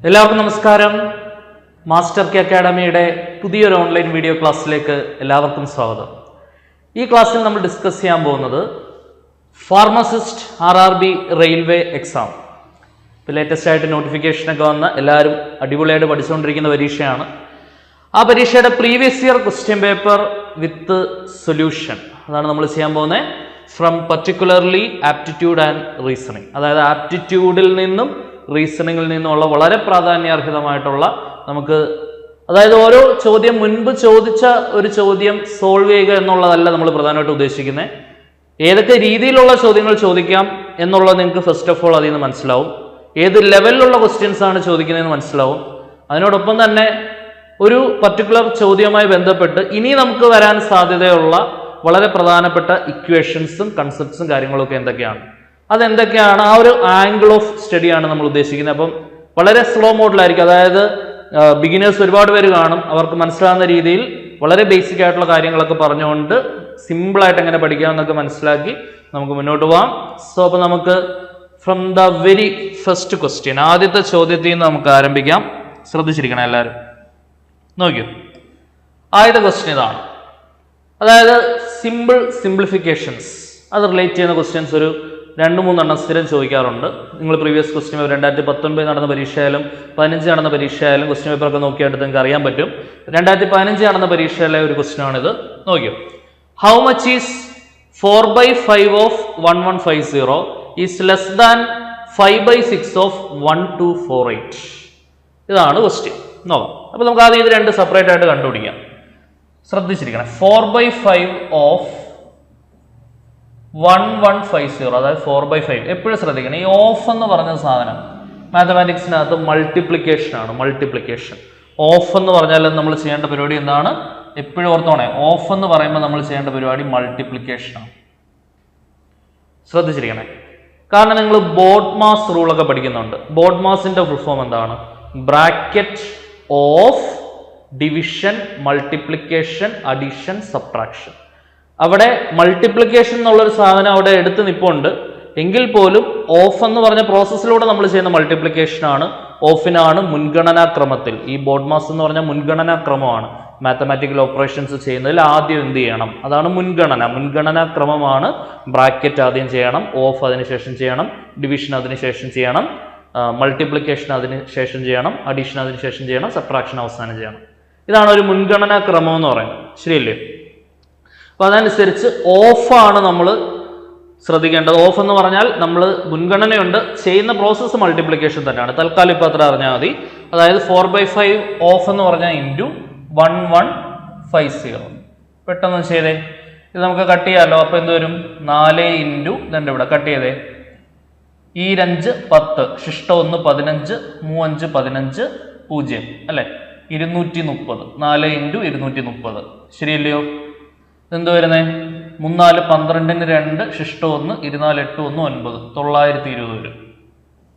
എല്ലാവർക്കും നമസ്കാരം. Master K അക്കാഡമിയുടെ പുതിയൊരു ഓൺലൈൻ വീഡിയോ ക്ലാസ്സിലേക്ക് എല്ലാവർക്കും സ്വാഗതം. ഈ ക്ലാസ്സിൽ നമ്മൾ ഡിസ്കസ് ചെയ്യാൻ പോകുന്നത് ഫാർമസിസ്റ്റ് RRB റെയിൽവേ എക്സാം. ഇപ്പോൾ ലേറ്റസ്റ്റ് ആയിട്ട് നോട്ടിഫിക്കേഷനൊക്കെ വന്ന എല്ലാവരും അടിപൊളിയായിട്ട് പഠിച്ചുകൊണ്ടിരിക്കുന്ന പരീക്ഷയാണ്. ആ പരീക്ഷയുടെ പ്രീവിയസ് ഇയർ ക്വസ്റ്റ്യൻ പേപ്പർ വിത്ത് സൊല്യൂഷൻ അതാണ് നമ്മൾ ചെയ്യാൻ പോകുന്നത്. From particularly aptitude and reasoning, അതായത് ആപ്റ്റിറ്റ്യൂഡിൽ നിന്നും റീസണിങ്ങിൽ നിന്നുള്ള വളരെ പ്രാധാന്യാർഹിതമായിട്ടുള്ള അതായത് ഓരോ ചോദ്യം മുൻപ് ചോദിച്ച ഒരു ചോദ്യം സോൾവ് ചെയ്യുക എന്നുള്ളതല്ല നമ്മൾ പ്രധാനമായിട്ട് ഉദ്ദേശിക്കുന്നത്. ഏതൊക്കെ രീതിയിലുള്ള ചോദ്യങ്ങൾ ചോദിക്കാം എന്നുള്ളത് നിങ്ങൾക്ക് ഫസ്റ്റ് ഓഫ് ഓൾ അതിൽ നിന്ന് മനസ്സിലാവും. ഏത് ലെവലിലുള്ള ക്വസ്റ്റ്യൻസ് ആണ് ചോദിക്കുന്നതെന്ന് മനസ്സിലാവും. അതിനോടൊപ്പം തന്നെ ഒരു പർട്ടിക്കുലർ ചോദ്യവുമായി ബന്ധപ്പെട്ട് ഇനി നമുക്ക് വരാൻ സാധ്യതയുള്ള വളരെ പ്രധാനപ്പെട്ട ഇക്വേഷൻസും കൺസെപ്റ്റ്സും കാര്യങ്ങളൊക്കെ എന്തൊക്കെയാണ്, അതെന്തൊക്കെയാണ്, ആ ഒരു ആംഗിൾ ഓഫ് സ്റ്റഡിയാണ് നമ്മൾ ഉദ്ദേശിക്കുന്നത്. അപ്പം വളരെ സ്ലോ മോഡിലായിരിക്കും, അതായത് ബിഗിനേഴ്സ് ഒരുപാട് പേര് കാണും. അവർക്ക് മനസ്സിലാകുന്ന രീതിയിൽ വളരെ ബേസിക് ആയിട്ടുള്ള കാര്യങ്ങളൊക്കെ പറഞ്ഞുകൊണ്ട് സിമ്പിളായിട്ട് എങ്ങനെ പഠിക്കാമെന്നൊക്കെ മനസ്സിലാക്കി നമുക്ക് മുന്നോട്ട് പോകാം. സോ അപ്പോൾ നമുക്ക് from the very first question, ആദ്യത്തെ ചോദ്യത്തിൽ നിന്ന് നമുക്ക് ആരംഭിക്കാം. ശ്രദ്ധിച്ചിരിക്കണം എല്ലാവരും, നോക്കൂ. ആദ്യത്തെ ക്വസ്റ്റ്യൻ ഇതാണ്, അതായത് സിംപ്ലിഫിക്കേഷൻസ് അത് റിലേറ്റ് ചെയ്യുന്ന ക്വസ്റ്റ്യൻസ് ഒരു 2-3 സ്ഥിരം ചോദിക്കാറുണ്ട്. നിങ്ങൾ പ്രീവിയസ് ക്വസ്റ്റ്യൻ പേപ്പർ 2019 നടന്ന പരീക്ഷയായാലും 15 നടന്ന പരീക്ഷയായാലും ക്വസ്റ്റ്യൻ പേപ്പറൊക്കെ നോക്കിയിട്ട് നിങ്ങൾക്ക് അറിയാൻ പറ്റും. 2015 നടന്ന പരീക്ഷയിലെ ഒരു ക്വസ്റ്റ്യൻ ആണിത്. നോക്കിയോ, how much is 4/5 of 1150 is less than 5/6 of 1248? ഇതാണ് ക്വസ്റ്റ്യൻ. നോക്കാം. അപ്പോൾ നമുക്ക് ആദ്യം ഇത് രണ്ട് സെപ്പറേറ്റ് ആയിട്ട് കണ്ടുപിടിക്കാം. ശ്രദ്ധിച്ചിരിക്കണം, 4/5 ഓഫ് 1150, അതായത് 4/5. എപ്പോഴും ശ്രദ്ധിക്കണം, ഈ ഓഫ് എന്ന് പറഞ്ഞ സാധനം മാത്തമാറ്റിക്സിനകത്ത് മൾട്ടിപ്ലിക്കേഷൻ ആണ്. മൾട്ടിപ്ലിക്കേഷൻ ഓഫ് എന്ന് പറഞ്ഞാൽ നമ്മൾ ചെയ്യേണ്ട പരിപാടി എന്താണ്? എപ്പോഴും ഓർത്തോണേ, ഓഫ് എന്ന് പറയുമ്പോൾ നമ്മൾ ചെയ്യേണ്ട പരിപാടി മൾട്ടിപ്ലിക്കേഷൻ ആണ്. ശ്രദ്ധിച്ചിരിക്കണേ, കാരണം നിങ്ങൾ ബോഡ് മാസ് റൂളൊക്കെ പഠിക്കുന്നുണ്ട്. ബോഡ് മാസിന്റെ ഫുൾ ഫോം എന്താണ്? Bracket of division, multiplication, addition, subtraction. അവിടെ മൾട്ടിപ്ലിക്കേഷൻ എന്നുള്ളൊരു സാധനം അവിടെ എടുത്ത് നിൽപ്പുണ്ട്. എങ്കിൽ പോലും ഓഫ് എന്ന് പറഞ്ഞ പ്രോസസ്സിലൂടെ നമ്മൾ ചെയ്യുന്ന മൾട്ടിപ്ലിക്കേഷൻ ആണ്. ഓഫിനാണ് മുൻഗണനാക്രമത്തിൽ, ഈ ബോഡ് മാസ് എന്ന് പറഞ്ഞ മുൻഗണനാക്രമമാണ്. മാത്തമാറ്റിക്കൽ ഓപ്പറേഷൻസ് ചെയ്യുന്നതിൽ ആദ്യം എന്ത് ചെയ്യണം? അതാണ് മുൻഗണനാക്രമമാണ്. ബ്രാക്കറ്റ് ആദ്യം ചെയ്യണം, ഓഫ് അതിനുശേഷം ചെയ്യണം, ഡിവിഷൻ അതിനുശേഷം ചെയ്യണം, മൾട്ടിപ്ലിക്കേഷൻ അതിനുശേഷം ചെയ്യണം, അഡീഷൻ അതിനുശേഷം ചെയ്യണം, സബ്ട്രാക്ഷൻ അവസാനം ചെയ്യണം. ഇതാണ് ഒരു മുൻഗണനാക്രമം എന്ന് പറയുന്നത്. ശരിയല്ലേ? അപ്പൊ അതനുസരിച്ച് ഓഫാണ് നമ്മൾ ശ്രദ്ധിക്കേണ്ടത്. ഓഫ് എന്ന് പറഞ്ഞാൽ നമ്മൾ മുൻഗണനയുണ്ട്, ചെയ്യുന്ന പ്രോസസ്സ് മൾട്ടിപ്ലിക്കേഷൻ തന്നെയാണ്. തൽക്കാലം ഇപ്പൊ അത്ര അറിഞ്ഞാൽ മതി. അതായത് 4/5 ഓഫ് എന്ന് പറഞ്ഞാൽ ഇൻറ്റു 1150. പെട്ടെന്ന് ചെയ്തേ, ഇത് നമുക്ക് കട്ട് ചെയ്യാമല്ലോ. അപ്പൊ എന്ത് വരും? 4 ഇൻറ്റു ഇതുണ്ട് ഇവിടെ, കട്ട് ചെയ്തേ. 2 10, ശിഷ്ട 1 15, 3 15 0 അല്ലെ, 230. 4 ഇൻറ്റു 230, ശരിയല്ലയോ? എന്ത് വരുന്നേ? 3 4 12 2, ശിഷ്ട 1 24 8 1 9, 920 വരും.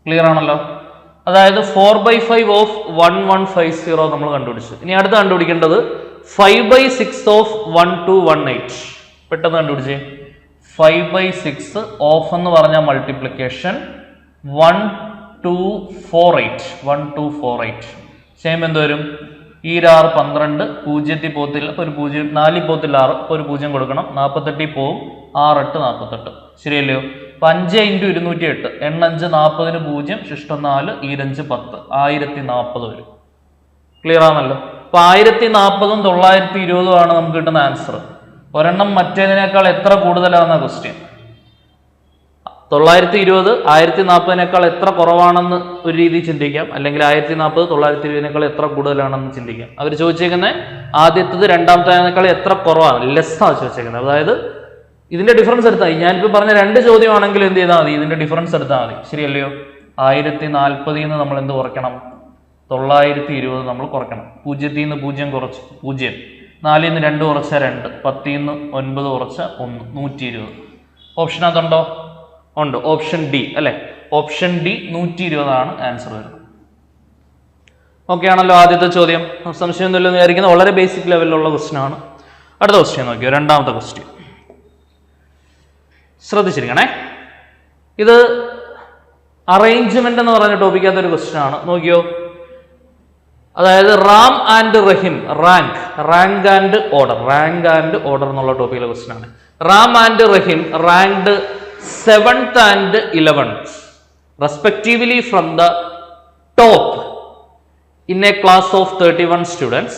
ക്ലിയർ ആണല്ലോ? അതായത് 4/5 ഓഫ് 1150 നമ്മൾ കണ്ടുപിടിച്ചു. ഇനി അടുത്ത് കണ്ടുപിടിക്കേണ്ടത് 5/6 ഓഫ് 1218. പെട്ടെന്ന് കണ്ടുപിടിച്ചേ. 5/6 ഓഫ് എന്ന് പറഞ്ഞ മൾട്ടിപ്ലിക്കേഷൻ 1248. ചെയ്യുമ്പോൾ എന്ത് വരും? 6 12, 0 പോത്തില്ല, അപ്പോൾ ഒരു 0, 4 പോത്തില്ല 6, അപ്പോൾ ഒരു 0 കൊടുക്കണം. 48 പോവും, 6 8 48, ശരിയല്ലയോ? 5 ഇൻറ്റു 208, 8 5 40 0, ശിഷ്ടം 4, 5 10, 1040 വരും. ക്ലിയർ ആണല്ലോ? അപ്പൊ 1040 920 ആണ് നമുക്ക് കിട്ടുന്ന ആൻസർ. ഒരെണ്ണം മറ്റേതിനേക്കാൾ എത്ര കൂടുതലാണെന്ന ക്വസ്റ്റ്യൻ. 920 1040 എത്ര കുറവാണെന്ന് ഒരു രീതി ചിന്തിക്കാം, അല്ലെങ്കിൽ 1040 920 എത്ര കൂടുതലാണെന്ന് ചിന്തിക്കാം. അവർ ചോദിച്ചേക്കുന്നത് ആദ്യത്തത് രണ്ടാമത്തേക്കാൾ എത്ര കുറവാണ്, ലെസ്സാണ് ചോദിച്ചേക്കുന്നത്. അതായത് ഇതിന്റെ ഡിഫറൻസ് എടുത്താൽ മതി. ഞാനിപ്പോൾ പറഞ്ഞ 2 ചോദ്യമാണെങ്കിൽ എന്ത് ചെയ്താൽ മതി? ഇതിന്റെ ഡിഫറൻസ് എടുത്താൽ മതി, ശരിയല്ലയോ? 1040 നമ്മൾ എന്ത് കുറയ്ക്കണം? 920 നമ്മൾ കുറയ്ക്കണം. 0 0 കുറച്ച് 0, 4 2 കുറച്ച 2, 10 9 കുറച്ച 1, 120. ഓപ്ഷൻ അതുണ്ടോ? ഉണ്ട്. ഓപ്ഷൻ ഡി അല്ലെ, ഓപ്ഷൻ ഡി 120 ആണ് ആൻസർ വരുന്നത്. ഓക്കെ ആണല്ലോ? ആദ്യത്തെ ചോദ്യം സംശയമൊന്നുമില്ലെന്ന് വിചാരിക്കുന്ന വളരെ ബേസിക് ലെവലിലുള്ള ക്വസ്റ്റ്യൻ ആണ്. അടുത്ത ക്വസ്റ്റ്യൻ നോക്കിയോ, രണ്ടാമത്തെ ക്വസ്റ്റ്യൻ ശ്രദ്ധിച്ചിരിക്കണേ. ഇത് അറേഞ്ച്മെന്റ് എന്ന് പറഞ്ഞ ടോപ്പിക്കകത്ത് ഒരു ക്വസ്റ്റ്യൻ ആണ്. നോക്കിയോ, അതായത് Ram and Rahim rank and order എന്നുള്ള ടോപ്പിക്കിലെ ക്വസ്റ്റ്യൻ ആണ്. Ram and Rahim ranked 7th and 11th respectively from the top in a class of 31 students.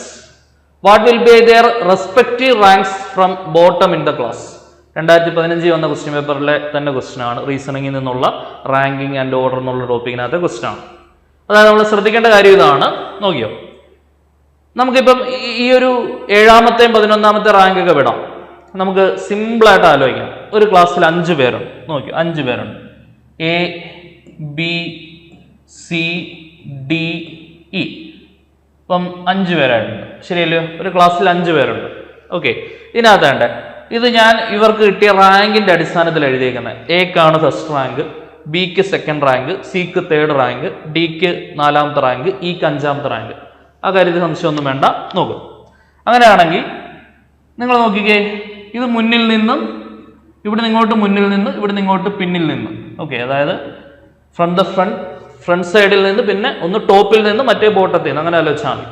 What will be their respective ranks from bottom in the class? 2015 വന്ന question പേപ്പറിലെ തന്നെ question ആണ്. റീസണിങ്ങിൽ നിന്നുള്ള ranking and order എന്നുള്ള ടോപ്പിക്കിനകത്തെ question ആണ്. അതായത് നമ്മൾ ശ്രദ്ധിക്കേണ്ട കാര്യം ഇതാണ്. നോക്കിയോ, നമുക്കിപ്പം ഈ ഒരു 7ാമത്തെയും 11ാമത്തെ റാങ്ക് ഒക്കെ വിടാം. നമുക്ക് സിമ്പിളായിട്ട് ആലോചിക്കാം. ഒരു ക്ലാസ്സിൽ 5 പേരുണ്ട്. നോക്കി, 5 പേരുണ്ട്. A, B, C, D, E. അപ്പം 5 പേരായിട്ടുണ്ട്. ശരിയല്ലോ? ഒരു ക്ലാസ്സിൽ 5 പേരുണ്ട്. ഓക്കെ, ഇതിനകത്ത് വേണ്ടേ, ഇത് ഞാൻ ഇവർക്ക് കിട്ടിയ റാങ്കിന്റെ അടിസ്ഥാനത്തിൽ എഴുതിയേക്കുന്നത്. എക്കാണ് ഫസ്റ്റ് റാങ്ക്, ബിക്ക് സെക്കൻഡ് റാങ്ക്, സിക്ക് തേർഡ് റാങ്ക്, ഡിക്ക് 4ാമത്തെ റാങ്ക്, ഇക്ക് 5ാമത്തെ റാങ്ക്. ആ കാര്യത്തിൽ സംശയമൊന്നും വേണ്ട. നോക്കും. അങ്ങനെയാണെങ്കിൽ നിങ്ങൾ നോക്കിക്കേ, ഇത് മുന്നിൽ നിന്നും ഇവിടെ നിങ്ങോട്ട് മുന്നിൽ നിന്ന് ഇവിടെ നിങ്ങോട്ട് പിന്നിൽ നിന്ന്. ഓക്കെ, അതായത് ഫ്രം ദ ഫ്രണ്ട് സൈഡിൽ നിന്ന് പിന്നെ ഒന്ന് ടോപ്പിൽ നിന്ന് മറ്റേ ബോട്ടത്തിൽ നിന്ന്, അങ്ങനെ ആലോചിച്ചാൽ മതി.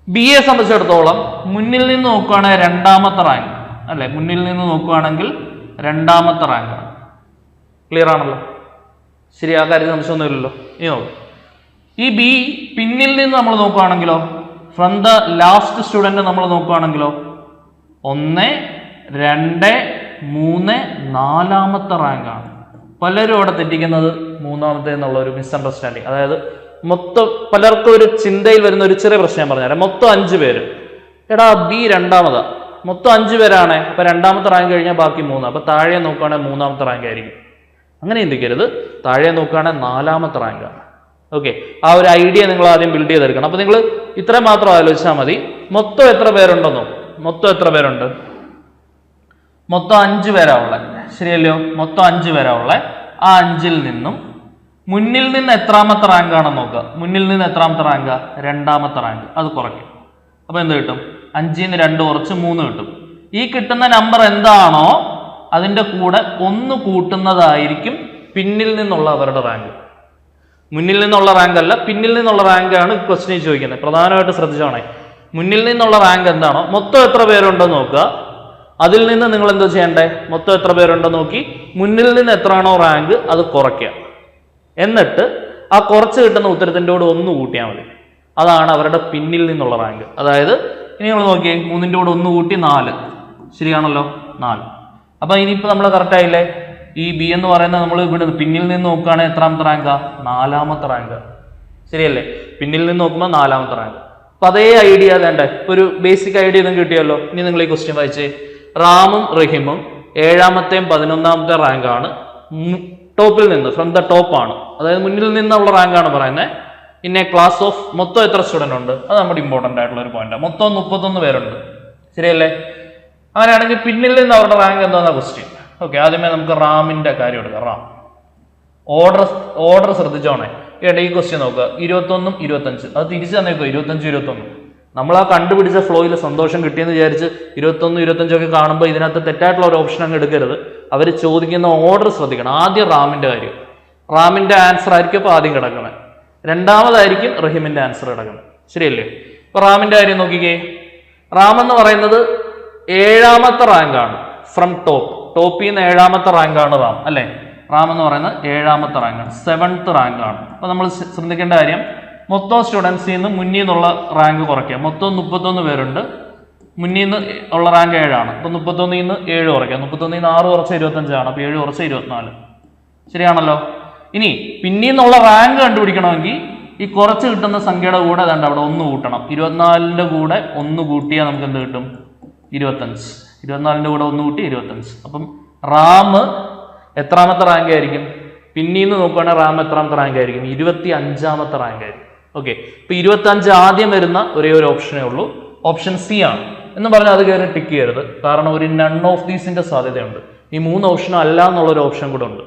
ബി എ സംബന്ധിച്ചിടത്തോളം മുന്നിൽ നിന്ന് നോക്കുകയാണെങ്കിൽ 2ാമത്തെ റാങ്ക് അല്ലെ, മുന്നിൽ നിന്ന് നോക്കുകയാണെങ്കിൽ 2ാമത്തെ റാങ്കാണ്. ക്ലിയർ ആണല്ലോ? ശരി, ആ കാര്യത്തിൽ സംശയമൊന്നുമില്ലല്ലോ. ഇനി നോക്കും, ഈ ബി പിന്നിൽ നിന്ന് നമ്മൾ നോക്കുകയാണെങ്കിലോ, ഫ്രം ദ ലാസ്റ്റ് സ്റ്റുഡൻറ്റ് നമ്മൾ നോക്കുകയാണെങ്കിലോ 1, 2, 3, 4ാമത്തെ റാങ്കാണ്. പലരും അവിടെ തെറ്റിക്കുന്നത് 3ാമത്തെ എന്നുള്ള ഒരു മിസ്അണ്ടർസ്റ്റാൻഡിങ്. അതായത് മൊത്തം പലർക്കും ഒരു ചിന്തയിൽ വരുന്ന ഒരു ചെറിയ പ്രശ്നം ഞാൻ പറഞ്ഞുതരാം. മൊത്തം 5 പേര്, എടാ ബി 2ാമതാ, മൊത്തം 5 പേരാണ്. അപ്പൊ 2ാമത്തെ റാങ്ക് കഴിഞ്ഞാൽ ബാക്കി 3. അപ്പൊ താഴെ നോക്കുകയാണെങ്കിൽ 3ാമത്തെ റാങ്ക് ആയിരിക്കും. അങ്ങനെ ചിന്തിക്കരുത്. താഴെ നോക്കുകയാണെങ്കിൽ 4ാമത്തെ റാങ്കാണ്. ഓക്കെ, ആ ഒരു ഐഡിയ നിങ്ങൾ ആദ്യം ബിൽഡ് ചെയ്തെടുക്കണം. അപ്പൊ നിങ്ങൾ ഇത്രയും മാത്രം ആലോചിച്ചാൽ മതി. മൊത്തം എത്ര പേരുണ്ടെന്നോ, മൊത്തം എത്ര പേരുണ്ട്? മൊത്തം 5 പേരാ ഉള്ളത്. ശരിയല്ലോ? മൊത്തം 5 പേരാ ഉള്ളത്. ആ 5ൽ നിന്നും മുന്നിൽ നിന്ന് എത്രാമത്തെ റാങ്ക് ആണെന്ന് നോക്കുക. മുന്നിൽ നിന്ന് എത്രാമത്തെ റാങ്കാ? 2ാമത്തെ റാങ്ക്. അത് കുറയ്ക്കും. അപ്പൊ എന്ത് കിട്ടും? 5ൽ നിന്ന് 2 കുറച്ച് 3 കിട്ടും. ഈ കിട്ടുന്ന നമ്പർ എന്താണോ അതിന്റെ കൂടെ 1 കൂട്ടുന്നതായിരിക്കും പിന്നിൽ നിന്നുള്ള അവരുടെ റാങ്ക്. മുന്നിൽ നിന്നുള്ള റാങ്ക് അല്ല, പിന്നിൽ നിന്നുള്ള റാങ്കാണ് ക്വസ്റ്റ്യൻ ചോദിക്കുന്നത്. പ്രധാനമായിട്ട് ശ്രദ്ധിച്ചോണേ. മുന്നിൽ നിന്നുള്ള റാങ്ക് എന്താണോ, മൊത്തം എത്ര പേരുണ്ടെന്ന് നോക്കുക. അതിൽ നിന്ന് നിങ്ങൾ എന്താ ചെയ്യണ്ടേ? മൊത്തം എത്ര പേരുണ്ടെന്ന് നോക്കി മുന്നിൽ നിന്ന് എത്രയാണോ റാങ്ക് അത് കുറയ്ക്കുക. എന്നിട്ട് ആ കുറച്ച് കിട്ടുന്ന ഉത്തരത്തിൻ്റെ കൂടെ 1 കൂട്ടിയാൽ മതി. അതാണ് അവരുടെ പിന്നിൽ നിന്നുള്ള റാങ്ക്. അതായത് ഇനി നിങ്ങൾ നോക്കിയേ, 3ന്റെ കൂടെ 1 കൂട്ടി 4. ശരിയാണല്ലോ? 4. അപ്പൊ ഇനിയിപ്പോൾ നമ്മൾ കറക്റ്റ് ആയില്ലേ? ഈ ബി എന്ന് പറയുന്നത് നമ്മൾ ഇവിടെ പിന്നിൽ നിന്ന് നോക്കുകയാണെങ്കിൽ എത്രാമത്തെ റാങ്കാ? 4ാമത്തെ റാങ്ക്. ശരിയല്ലേ? പിന്നിൽ നിന്ന് നോക്കുമ്പോൾ 4ാമത്തെ റാങ്ക്. അപ്പൊ അതേ ഐഡിയ വേണ്ടേ? ഒരു ബേസിക് ഐഡിയ നിങ്ങൾക്ക് കിട്ടിയല്ലോ. ഇനി നിങ്ങൾ ഈ ക്വസ്റ്റ്യൻ വായിച്ചേ. റാമും റഹീമും 7ാമത്തെയും 11ാമത്തെ റാങ്കാണ്. ടോപ്പിൽ നിന്ന്, ഫ്രം ദ ടോപ്പ് ആണ്. അതായത് മുന്നിൽ നിന്നുള്ള റാങ്കാണ് പറയുന്നത്. ഇൻ എ ക്ലാസ് ഓഫ് മൊത്തം എത്ര സ്റ്റുഡൻ്റ് ഉണ്ട്? അത് നമ്മുടെ ഇമ്പോർട്ടൻ്റ് ആയിട്ടുള്ള ഒരു പോയിന്റ്. മൊത്തം 31 പേരുണ്ട്. ശരിയല്ലേ? അങ്ങനെയാണെങ്കിൽ പിന്നിൽ നിന്ന് അവരുടെ റാങ്ക് എന്താണെന്ന ക്വസ്റ്റ്യൻ. ഓക്കെ, ആദ്യമേ നമുക്ക് റാമിന്റെ കാര്യം എടുക്കാം. റാം ഓർഡർ ശ്രദ്ധിച്ചോണേ. ഈ ക്വസ്റ്റ്യൻ നോക്കുക. 21ഉം 25. അത് തിരിച്ചു തന്നേക്കോ. 25, 21. നമ്മൾ ആ കണ്ടുപിടിച്ച ഫ്ലോയിൽ സന്തോഷം കിട്ടിയെന്ന് വിചാരിച്ച് 21, 25 ഒക്കെ കാണുമ്പോൾ ഇതിനകത്ത് തെറ്റായിട്ടുള്ള ഒരു ഓപ്ഷൻ അങ്ങ് എടുക്കരുത്. അവർ ചോദിക്കുന്ന ഓർഡർ ശ്രദ്ധിക്കണം. ആദ്യം റാമിന്റെ കാര്യം, റാമിന്റെ ആൻസർ ആയിരിക്കും അപ്പോൾ ആദ്യം കിടക്കുന്നത്. 2ാമതായിരിക്കും റഹീമിന്റെ ആൻസർ കിടക്കുന്നത്. ശരിയല്ലേ? ഇപ്പൊ റാമിന്റെ കാര്യം നോക്കിക്കേ. റാം എന്ന് പറയുന്നത് 7ാമത്തെ റാങ്കാണ്. ഫ്രം ടോപ്പിൽ നിന്ന് 7ാമത്തെ റാങ്കാണ് റാം അല്ലെ? റാം എന്ന് പറയുന്നത് 7ാമത്തെ റാങ്കാണ്, 7th റാങ്കാണ്. അപ്പൊ നമ്മൾ ശ്രദ്ധിക്കേണ്ട കാര്യം, മൊത്തം സ്റ്റുഡൻസിൽ നിന്ന് മുന്നിൽ നിന്നുള്ള റാങ്ക് കുറയ്ക്കുക. മൊത്തം 31 പേരുണ്ട്. മുന്നിൽ നിന്ന് ഉള്ള റാങ്ക് 7ആണ്. അപ്പൊ 31ൽ നിന്ന് 7 കുറയ്ക്കുക. 31ൽ നിന്ന് 6 കുറച്ച് 25 ആണ്. അപ്പൊ 7 കുറച്ച് 24. ശരിയാണല്ലോ? ഇനി പിന്നിൽ നിന്നുള്ള റാങ്ക് കണ്ടുപിടിക്കണമെങ്കിൽ ഈ കുറച്ച് കിട്ടുന്ന സംഖ്യയുടെ കൂടെ അതുകൊണ്ട് അവിടെ 1 കൂട്ടണം. 24ന്റെ കൂടെ 1 കൂട്ടിയാൽ നമുക്ക് എന്ത് കിട്ടും? 25. 24ന്റെ കൂടെ 1 കൂട്ടി 25. അപ്പം റാം എത്രാമത്തെ റാങ്ക് ആയിരിക്കും? പിന്നിൽ നിന്ന് നോക്കുകയാണെങ്കിൽ റാം എത്രാമത്തെ റാങ്ക് ആയിരിക്കും? 25ാമത്തെ റാങ്ക് ആയിരിക്കും. ഓക്കെ, ഇപ്പൊ 25 ആദ്യം വരുന്ന ഒരേ ഒരു ഓപ്ഷനേ ഉള്ളൂ. ഓപ്ഷൻ സി ആണ് എന്ന് പറഞ്ഞാൽ അത് കയറി ടിക്ക് ചെയ്യരുത്. കാരണം ഒരു നൺ ഓഫ് ദീസിന്റെ സാധ്യതയുണ്ട്. ഈ 3 ഓപ്ഷനും അല്ല എന്നുള്ളൊരു ഓപ്ഷൻ കൂടെ ഉണ്ട്.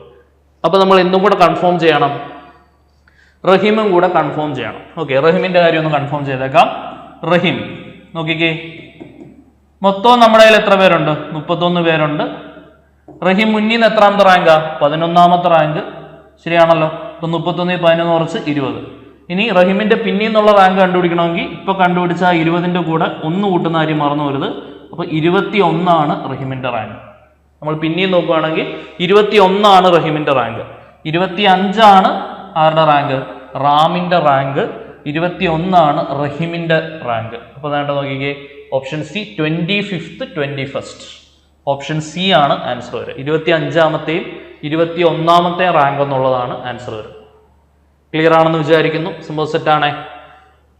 അപ്പൊ നമ്മൾ എന്തും കൂടെ കൺഫേം ചെയ്യണം, റഹീമും കൂടെ കൺഫേം ചെയ്യണം. ഓക്കെ, റഹീമിന്റെ കാര്യം ഒന്ന് കൺഫേം ചെയ്തേക്കാം. റഹീം നോക്കിക്കേ, മൊത്തം നമ്മുടെ കയ്യിൽ എത്ര പേരുണ്ട്? 31 പേരുണ്ട്. റഹീം മുന്നിൽ നിന്ന് എത്രാമത്തെ റാങ്കാ? 11ാമത്തെ റാങ്ക്. ശരിയാണല്ലോ? ഇപ്പൊ 31 11 കുറച്ച് 20. ഇനി റഹീമിന്റെ പിന്നീന്നുള്ള റാങ്ക് കണ്ടുപിടിക്കണമെങ്കിൽ ഇപ്പൊ കണ്ടുപിടിച്ച 20ന്റെ കൂടെ 1 കൂട്ടുന്ന കാര്യം മറന്നു വരുത്. അപ്പൊ 21 റഹീമിന്റെ റാങ്ക്. നമ്മൾ പിന്നെയും നോക്കുകയാണെങ്കിൽ 21 റഹീമിന്റെ റാങ്ക്. 25 ആരുടെ റാങ്ക്? റാമിന്റെ റാങ്ക്. 21 റഹീമിന്റെ റാങ്ക്. അപ്പൊ വേണ്ട നോക്കിക്കേ, option C 25th 21st. Option C ആണ് ആൻസർ വരിക. 25ാമത്തെയും 21ാമത്തെ റാങ്ക് എന്നുള്ളതാണ് ആൻസർ വരിക. ക്ലിയർ ആണെന്ന് വിചാരിക്കുന്നു. സിമ്പിൾ സെറ്റ് ആണേ.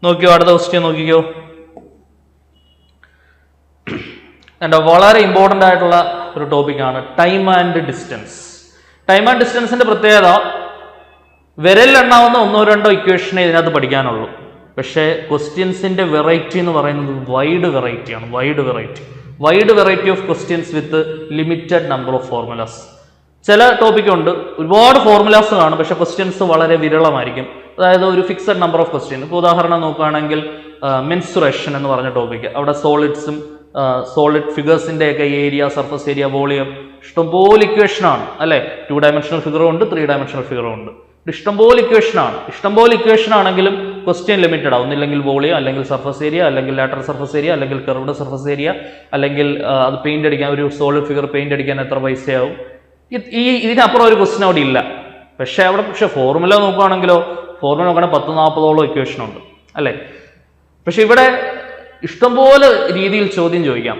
നോക്കിയോ, അടുത്ത ക്വസ്റ്റ്യൻ നോക്കിക്കോ. വളരെ ഇമ്പോർട്ടൻ്റ് ആയിട്ടുള്ള ഒരു ടോപ്പിക്കാണ് time and distance. Time and ഡിസ്റ്റൻസിന്റെ പ്രത്യേകത, വിരലിലെണ്ണാവുന്ന 1-2 ഇക്വേഷനെ ഇതിനകത്ത് പഠിക്കാനുള്ളൂ. പക്ഷേ ക്വസ്റ്റ്യൻസിന്റെ വെറൈറ്റി എന്ന് പറയുന്നത് വൈഡ് വെറൈറ്റിയാണ്. Wide variety of questions with limited number of formulas. ചില ടോപ്പിക്കുണ്ട് ഒരുപാട് ഫോർമുലാസ് കാണും, പക്ഷെ ക്വസ്റ്റ്യൻസ് വളരെ വിരളമായിരിക്കും. അതായത് ഒരു ഫിക്സഡ് നമ്പർ ഓഫ് ക്വസ്റ്റ്യൻ. ഇപ്പോൾ ഉദാഹരണം നോക്കുകയാണെങ്കിൽ മെൻസുറേഷൻ എന്ന് പറഞ്ഞ ടോപ്പിക്ക്, അവിടെ സോളിഡ്സും സോളിഡ് ഫിഗേഴ്സിന്റെ ഒക്കെ ഏരിയ, സർഫസ് ഏരിയ, വോളിയം, ഇഷ്ടംപോലെ ഇക്വേഷനാണ് അല്ലെ. 2 ഡയമെൻഷണൽ ഫിഗറും ഉണ്ട്, 3 ഡയമെൻഷണൽ ഫിഗറും ഉണ്ട്. ഇഷ്ടംപോലെ ഇക്വേഷൻ ആണെങ്കിലും ക്വസ്റ്റ്യൻ ലിമിറ്റഡ് ആവും. ഒന്നില്ലെങ്കിൽ വോളിയം, അല്ലെങ്കിൽ സർഫസ് ഏരിയ, അല്ലെങ്കിൽ ലാറ്ററൽ സർഫസ് ഏരിയ, അല്ലെങ്കിൽ കർവ്ഡ് സർഫസ് ഏരിയ, അല്ലെങ്കിൽ അത് പെയിന്റ് അടിക്കാൻ, ഒരു സോളിഡ് ഫിഗർ പെയിന്റ് അടിക്കാൻ എത്ര പൈസയാവും. ഇതിനപ്പുറം ഒരു ക്വസ്റ്റ്യൻ അവിടെ ഇല്ല. പക്ഷെ ഫോർമുല നോക്കുകയാണെങ്കിലോ, ഫോർമുല നോക്കുകയാണെങ്കിൽ 10-40ഓളം ഇക്വേഷൻ ഉണ്ട് അല്ലെ. പക്ഷെ ഇവിടെ ഇഷ്ടംപോലെ രീതിയിൽ ചോദ്യം ചോദിക്കാം.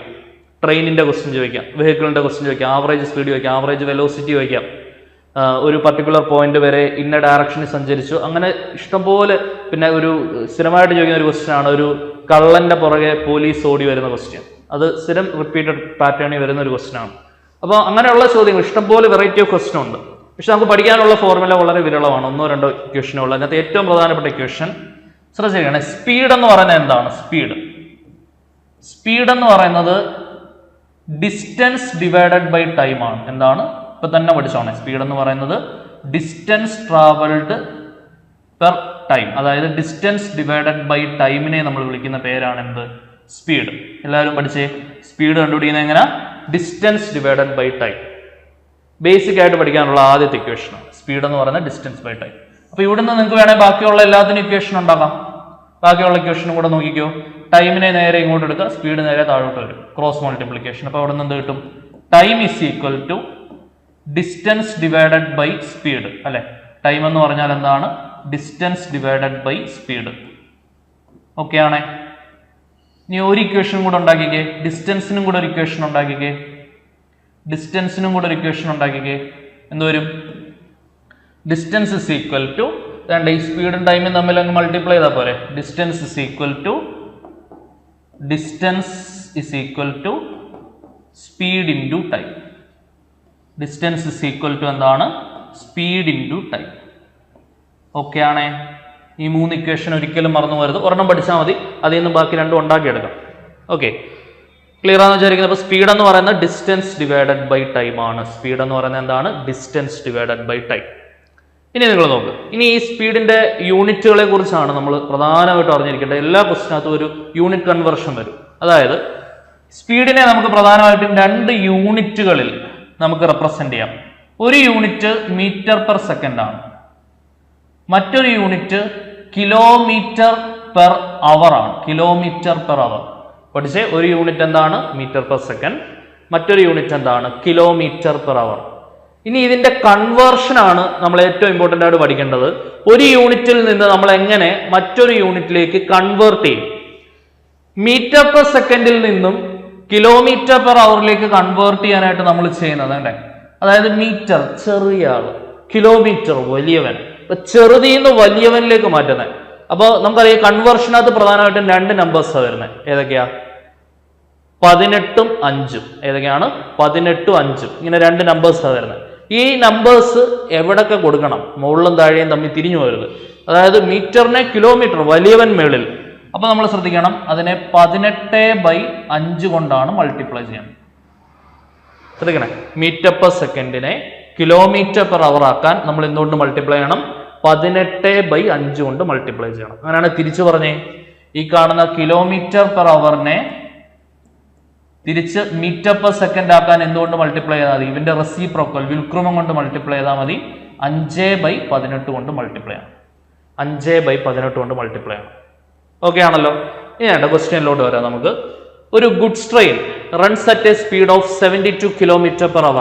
ട്രെയിനിന്റെ ക്വസ്റ്റ്യൻ ചോദിക്കാം, വെഹിക്കിളിന്റെ ക്വസ്റ്റ്യൻ ചോദിക്കാം, ആവറേജ് സ്പീഡ് ചോദിക്കാം, ആവറേജ് വെലോസിറ്റി ചോദിക്കാം, ഒരു പർട്ടിക്കുലർ പോയിന്റ് വരെ ഇന്ന ഡയറക്ഷനിൽ സഞ്ചരിച്ചു, അങ്ങനെ ഇഷ്ടംപോലെ. പിന്നെ ഒരു സ്ഥിരമായിട്ട് ചോദിക്കുന്ന ഒരു ക്വസ്റ്റ്യൻ ആണ്, ഒരു കള്ളന്റെ പുറകെ പോലീസ് ഓടി വരുന്ന ക്വസ്റ്റ്യൻ. അത് സ്ഥിരം റിപ്പീറ്റഡ് പാറ്റേണിൽ വരുന്ന ഒരു ക്വസ്റ്റ്യൻ ആണ്. അപ്പോൾ അങ്ങനെയുള്ള ചോദ്യങ്ങൾ ഇഷ്ടംപോലെ വെറൈറ്റി ഓഫ് ക്വസ്റ്റ്യൻ ഉണ്ട്. പക്ഷെ നമുക്ക് പഠിക്കാനുള്ള ഫോർമുല വളരെ വിരളമാണ്. 1-2 ഇക്വേഷനുള്ള. അതിനകത്ത് ഏറ്റവും പ്രധാനപ്പെട്ട ഇക്വേഷൻ ശ്രദ്ധിക്കുകയാണ്. സ്പീഡ് എന്ന് പറയുന്നത് എന്താണ്? സ്പീഡ് എന്ന് പറയുന്നത് ഡിസ്റ്റൻസ് ഡിവൈഡഡ് ബൈ ടൈം ആണ്. എന്താണ്? ഇപ്പൊ തന്നെ പഠിച്ചോണേ. സ്പീഡ് എന്ന് പറയുന്നത് ഡിസ്റ്റൻസ് ട്രാവൽഡ് പെർ ടൈം. അതായത് ഡിസ്റ്റൻസ് ഡിവൈഡഡ് ബൈ ടൈമിനെ നമ്മൾ വിളിക്കുന്ന പേരാണ് എന്ത്? സ്പീഡ്. എല്ലാവരും പഠിച്ചേ. സ്പീഡ് കണ്ടുപിടിക്കുന്നത് എങ്ങനെ? Distance divided by time. Basic ആയിട്ട് പഠിക്കാനുള്ള ആദ്യത്തെ ഇക്വേഷൻ ആണ് സ്പീഡ് എന്ന് പറയുന്നത് ഡിസ്റ്റൻസ് ബൈ ടൈം. അപ്പൊ ഇവിടുന്ന് നിങ്ങൾക്ക് വേണമെങ്കിൽ ബാക്കിയുള്ള എല്ലാത്തിനും ഇക്വേഷൻ ഉണ്ടാക്കാം. ബാക്കിയുള്ള ഇക്വേഷനും കൂടെ നോക്കിക്കോ. ടൈമിനെ നേരെ ഇങ്ങോട്ട് എടുക്കുക, സ്പീഡ് നേരെ താഴോട്ട് വരും. Cross multiplication. അപ്പൊ അവിടെ നിന്ന് എന്ത് കിട്ടും? Time is equal to distance divided by speed അല്ലെ. ടൈം എന്ന് പറഞ്ഞാൽ എന്താണ്? Distance divided by speed. Okay ആണേ. ഇനി ഒരു ഇക്വേഷൻ കൂടെ ഉണ്ടാക്കിക്കേ. ഡിസ്റ്റൻസിനും കൂടെ ഒരു ഇക്വേഷൻ ഉണ്ടാക്കിക്കേ. എന്തുവരും? ഡിസ്റ്റൻസ് ഇസ് ഈക്വൽ ടു, ഈ സ്പീഡും ടൈമും തമ്മിൽ അങ്ങ് മൾട്ടിപ്ലൈ ചെയ്താൽ പോരെ. Distance is equal to speed into time. Distance is equal to എന്താണ്? Speed into time. ഓക്കെ ആണേ. ഈ 3 ഇക്വേഷൻ ഒരിക്കലും മറന്നു പോകരുത്. ഒരെണ്ണം പഠിച്ചാൽ മതി, അതിൽ നിന്ന് ബാക്കി 2 ഉണ്ടാക്കിയെടുക്കാം. ഓക്കെ, ക്ലിയർ ആണെന്ന് വിചാരിക്കുന്നത്. അപ്പോൾ സ്പീഡ് എന്ന് പറയുന്നത് ഡിസ്റ്റൻസ് ഡിവൈഡഡ് ബൈ ടൈം ആണ്. സ്പീഡ് എന്ന് പറയുന്നത് എന്താണ്? Distance divided by time. ഇനി നിങ്ങൾ നോക്ക്. ഇനി ഈ സ്പീഡിന്റെ യൂണിറ്റുകളെ കുറിച്ചാണ് നമ്മൾ പ്രധാനമായിട്ട് അറിഞ്ഞിരിക്കേണ്ടത്. എല്ലാ ക്വസ്റ്റിനകത്തും ഒരു യൂണിറ്റ് കൺവേർഷൻ വരും. അതായത് സ്പീഡിനെ നമുക്ക് പ്രധാനമായിട്ടും 2 യൂണിറ്റുകളിൽ നമുക്ക് റെപ്രസെന്റ് ചെയ്യാം. ഒരു യൂണിറ്റ് മീറ്റർ പെർ സെക്കൻഡ് ആണ്, മറ്റൊരു യൂണിറ്റ് കിലോമീറ്റർ പെർ അവർ ആണ്. പഠിച്ചേ. ഒരു യൂണിറ്റ് എന്താണ്? Metre per second. മറ്റൊരു യൂണിറ്റ് എന്താണ്? Kilometre per hour. ഇനി ഇതിന്റെ കൺവേർഷൻ ആണ് നമ്മൾ ഏറ്റവും ഇമ്പോർട്ടൻ്റ് ആയിട്ട് പഠിക്കേണ്ടത്. ഒരു യൂണിറ്റിൽ നിന്ന് നമ്മൾ എങ്ങനെ മറ്റൊരു യൂണിറ്റിലേക്ക് കൺവേർട്ട് ചെയ്യും. മീറ്റർ പെർ സെക്കൻഡിൽ നിന്നും കിലോമീറ്റർ പെർ അവറിലേക്ക് കൺവേർട്ട് ചെയ്യാനായിട്ട് നമ്മൾ ചെയ്യുന്നത് അല്ലേ. അതായത് മീറ്റർ ചെറിയ ആള്, കിലോമീറ്റർ വലിയവൻ. ചെറുതിന്ന് വലിയവനിലേക്ക് മാറ്റുന്നത്. അപ്പോൾ നമുക്കറിയാം കൺവേർഷനകത്ത് പ്രധാനമായിട്ടും 2 നമ്പേഴ്സാണ് വരുന്നത്. ഏതൊക്കെയാ? 18ഉം 5ഉം. ഏതൊക്കെയാണ്? 18ഉം 5ഉം. ഇങ്ങനെ 2 നമ്പേഴ്സാണ് വരുന്നത്. ഈ നമ്പേഴ്സ് എവിടൊക്കെ കൊടുക്കണം? മുകളിലും താഴെയും തമ്മിൽ തിരിഞ്ഞു പോകരുത്. അതായത് മീറ്ററിനെ കിലോമീറ്റർ വലിയവൻ മേളിൽ. അപ്പൊ നമ്മൾ ശ്രദ്ധിക്കണം, അതിനെ 18/5 കൊണ്ടാണ് മൾട്ടിപ്ലൈ ചെയ്യണം. ശ്രദ്ധിക്കണേ. മീറ്റർ പെർ സെക്കൻഡിനെ കിലോമീറ്റർ പെർ അവർ ആക്കാൻ നമ്മൾ എന്തുകൊണ്ട് മൾട്ടിപ്ലൈ ചെയ്യണം? 18/5 കൊണ്ട് മൾട്ടിപ്ലൈ ചെയ്യണം. അങ്ങനെയാണ് തിരിച്ചു പറഞ്ഞേ. ഈ കാണുന്ന കിലോമീറ്റർ പെർ അവറിനെ തിരിച്ച് മീറ്റർ പെർ സെക്കൻഡ് ആക്കാൻ എന്തുകൊണ്ട് മൾട്ടിപ്ലൈ ചെയ്താൽ മതി? ഇവന്റെ റെസിപ്രോക്കൽ വിൽക്രമം കൊണ്ട് മൾട്ടിപ്ലൈ ചെയ്താൽ മതി. 5/18 കൊണ്ട് മൾട്ടിപ്ലൈ ആണ്. 5/18 കൊണ്ട് മൾട്ടിപ്ലൈ ആണ്. ഓക്കെ ആണല്ലോ. ഇനി ക്വസ്റ്റ്യനിലോട്ട് വരാം നമുക്ക്. ഒരു goods train runs at a speed of 72 km/h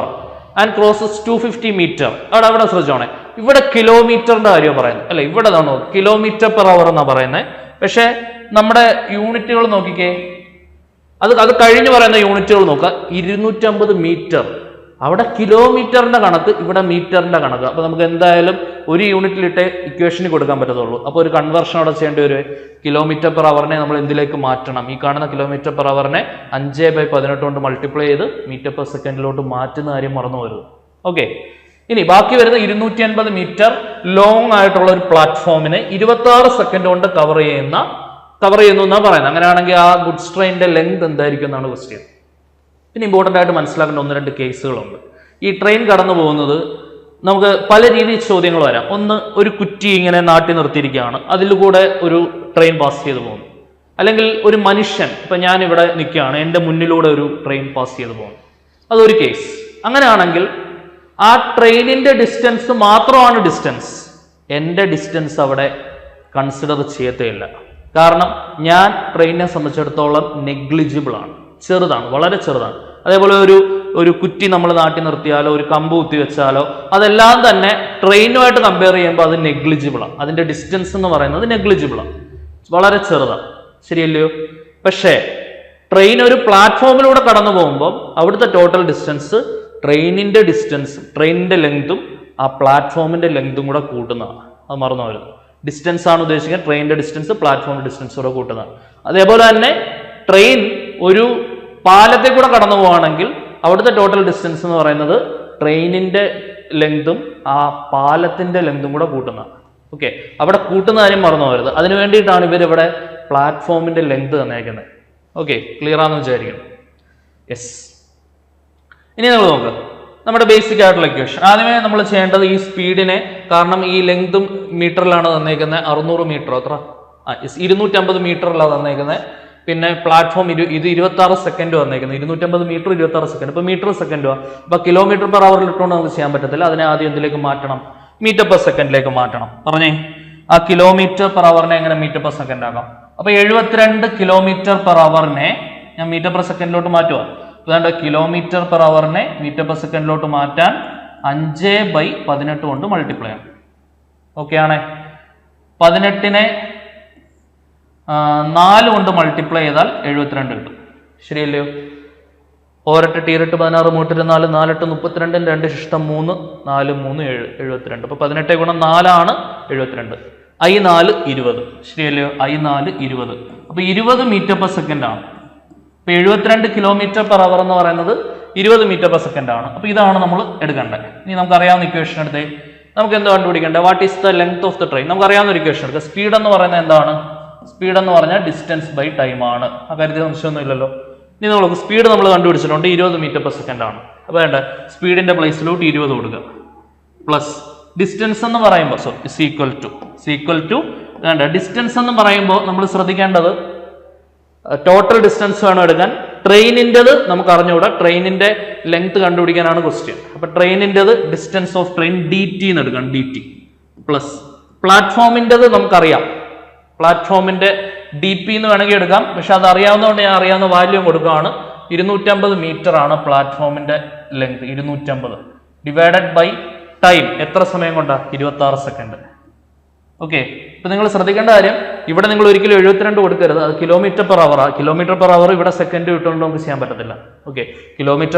and crosses 250 metre. അവിടെ ശ്രദ്ധിച്ചോണേ, ഇവിടെ കിലോമീറ്ററിന്റെ കാര്യം പറയുന്നത് അല്ലെ, ഇവിടെ km/h എന്നാ പറയുന്നത്. പക്ഷെ നമ്മുടെ യൂണിറ്റുകൾ നോക്കിക്കേ, അത് കഴിഞ്ഞ് പറയുന്ന യൂണിറ്റുകൾ നോക്കുക. 250 മീറ്റർ, അവിടെ കിലോമീറ്ററിന്റെ കണക്ക്, ഇവിടെ മീറ്ററിന്റെ കണക്ക്. അപ്പൊ നമുക്ക് എന്തായാലും ഒരു യൂണിറ്റിലിട്ട് ഇക്വേഷന് കൊടുക്കാൻ പറ്റത്തുള്ളൂ. അപ്പോൾ ഒരു കൺവേർഷൻ അവിടെ ചെയ്യേണ്ടി വരും. km/h നമ്മൾ എന്തിലേക്ക് മാറ്റണം? ഈ കാണുന്ന km/h 5/18 കൊണ്ട് മൾട്ടിപ്ലൈ ചെയ്ത് m/s മാറ്റുന്ന കാര്യം മറന്നു വരുത്. ഓക്കെ, ഇനി ബാക്കി വരുന്ന 250 മീറ്റർ ലോങ് ആയിട്ടുള്ള ഒരു പ്ലാറ്റ്ഫോമിനെ 26 സെക്കൻഡ് കൊണ്ട് കവർ ചെയ്യുന്നു എന്നാണ് പറയുന്നത്. അങ്ങനെയാണെങ്കിൽ ആ ഗുഡ്സ് ട്രെയിനിന്റെ ലെങ്ത് എന്തായിരിക്കും എന്നാണ് ക്വസ്റ്റ്യൻ. പിന്നെ ഇമ്പോർട്ടൻ്റ് ആയിട്ട് മനസ്സിലാക്കേണ്ട 1-2 കേസുകളുണ്ട്. ഈ ട്രെയിൻ കടന്നു പോകുന്നത് നമുക്ക് പല രീതിയിൽ ചോദ്യങ്ങൾ വരാം. ഒന്ന്, ഒരു കുറ്റി ഇങ്ങനെ നാട്ടി നിർത്തിയിരിക്കുകയാണ്, അതിലൂടെ ഒരു ട്രെയിൻ പാസ് ചെയ്ത് പോകുന്നു. അല്ലെങ്കിൽ ഒരു മനുഷ്യൻ, ഇപ്പം ഞാൻ ഇവിടെ നിൽക്കുകയാണ്, എൻ്റെ മുന്നിലൂടെ ഒരു ട്രെയിൻ പാസ് ചെയ്ത് പോകുന്നു, അതൊരു കേസ്. അങ്ങനെയാണെങ്കിൽ ആ ട്രെയിനിന്റെ ഡിസ്റ്റൻസ് മാത്രമാണ് ഡിസ്റ്റൻസ്, എൻ്റെ ഡിസ്റ്റൻസ് അവിടെ കൺസിഡർ ചെയ്യത്തേയില്ല. കാരണം ഞാൻ ട്രെയിനിനെ സംബന്ധിച്ചിടത്തോളം നെഗ്ലിജിബിൾ ആണ്, ചെറുതാണ്, വളരെ ചെറുതാണ്. അതേപോലെ ഒരു കുറ്റി നമ്മൾ നാട്ടി നിർത്തിയാലോ ഒരു കമ്പ് കുത്തി വെച്ചാലോ അതെല്ലാം തന്നെ ട്രെയിനുമായിട്ട് കമ്പയർ ചെയ്യുമ്പോൾ അത് നെഗ്ലിജിബിളാണ്. അതിന്റെ ഡിസ്റ്റൻസ് എന്ന് പറയുന്നത് നെഗ്ലിജിബിളാണ്, വളരെ ചെറുതാണ്, ശരിയല്ലയോ? പക്ഷേ ട്രെയിൻ ഒരു പ്ലാറ്റ്ഫോമിലൂടെ കടന്നു പോകുമ്പോൾ അവിടുത്തെ ടോട്ടൽ ഡിസ്റ്റൻസ് ട്രെയിനിന്റെ ലെങ്തും ആ പ്ലാറ്റ്ഫോമിന്റെ ലെങ്തും കൂടെ കൂട്ടുന്നതാണ്. അത് മറന്നു വരുന്നത്. ഡിസ്റ്റൻസ് ആണ് ഉദ്ദേശിക്കുന്നത്, ട്രെയിനിന്റെ ഡിസ്റ്റൻസ് പ്ലാറ്റ്ഫോമിന്റെ ഡിസ്റ്റൻസ് കൂടെ കൂട്ടുന്നതാണ്. അതേപോലെ തന്നെ ട്രെയിൻ ഒരു പാലത്തിൽ കൂടെ കടന്നു പോവുകയാണെങ്കിൽ അവിടുത്തെ ടോട്ടൽ ഡിസ്റ്റൻസ് എന്ന് പറയുന്നത് ട്രെയിനിന്റെ ലെങ്തും ആ പാലത്തിന്റെ ലെങ്തും കൂടെ കൂട്ടുന്നതാണ്. ഓക്കെ, അവിടെ കൂട്ടുന്ന കാര്യം മറന്നു പോകരുത്. അതിനു വേണ്ടിയിട്ടാണ് ഇവരിവിടെ പ്ലാറ്റ്ഫോമിന്റെ ലെങ്ത് തന്നേക്കുന്നത്. ഓക്കെ, ക്ലിയർ ആണെന്ന് വിചാരിക്കുന്നു. യെസ്, ഇനി നമ്മൾ നോക്കുക നമ്മുടെ ബേസിക് ആയിട്ടുള്ള ഇക്വേഷൻ. ആദ്യമേ നമ്മൾ ചെയ്യേണ്ടത് ഈ സ്പീഡിനെ, കാരണം ഈ ലെങ്തും മീറ്ററിലാണ് തന്നേക്കുന്നത്, 600 മീറ്റർ, അത്ര 250 മീറ്ററിലാണ് തന്നേക്കുന്നത്. പിന്നെ പ്ലാറ്റ്ഫോം ഇത് 26 സെക്കൻഡ് വന്നേക്കുന്നത്, 250 മീറ്റർ 26 സെക്കൻഡ്. ഇപ്പൊ മീറ്റർ സെക്കൻഡോ, അപ്പൊ km/h ഇട്ടുകൊണ്ട് നമുക്ക് ചെയ്യാൻ പറ്റത്തില്ല. അതിനെ ആദ്യം എന്തിലേക്ക് മാറ്റണം? m/s മാറ്റണം. പറഞ്ഞേ, ആ km/h എങ്ങനെ m/s ആക്കാം? അപ്പൊ 72 km/h ഞാൻ m/s മാറ്റുക. അതുകൊണ്ട് km/h m/s മാറ്റാൻ 5/18 കൊണ്ട് മൾട്ടിപ്ലൈ ആണ്. ഓക്കെ ആണേ. 18നെ 4 കൊണ്ട് മൾട്ടിപ്ലൈ ചെയ്താൽ 72 കിട്ടും, ശരിയല്ലയോ? 4 ടീരട്ട് 16 3 4 4 32 2 ശിഷ്ടം 3 4 3 7 72. അപ്പൊ 18 ഗുണം 4 ആണ് 72. I4 20, ശരിയല്ലയോ? I4 20. അപ്പൊ 20 m/s ആണ്. അപ്പൊ 72 km/h എന്ന് പറയുന്നത് 20 m/s ആണ്. അപ്പൊ ഇതാണ് നമ്മൾ എടുക്കേണ്ടത്. ഇനി നമുക്ക് അറിയാവുന്ന ഇക്വേഷൻ എടുത്തേ. നമുക്ക് എന്താ കണ്ടുപിടിക്കേണ്ടത്? What is the length of the train? നമുക്ക് അറിയാവുന്ന ഒരു ഇക്വേഷൻ എടുക്കുക. സ്പീഡ് എന്ന് പറയുന്നത് എന്താണ്? സ്പീഡ് എന്ന് പറഞ്ഞാൽ ഡിസ്റ്റൻസ് ബൈ ടൈം ആണ്. ആ കാര്യത്തിൽ സംശയമൊന്നും ഇല്ലല്ലോ. ഇനി നമുക്ക് സ്പീഡ് നമ്മൾ കണ്ടുപിടിച്ചിട്ടുണ്ട്, 20 m/s ആണ്. അപ്പൊ വേണ്ട, സ്പീഡിന്റെ പ്ലേസിലോട്ട് 20 കൊടുക്കുക, പ്ലസ് ഡിസ്റ്റൻസ് എന്ന് പറയുമ്പോൾ ഈക്വൽ ടു വേണ്ട, ഡിസ്റ്റൻസ് എന്ന് പറയുമ്പോൾ നമ്മൾ ശ്രദ്ധിക്കേണ്ടത് ടോട്ടൽ ഡിസ്റ്റൻസ് വേണം എടുക്കാൻ. ട്രെയിനിൻ്റെത് നമുക്ക് അറിഞ്ഞുകൂടാ, ട്രെയിനിന്റെ ലെങ്ത് കണ്ടുപിടിക്കാനാണ് ക്വസ്റ്റ്യൻ. അപ്പൊ ട്രെയിനിൻ്റെത് ഡിസ്റ്റൻസ് ഓഫ് ട്രെയിൻ DT എന്ന് എടുക്കാം, DT പ്ലസ് പ്ലാറ്റ്ഫോമിൻ്റെത് നമുക്കറിയാം, പ്ലാറ്റ്ഫോമിന്റെ DP എന്ന് വേണമെങ്കിൽ എടുക്കാം. പക്ഷെ അത് അറിയാവുന്നതുകൊണ്ട് ഞാൻ അറിയാവുന്ന വാല്യൂ കൊടുക്കുകയാണ്. 250 മീറ്റർ ആണ് പ്ലാറ്റ്ഫോമിന്റെ ലെങ്ത്. 250 ഡിവൈഡഡ് ബൈ ടൈം, എത്ര സമയം കൊണ്ടാ? 26 സെക്കൻഡ്. ഓക്കെ, ഇപ്പൊ നിങ്ങൾ ശ്രദ്ധിക്കേണ്ട കാര്യം, ഇവിടെ നിങ്ങൾ ഒരിക്കലും 72 കൊടുക്കരുത്, അത് km/h. km/h ഇവിടെ സെക്കൻഡ് ഇട്ടുകൊണ്ട് നമുക്ക് ചെയ്യാൻ പറ്റത്തില്ല. ഓക്കെ, km/h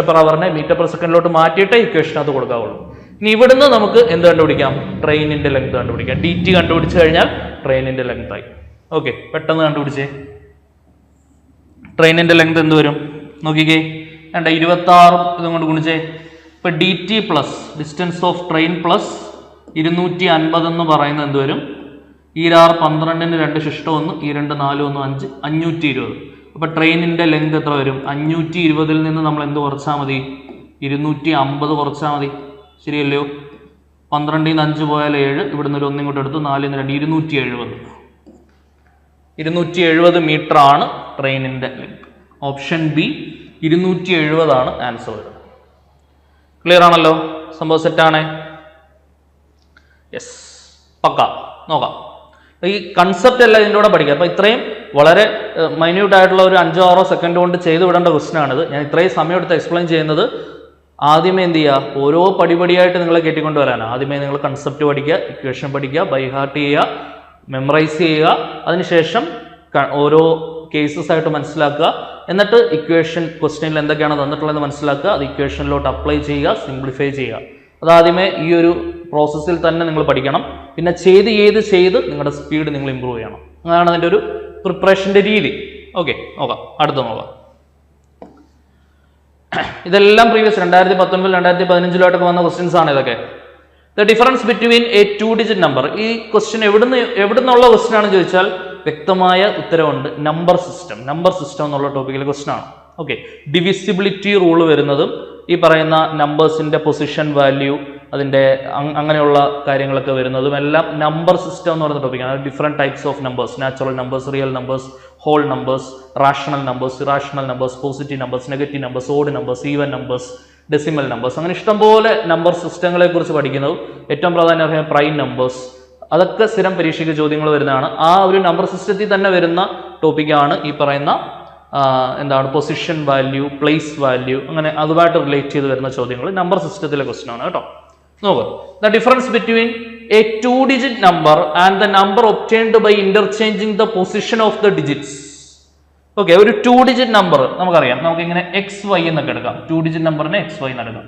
m/s മാറ്റിയിട്ട് ഇക്വേഷൻ അത് കൊടുക്കാവുള്ളൂ. ഇനി ഇവിടുന്ന് നമുക്ക് എന്ത് കണ്ടുപിടിക്കാം? ട്രെയിനിന്റെ ലെങ്ത് കണ്ടുപിടിക്കാം. DT കണ്ടുപിടിച്ചു കഴിഞ്ഞാൽ ട്രെയിനിന്റെ ലെങ്ത് ആയി. ഓക്കെ, പെട്ടെന്ന് കണ്ടുപിടിച്ചേ. ട്രെയിനിന്റെ ലെങ്ത് എന്ത് വരും നോക്കിക്കേ. 26 ഇതും കൊണ്ട് ഗുണിച്ചേ. ഇപ്പൊ DT plus distance of train plus 250 എന്ന് പറയുന്നത് എന്ത് വരും? 6 12 2 ശിഷ്ടം 1 2 4 1 5 520. അപ്പൊ ട്രെയിനിന്റെ ലെങ്ത് എത്ര വരും? 520 നിന്ന് നമ്മൾ എന്ത് കുറച്ചാൽ മതി? 250 കുറച്ചാൽ മതി, ശരിയല്ലയോ? 12 5 പോയാൽ 7, ഇവിടുന്ന് ഒരു 1 ഇങ്ങോട്ട് എടുത്ത് 4 2 270. 270 മീറ്റർ ആണ് ട്രെയിനിന്റെ ലെങ്ത്. ഓപ്ഷൻ ബി 270 ആണ് ആൻസർ വരുന്നത്. ക്ലിയർ ആണല്ലോ? സംഭവം സെറ്റാണേ. യെസ്, പക്ക. നോക്കാം. ഈ കൺസെപ്റ്റ് എല്ലാം ഇതിൻ്റെ കൂടെ പഠിക്കുക. അപ്പോൾ ഇത്രയും വളരെ മൈന്യൂട്ട് ആയിട്ടുള്ള ഒരു 5-6 സെക്കൻഡ് കൊണ്ട് ചെയ്തു വിടേണ്ട ക്വസ്റ്റൻ ആണിത്. ഞാൻ ഇത്രയും സമയം എടുത്ത് എക്സ്പ്ലെയിൻ ചെയ്യുന്നത് ആദ്യമേ എന്ത് ചെയ്യുക, ഓരോ പടിപടിയായിട്ട് നിങ്ങളെ കയറ്റിക്കൊണ്ട് വരാനാണ്. ആദ്യമേ നിങ്ങൾ കൺസെപ്റ്റ് പഠിക്കുക, ഇക്വേഷൻ പഠിക്കുക, ബൈ ഹാർട്ട് ചെയ്യുക, മെമ്മറൈസ് ചെയ്യുക, അതിനുശേഷം ഓരോ കേസസ് ആയിട്ട് മനസ്സിലാക്കുക, എന്നിട്ട് ഇക്വേഷൻ ക്വസ്റ്റ്യനിൽ എന്തൊക്കെയാണ് തന്നിട്ടുള്ളതെന്ന് മനസ്സിലാക്കുക, അത് ഇക്വേഷനിലോട്ട് അപ്ലൈ ചെയ്യുക, സിംപ്ലിഫൈ ചെയ്യുക. അതാദ്യമേ ഈ ഒരു പ്രോസസ്സിൽ തന്നെ നിങ്ങൾ പഠിക്കണം. പിന്നെ ചെയ്ത് നിങ്ങളുടെ സ്പീഡ് നിങ്ങൾ ഇമ്പ്രൂവ് ചെയ്യണം. അതാണ് അതിൻ്റെ ഒരു പ്രിപ്പറേഷൻ്റെ രീതി. ഓക്കെ, നോക്കാം, അടുത്ത നോക്കാം. ഇതെല്ലാം പ്രീവിയസ് 2019, 2015 വന്ന ക്വസ്റ്റ്യൻസ് ആണ് ഇതൊക്കെ. The difference between a 2 digit number. ഈ ക്വസ്റ്റ്യൻ എവിടുന്നുള്ള ക്വസ്റ്റ്യൻ ആണെന്ന് ചോദിച്ചാൽ വ്യക്തമായ ഉത്തരവുണ്ട്. നമ്പർ സിസ്റ്റം എന്നുള്ള ടോപ്പിക്കിലെ ക്വസ്റ്റ്യൻ ആണ്. ഓക്കെ, ഡിവിസിബിലിറ്റി റൂൾ വരുന്നതും ഈ പറയുന്ന നമ്പേഴ്സിന്റെ പൊസിഷൻ വാല്യൂ, അതിന്റെ അങ്ങനെയുള്ള കാര്യങ്ങളൊക്കെ വരുന്നതും എല്ലാം നമ്പർ സിസ്റ്റം എന്ന് പറയുന്ന ടോപ്പിക്കാണ്. Different types of numbers, natural numbers, real numbers, whole numbers, rational numbers, irrational numbers, positive numbers, negative numbers, odd numbers, even numbers, decimal numbers, അങ്ങനെ ഇഷ്ടംപോലെ നമ്പർ സിസ്റ്റങ്ങളെ കുറിച്ച് പഠിക്കുന്നത്. ഏറ്റവും പ്രാധാന്യം പ്രൈം നമ്പേഴ്സ്, അതൊക്കെ സ്ഥിരം പരീക്ഷയ്ക്ക് ചോദ്യങ്ങൾ വരുന്നതാണ്. ആ ഒരു നമ്പർ സിസ്റ്റത്തിൽ തന്നെ വരുന്ന ടോപ്പിക്കാണ് ഈ പറയുന്ന പൊസിഷൻ വാല്യൂ, പ്ലേസ് വാല്യൂ, അങ്ങനെ അതുമായിട്ട് റിലേറ്റ് ചെയ്ത് വരുന്ന ചോദ്യങ്ങൾ നമ്പർ സിസ്റ്റത്തിലെ ക്വസ്റ്റ്യൻ ആണ് കേട്ടോ. നോക്കുക, the difference between a 2 digit number and the number obtained by interchanging the position of the digits. Okay, ഒരു 2 ഡിജിറ്റ് നമ്പർ നമുക്കറിയാം, നമുക്ക് ഇങ്ങനെ XY എന്നൊക്കെ എടുക്കാം. 2 ഡിജിറ്റ് നമ്പറിനെ XY എന്ന് എടുക്കാം.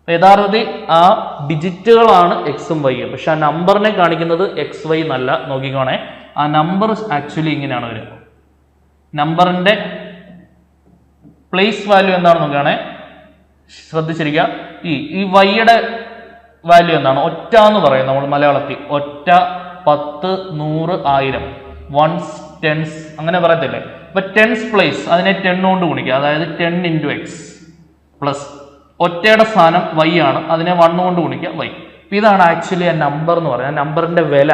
യഥാർത്ഥത്തിൽ ആ ഡിജിറ്റുകളാണ് എക്സും വൈയും, പക്ഷെ ആ നമ്പറിനെ കാണിക്കുന്നത് XY എന്നല്ല. നോക്കിക്കോണേ, ആ നമ്പർ ആക്ച്വലി ഇങ്ങനെയാണ് വരിക. നമ്പറിന്റെ പ്ലേസ് വാല്യൂ എന്താണെന്ന് നോക്കുകയാണെ, ശ്രദ്ധിച്ചിരിക്കുക. ഈ വൈയുടെ വാല്യൂ എന്താണ്? ഒറ്റ എന്ന് പറയും നമ്മൾ മലയാളത്തിൽ. ഒറ്റ, 10, 100, 1000, വൺസ്, ടെൻസ്, അങ്ങനെ പറയത്തില്ലേ. അപ്പൊ ടെൻസ് പ്ലേസ് അതിനെ 10 കൊണ്ട് ഗുണിക്കുക, അതായത് 10 × X പ്ലസ് ഒറ്റയുടെ സ്ഥാനം Y ആണ്, അതിനെ 1 കൊണ്ട് ഗുണിക്കുക Y. ഇതാണ് ആക്ച്വലി ആ നമ്പർ എന്ന് പറയുന്നത്. നമ്പറിന്റെ വില,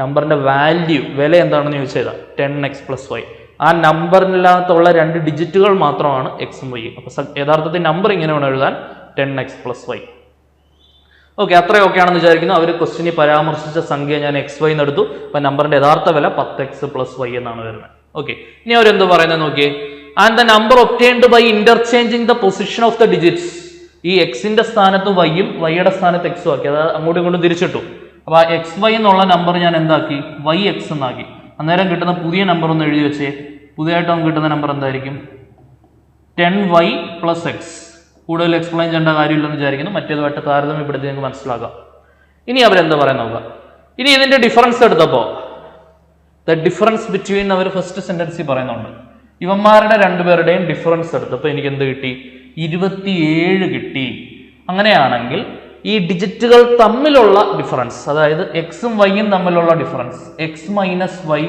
നമ്പറിന്റെ വാല്യൂ, വില എന്താണെന്ന് ചോദിച്ചാൽ 10x + y. ആ നമ്പറിനകത്തുള്ള 2 ഡിജിറ്റുകൾ മാത്രമാണ് എക്സും വൈയും. അപ്പൊ യഥാർത്ഥത്തിൽ നമ്പർ ഇങ്ങനെ വേണം എഴുതാൻ, 10x + y. ഓക്കെ, അത്രയും ഓക്കെ ആണെന്ന് വിചാരിക്കുന്നു. അവർ ക്വസ്റ്റ്യനിൽ പരാമർശിച്ച സംഖ്യ ഞാൻ XY എന്ന് എടുത്തു. അപ്പൊ നമ്പറിന്റെ യഥാർത്ഥ വില 10x + y എന്നാണ് വരുന്നത്. ഓക്കെ, ഇനി അവരെന്ത് പറയുന്നത് നോക്കിയേ. And the number obtained by interchanging the position of the digits. ഈ എക്സിന്റെ സ്ഥാനത്ത് വൈയും വൈയുടെ സ്ഥാനത്ത് എക്സും ആക്കി, അത് അങ്ങോട്ടും ഇങ്ങോട്ടും തിരിച്ചിട്ടു. അപ്പൊ ആ XY എന്നുള്ള നമ്പർ ഞാൻ എന്താക്കി, YX എന്നാക്കി. അന്നേരം കിട്ടുന്ന പുതിയ നമ്പർ ഒന്ന് എഴുതി വെച്ചേ. പുതിയതായിട്ട് നമുക്ക് കിട്ടുന്ന നമ്പർ എന്തായിരിക്കും? 10y + x. കൂടുതൽ എക്സ്പ്ലെയിൻ ചെയ്യേണ്ട കാര്യമില്ലെന്ന് വിചാരിക്കുന്നു. മറ്റേതുമായിട്ട് താരതമ്യപ്പെടുത്തി നിങ്ങൾക്ക് മനസ്സിലാക്കാം. ഇനി അവരെന്താ പറയാൻ നോക്കുക. ഇനി ഇതിന്റെ ഡിഫറൻസ് എടുത്തപ്പോൾ ദ ഡിഫറൻസ് ബിറ്റ്വീൻ അവർ ഫസ്റ്റ് സെന്റൻസിൽ പറയുന്നുണ്ട്. ഇവന്മാരുടെ രണ്ടുപേരുടെയും ഡിഫറൻസ് എടുത്തപ്പോൾ എനിക്ക് എന്ത് കിട്ടി? 27 കിട്ടി. അങ്ങനെയാണെങ്കിൽ ഈ ഡിജിറ്റുകൾ തമ്മിലുള്ള ഡിഫറൻസ്, അതായത് എക്സും വൈയും തമ്മിലുള്ള ഡിഫറൻസ്, x - y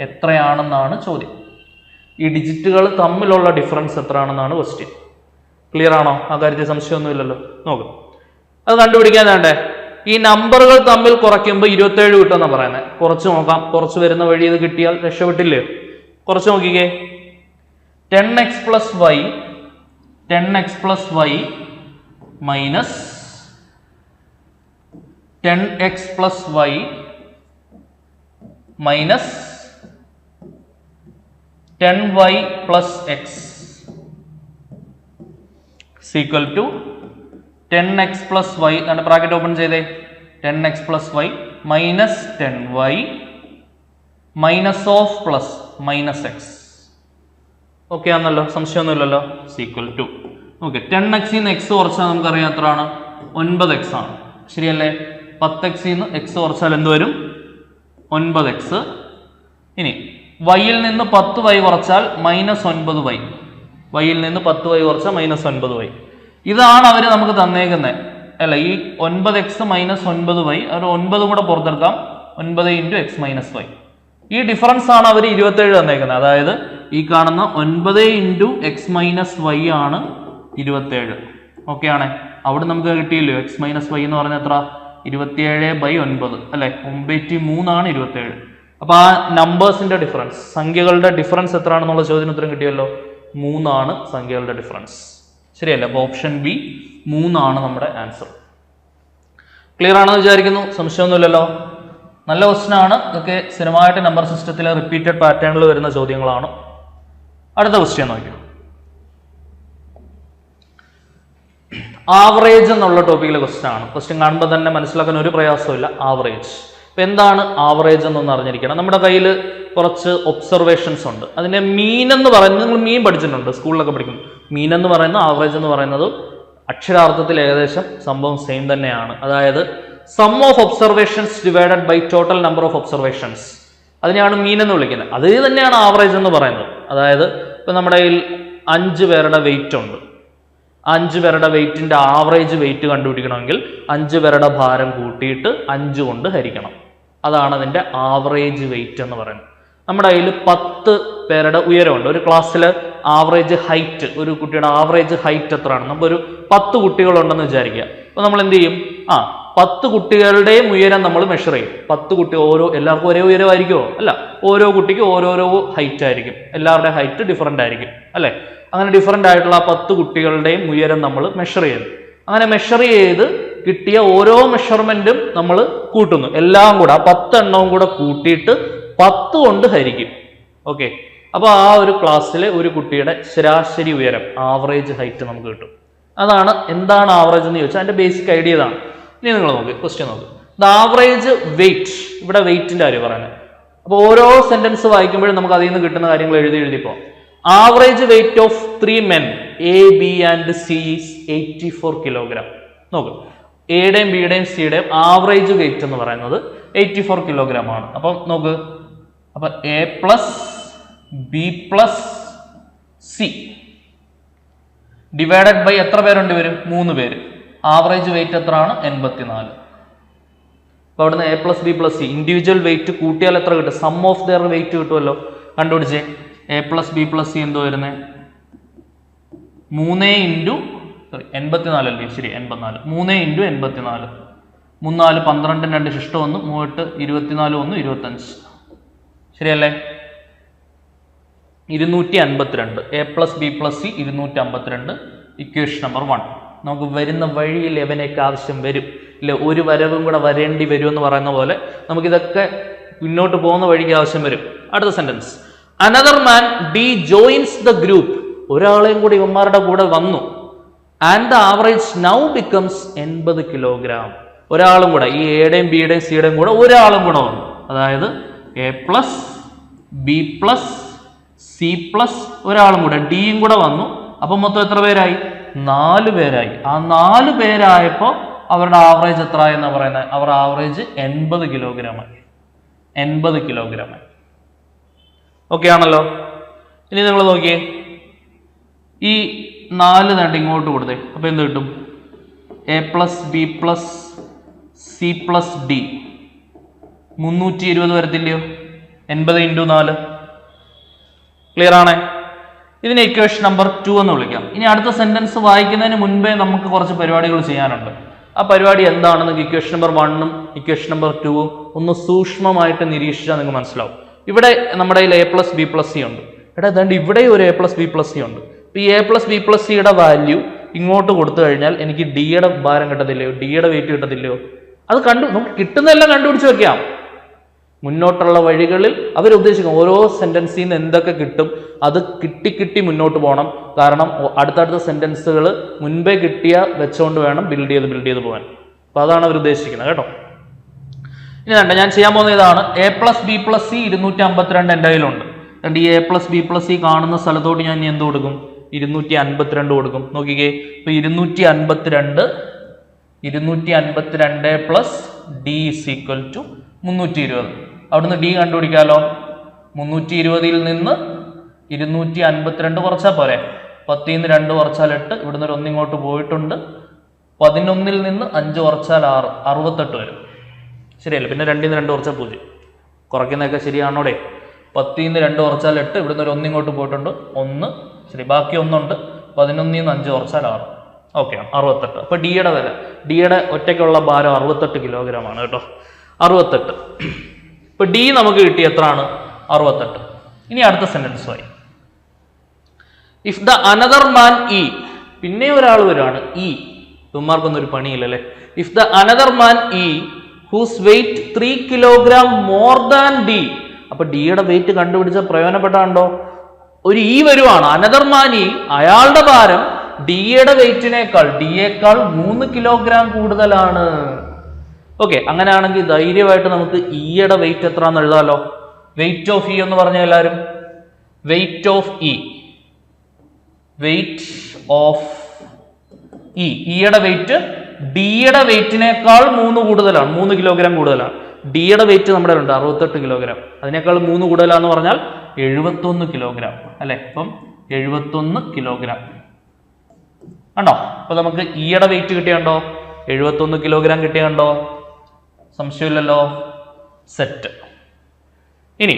എത്രയാണെന്നാണ് ചോദ്യം. ഈ ഡിജിറ്റുകൾ തമ്മിലുള്ള ഡിഫറൻസ് എത്രയാണെന്നാണ് ക്വസ്റ്റ്യൻ. ക്ലിയർ ആണോ? ആ കാര്യത്തിൽ സംശയമൊന്നുമില്ലല്ലോ. നോക്കും, അത് കണ്ടുപിടിക്കാൻ വേണ്ടേ. ഈ നമ്പറുകൾ തമ്മിൽ കുറയ്ക്കുമ്പോൾ 27 കിട്ടുമെന്നാണ് പറയുന്നത്. കുറച്ച് നോക്കാം, കുറച്ച് വരുന്ന വഴി ഇത് കിട്ടിയാൽ രക്ഷപ്പെട്ടില്ലേ? കുറച്ച് നോക്കിക്കേ. 10x + y minus 10x + y minus 10y + x equal to 10x + y. എന്നിട്ട് ബ്രാക്കറ്റ് ഓപ്പൺ ചെയ്തേ. 10x + y minus 10y minus of plus minus x. Okay ആണല്ലോ, സംശയമൊന്നുമില്ലല്ലോ. Equal to okay. 10x നിന്ന് x കുറച്ചാൽ നമുക്കറിയാം എത്രയാണ്? 9x ആണ്. ശരിയല്ലേ? 10x നിന്ന് x കുറച്ചാൽ എന്ത് വരും? 9x. ഇനി വൈയിൽ നിന്ന് 10y കുറച്ചാൽ -9y. വൈയിൽ നിന്ന് 10y കുറച്ചാൽ -9y. ഇതാണ് അവർ നമുക്ക് തന്നേക്കുന്നത് അല്ല. ഈ 9x - 9y, അവർ 9 കൂടെ പുറത്തെടുക്കാം. 9 × x - y. ഈ ഡിഫറൻസ് ആണ് അവർ 27 തന്നേക്കുന്നത്. അതായത് ഈ കാണുന്ന 9 × x - y ആണ് 27. ഓക്കെ ആണേ. അവിടെ നമുക്ക് കിട്ടിയില്ലോ x - y എന്ന് പറഞ്ഞാൽ എത്ര? 27/9 അല്ലെ? 9/3 ആണ് 27. അപ്പൊ ആ നമ്പേഴ്സിന്റെ ഡിഫറൻസ്, സംഖ്യകളുടെ ഡിഫറൻസ് എത്രയാണെന്നുള്ള ചോദ്യത്തിന് ഉത്തരം കിട്ടിയല്ലോ. 3 ആണ് സംഖ്യകളുടെ ഡിഫറൻസ്. ശരിയല്ലേ? അപ്പൊ ഓപ്ഷൻ ബി 3 ആണ് നമ്മുടെ ആൻസർ. ക്ലിയർ ആണെന്ന് വിചാരിക്കുന്നു. സംശയമൊന്നുമില്ലല്ലോ. നല്ല ക്വസ്റ്റൻ ആണ്. ഇതൊക്കെ സ്ഥിരമായിട്ട് നമ്പർ സിസ്റ്റത്തിലെ റിപ്പീറ്റഡ് പാറ്റേണിൽ വരുന്ന ചോദ്യങ്ങളാണ്. അടുത്ത ക്വസ്റ്റ്യൻ നോക്കിയോ. ആവറേജ് എന്നുള്ള ടോപ്പിക്കിലെ ക്വസ്റ്റൻ ആണ്. ക്വസ്റ്റ്യൻ കാണുമ്പോൾ തന്നെ മനസ്സിലാക്കാൻ ഒരു പ്രയാസമില്ല. ആവറേജ്. ഇപ്പം എന്താണ് ആവറേജ് എന്നൊന്ന് അറിഞ്ഞിരിക്കണം. നമ്മുടെ കയ്യിൽ കുറച്ച് ഒബ്സർവേഷൻസ് ഉണ്ട്. അതിന്റെ മീൻ എന്ന് പറയുന്നത് നിങ്ങൾ മീൻ പഠിച്ചിട്ടുണ്ട് സ്കൂളിലൊക്കെ പഠിക്കും. മീൻ എന്ന് പറയുന്നത് ആവറേജ് എന്ന് പറയുന്നത് അക്ഷരാർത്ഥത്തിൽ ഏകദേശം സംഭവം സെയിം തന്നെയാണ്. അതായത് sum of observations divided by total number of observations, അതിനെയാണ് മീൻ എന്ന് വിളിക്കുന്നത്. അത് തന്നെയാണ് ആവറേജ് എന്ന് പറയുന്നത്. അതായത് ഇപ്പം നമ്മുടെ കയ്യിൽ 5 പേരുടെ വെയിറ്റ് ഉണ്ട്. 5 പേരുടെ വെയിറ്റിന്റെ ആവറേജ് വെയിറ്റ് കണ്ടുപിടിക്കണമെങ്കിൽ 5 പേരുടെ ഭാരം കൂട്ടിയിട്ട് 5 കൊണ്ട് ഹരിക്കണം. അതാണ് അതിന്റെ ആവറേജ് വെയിറ്റ് എന്ന് പറയുന്നത്. നമ്മുടെ കയ്യിൽ 10 പേരുടെ ഉയരമുണ്ട്. ഒരു ക്ലാസ്സിൽ ആവറേജ് ഹൈറ്റ്, ഒരു കുട്ടിയുടെ ആവറേജ് ഹൈറ്റ് എത്രയാണ്? നമുക്കൊരു 10 കുട്ടികളുണ്ടെന്ന് വിചാരിക്കുക. അപ്പോൾ നമ്മൾ എന്ത് ചെയ്യും? 10 കുട്ടികളുടെയും ഉയരം നമ്മൾ മെഷർ ചെയ്യും. 10 കുട്ടി എല്ലാവർക്കും ഒരേ ഉയരമായിരിക്കുമോ? അല്ല, ഓരോ കുട്ടിക്ക് ഓരോരോ ഹൈറ്റ് ആയിരിക്കും. എല്ലാവരുടെയും ഹൈറ്റ് ഡിഫറൻ്റ് ആയിരിക്കും അല്ലേ? അങ്ങനെ ഡിഫറൻ്റ് ആയിട്ടുള്ള 10 കുട്ടികളുടെയും ഉയരം നമ്മൾ മെഷർ ചെയ്യുന്നു. അങ്ങനെ മെഷർ ചെയ്ത് കിട്ടിയ ഓരോ മെഷർമെന്റും നമ്മൾ കൂട്ടുന്നു. എല്ലാം കൂടെ 10 എണ്ണവും കൂടെ കൂട്ടിയിട്ട് 10 കൊണ്ട് ഹരിക്കും. ഓക്കെ, അപ്പോൾ ആ ഒരു ക്ലാസ്സിലെ ഒരു കുട്ടിയുടെ ശരാശരി ഉയരം, ആവറേജ് ഹൈറ്റ് നമുക്ക് കിട്ടും. അതാണ് എന്താണ് ആവറേജ് എന്ന് ചോദിച്ചാൽ അതിന്റെ ബേസിക് ഐഡിയ ഇതാണ്. ഇനി നിങ്ങൾ നോക്ക്, ക്വസ്റ്റ്യൻ നോക്ക്. ദ ആവറേജ് വെയിറ്റ്, ഇവിടെ വെയിറ്റിന്റെ കാര്യം പറയുന്നത്. അപ്പോൾ ഓരോ സെന്റൻസ് വായിക്കുമ്പോഴും നമുക്ക് അതിൽ നിന്ന് കിട്ടുന്ന കാര്യങ്ങൾ എഴുതിപ്പോ. Average weight of 3 men A, B and C is 84 kilogram. നോക്ക്, എയുടെയും ബിയുടെയും സിയുടെയും ആവറേജ് വെയിറ്റ് എന്ന് പറയുന്നത് 84 കിലോഗ്രാം ആണ്. അപ്പം നോക്ക്, അപ്പൊ A plus B plus C divided by എത്ര പേരുണ്ട് വരും? 3 പേര്. ആവറേജ് വെയിറ്റ് എത്രയാണ്? 84. അപ്പൊ അവിടുന്ന് A plus B plus C individual weight കൂട്ടിയാൽ എത്ര കിട്ടും? സം ഓഫ് ദെയർ വെയിറ്റ് കിട്ടുമല്ലോ. കണ്ടുപിടിച്ചേ. A plus B plus C എന്തോ വരുന്നത്? 3 ഇൻറ്റു 84 അല്ലേ? ശരി, 84. 3 ഇൻറ്റു 84. 3 4 12 2 ശിഷ്ടം 1 3 24 1 25. ശരിയല്ലേ? 252. A plus B plus C 252. Equation number 1. നമുക്ക് വരുന്ന വഴിയിൽ എവനേക്ക് ആവശ്യം വരും ഇല്ല, ഒരു വരവും കൂടെ വരേണ്ടി വരും എന്ന് പറയുന്ന പോലെ നമുക്കിതൊക്കെ മുന്നോട്ട് പോകുന്ന വഴിക്ക് ആവശ്യം വരും. അടുത്ത sentence. Another man D joints the group. ഒരാളെയും കൂടി ഇവന്മാരുടെ കൂടെ വന്നു. And the average now becomes 80 kilogram. ഒരാളും കൂടെ, ഈ എയുടെയും ബിയുടെയും സിയുടെയും കൂടെ ഒരാളും കൂടെ വന്നു. അതായത് A plus B plus C plus ഒരാളും കൂടെ ഡിയും കൂടെ വന്നു. അപ്പൊ മൊത്തം എത്ര പേരായി? 4 പേരായി. ആ 4 പേരായപ്പോൾ അവരുടെ ആവറേജ് എത്ര എന്ന് പറയുന്നത്? അവരുടെ ആവറേജ് 80 കിലോഗ്രാമായി. 80 കിലോഗ്രാമായി. ഓക്കെ ആണല്ലോ. ഇനി നിങ്ങൾ നോക്കിയേ, ഈ 4 തണ്ട് ഇങ്ങോട്ട് കൊടുത്തേ. അപ്പൊ എന്ത് കിട്ടും? A plus B plus C plus D 320 വരത്തില്ലയോ? 80 into 4. Clear ആണേ? ഇതിനെ ഇക്വേഷൻ നമ്പർ 2 എന്ന് വിളിക്കാം. ഇനി അടുത്ത സെന്റൻസ് വായിക്കുന്നതിന് മുൻപേ നമുക്ക് കുറച്ച് പരിപാടികൾ ചെയ്യാനുണ്ട്. ആ പരിപാടി എന്താണെന്ന് ഇക്വേഷൻ നമ്പർ 1ഉം ഇക്വേഷൻ നമ്പർ 2ഉം ഒന്ന് സൂക്ഷ്മമായിട്ട് നിരീക്ഷിച്ചാൽ നിങ്ങൾക്ക് മനസ്സിലാവും. ഇവിടെ നമ്മുടെ A plus B plus C ഉണ്ട്. ഏതാണ്ട് ഇവിടെ ഒരു A plus B plus C ഉണ്ട്. ഈ A പ്ലസ് ബി പ്ലസ് സിയുടെ വാല്യൂ ഇങ്ങോട്ട് കൊടുത്തു കഴിഞ്ഞാൽ എനിക്ക് ഡിയുടെ ഭാരം കിട്ടത്തില്ലയോ? ഡിയുടെ വെയിറ്റ് കിട്ടത്തില്ലയോ? അത് നമുക്ക് കിട്ടുന്നതെല്ലാം കണ്ടുപിടിച്ച് വെക്കാം. മുന്നോട്ടുള്ള വഴികളിൽ അവരുദ്ദേശിക്കും ഓരോ സെന്റൻസിൽ നിന്ന് എന്തൊക്കെ കിട്ടും അത് കിട്ടി മുന്നോട്ട് പോകണം. കാരണം അടുത്തടുത്ത സെന്റൻസുകൾ മുൻപേ കിട്ടിയ വെച്ചുകൊണ്ട് വേണം ബിൽഡ് ചെയ്ത് പോകാൻ. അപ്പൊ അതാണ് അവർ ഉദ്ദേശിക്കുന്നത് കേട്ടോ. ഇനി വേണ്ട, ഞാൻ ചെയ്യാൻ പോകുന്ന ഇതാണ്. A plus B plus C 252 എൻ്റെ കയ്യിലുണ്ട്. ഈ A plus B plus C കാണുന്ന സ്ഥലത്തോട്ട് ഞാൻ എന്ത് കൊടുക്കും? 252 കൊടുക്കും. നോക്കിക്കേ, ഇപ്പൊ 252 plus D is equal to 320. അവിടുന്ന് ഡി കണ്ടുപിടിക്കാലോ. 320ൽ നിന്ന് 252 കുറച്ചാൽ പോരെ? 10ൽ നിന്ന് 2 കുറച്ചാൽ 8. ഇവിടുന്ന് ഒരു 1 ഇങ്ങോട്ട് പോയിട്ടുണ്ട്. 11ൽ നിന്ന് 5 കുറച്ചാൽ 6, 68 വരും. ശരിയല്ലേ? പിന്നെ 2ൽ നിന്ന് 2 കുറച്ചാൽ 0. കുറയ്ക്കുന്നതൊക്കെ ശരിയാണോടെ? 10ൽ നിന്ന് 2 കുറച്ചാൽ 8. ഇവിടുന്ന് ഒരു 1 ഇങ്ങോട്ട് പോയിട്ടുണ്ട്, 1. ശരി, ബാക്കി 1 ഉണ്ട്. 11ൽ നിന്ന് 5 കുറച്ചാൽ 6. ഓക്കെ, 68. അപ്പൊ ഡിയുടെ വില, ഡിയുടെ ഒറ്റയ്ക്കുള്ള ഭാരം 68 കിലോഗ്രാം ആണ് കേട്ടോ. 68. ഇപ്പൊ ഡി നമുക്ക് കിട്ടി എത്രയാണ്? 68. ഇനി അടുത്ത സെന്റൻസ് ആയി. If the another man E, പിന്നെ ഒരാൾ വരാണ് ഇ. ഇവന്മാർക്കൊന്നും ഒരു പണിയില്ലല്ലേ. If the another man E whose weight 3 kilogram more than D. അപ്പൊ ഡിയുടെ വെയിറ്റ് കണ്ടുപിടിച്ച പ്രയോജനപ്പെട്ടാണ്ടോ? ഒരു ഇ വരുവാണ്, അനദർ മാനി, അയാളുടെ ഭാരം ഡിയുടെ വെയിറ്റിനേക്കാൾ ഡിയേക്കാൾ 3 കിലോഗ്രാം കൂടുതലാണ്. ഓക്കെ, അങ്ങനെയാണെങ്കിൽ ധൈര്യമായിട്ട് നമുക്ക് ഇയുടെ വെയിറ്റ് എത്രയാണെന്ന് എഴുതാലോ. വെയിറ്റ് ഓഫ് ഇ എന്ന് പറഞ്ഞ എല്ലാവരും, weight of E, weight of E, ഇയുടെ വെയിറ്റ് ഡിയുടെ വെയിറ്റിനേക്കാൾ 3 കൂടുതലാണ്, 3 കിലോഗ്രാം കൂടുതലാണ്. ഡിയുടെ വെയിറ്റ് നമ്മുടെ ഉണ്ട് 68 കിലോഗ്രാം, അതിനേക്കാൾ 3 കൂടുതലാന്ന് പറഞ്ഞാൽ 71 കിലോഗ്രാം അല്ലെ. അപ്പം 71 കിലോഗ്രാം ആണോ? അപ്പൊ നമുക്ക് ഇയുടെ വെയിറ്റ് കിട്ടിയുണ്ടോ? 71 കിലോഗ്രാം കിട്ടിയുണ്ടോ? സംശയമില്ലല്ലോ. സെറ്റ്. ഇനി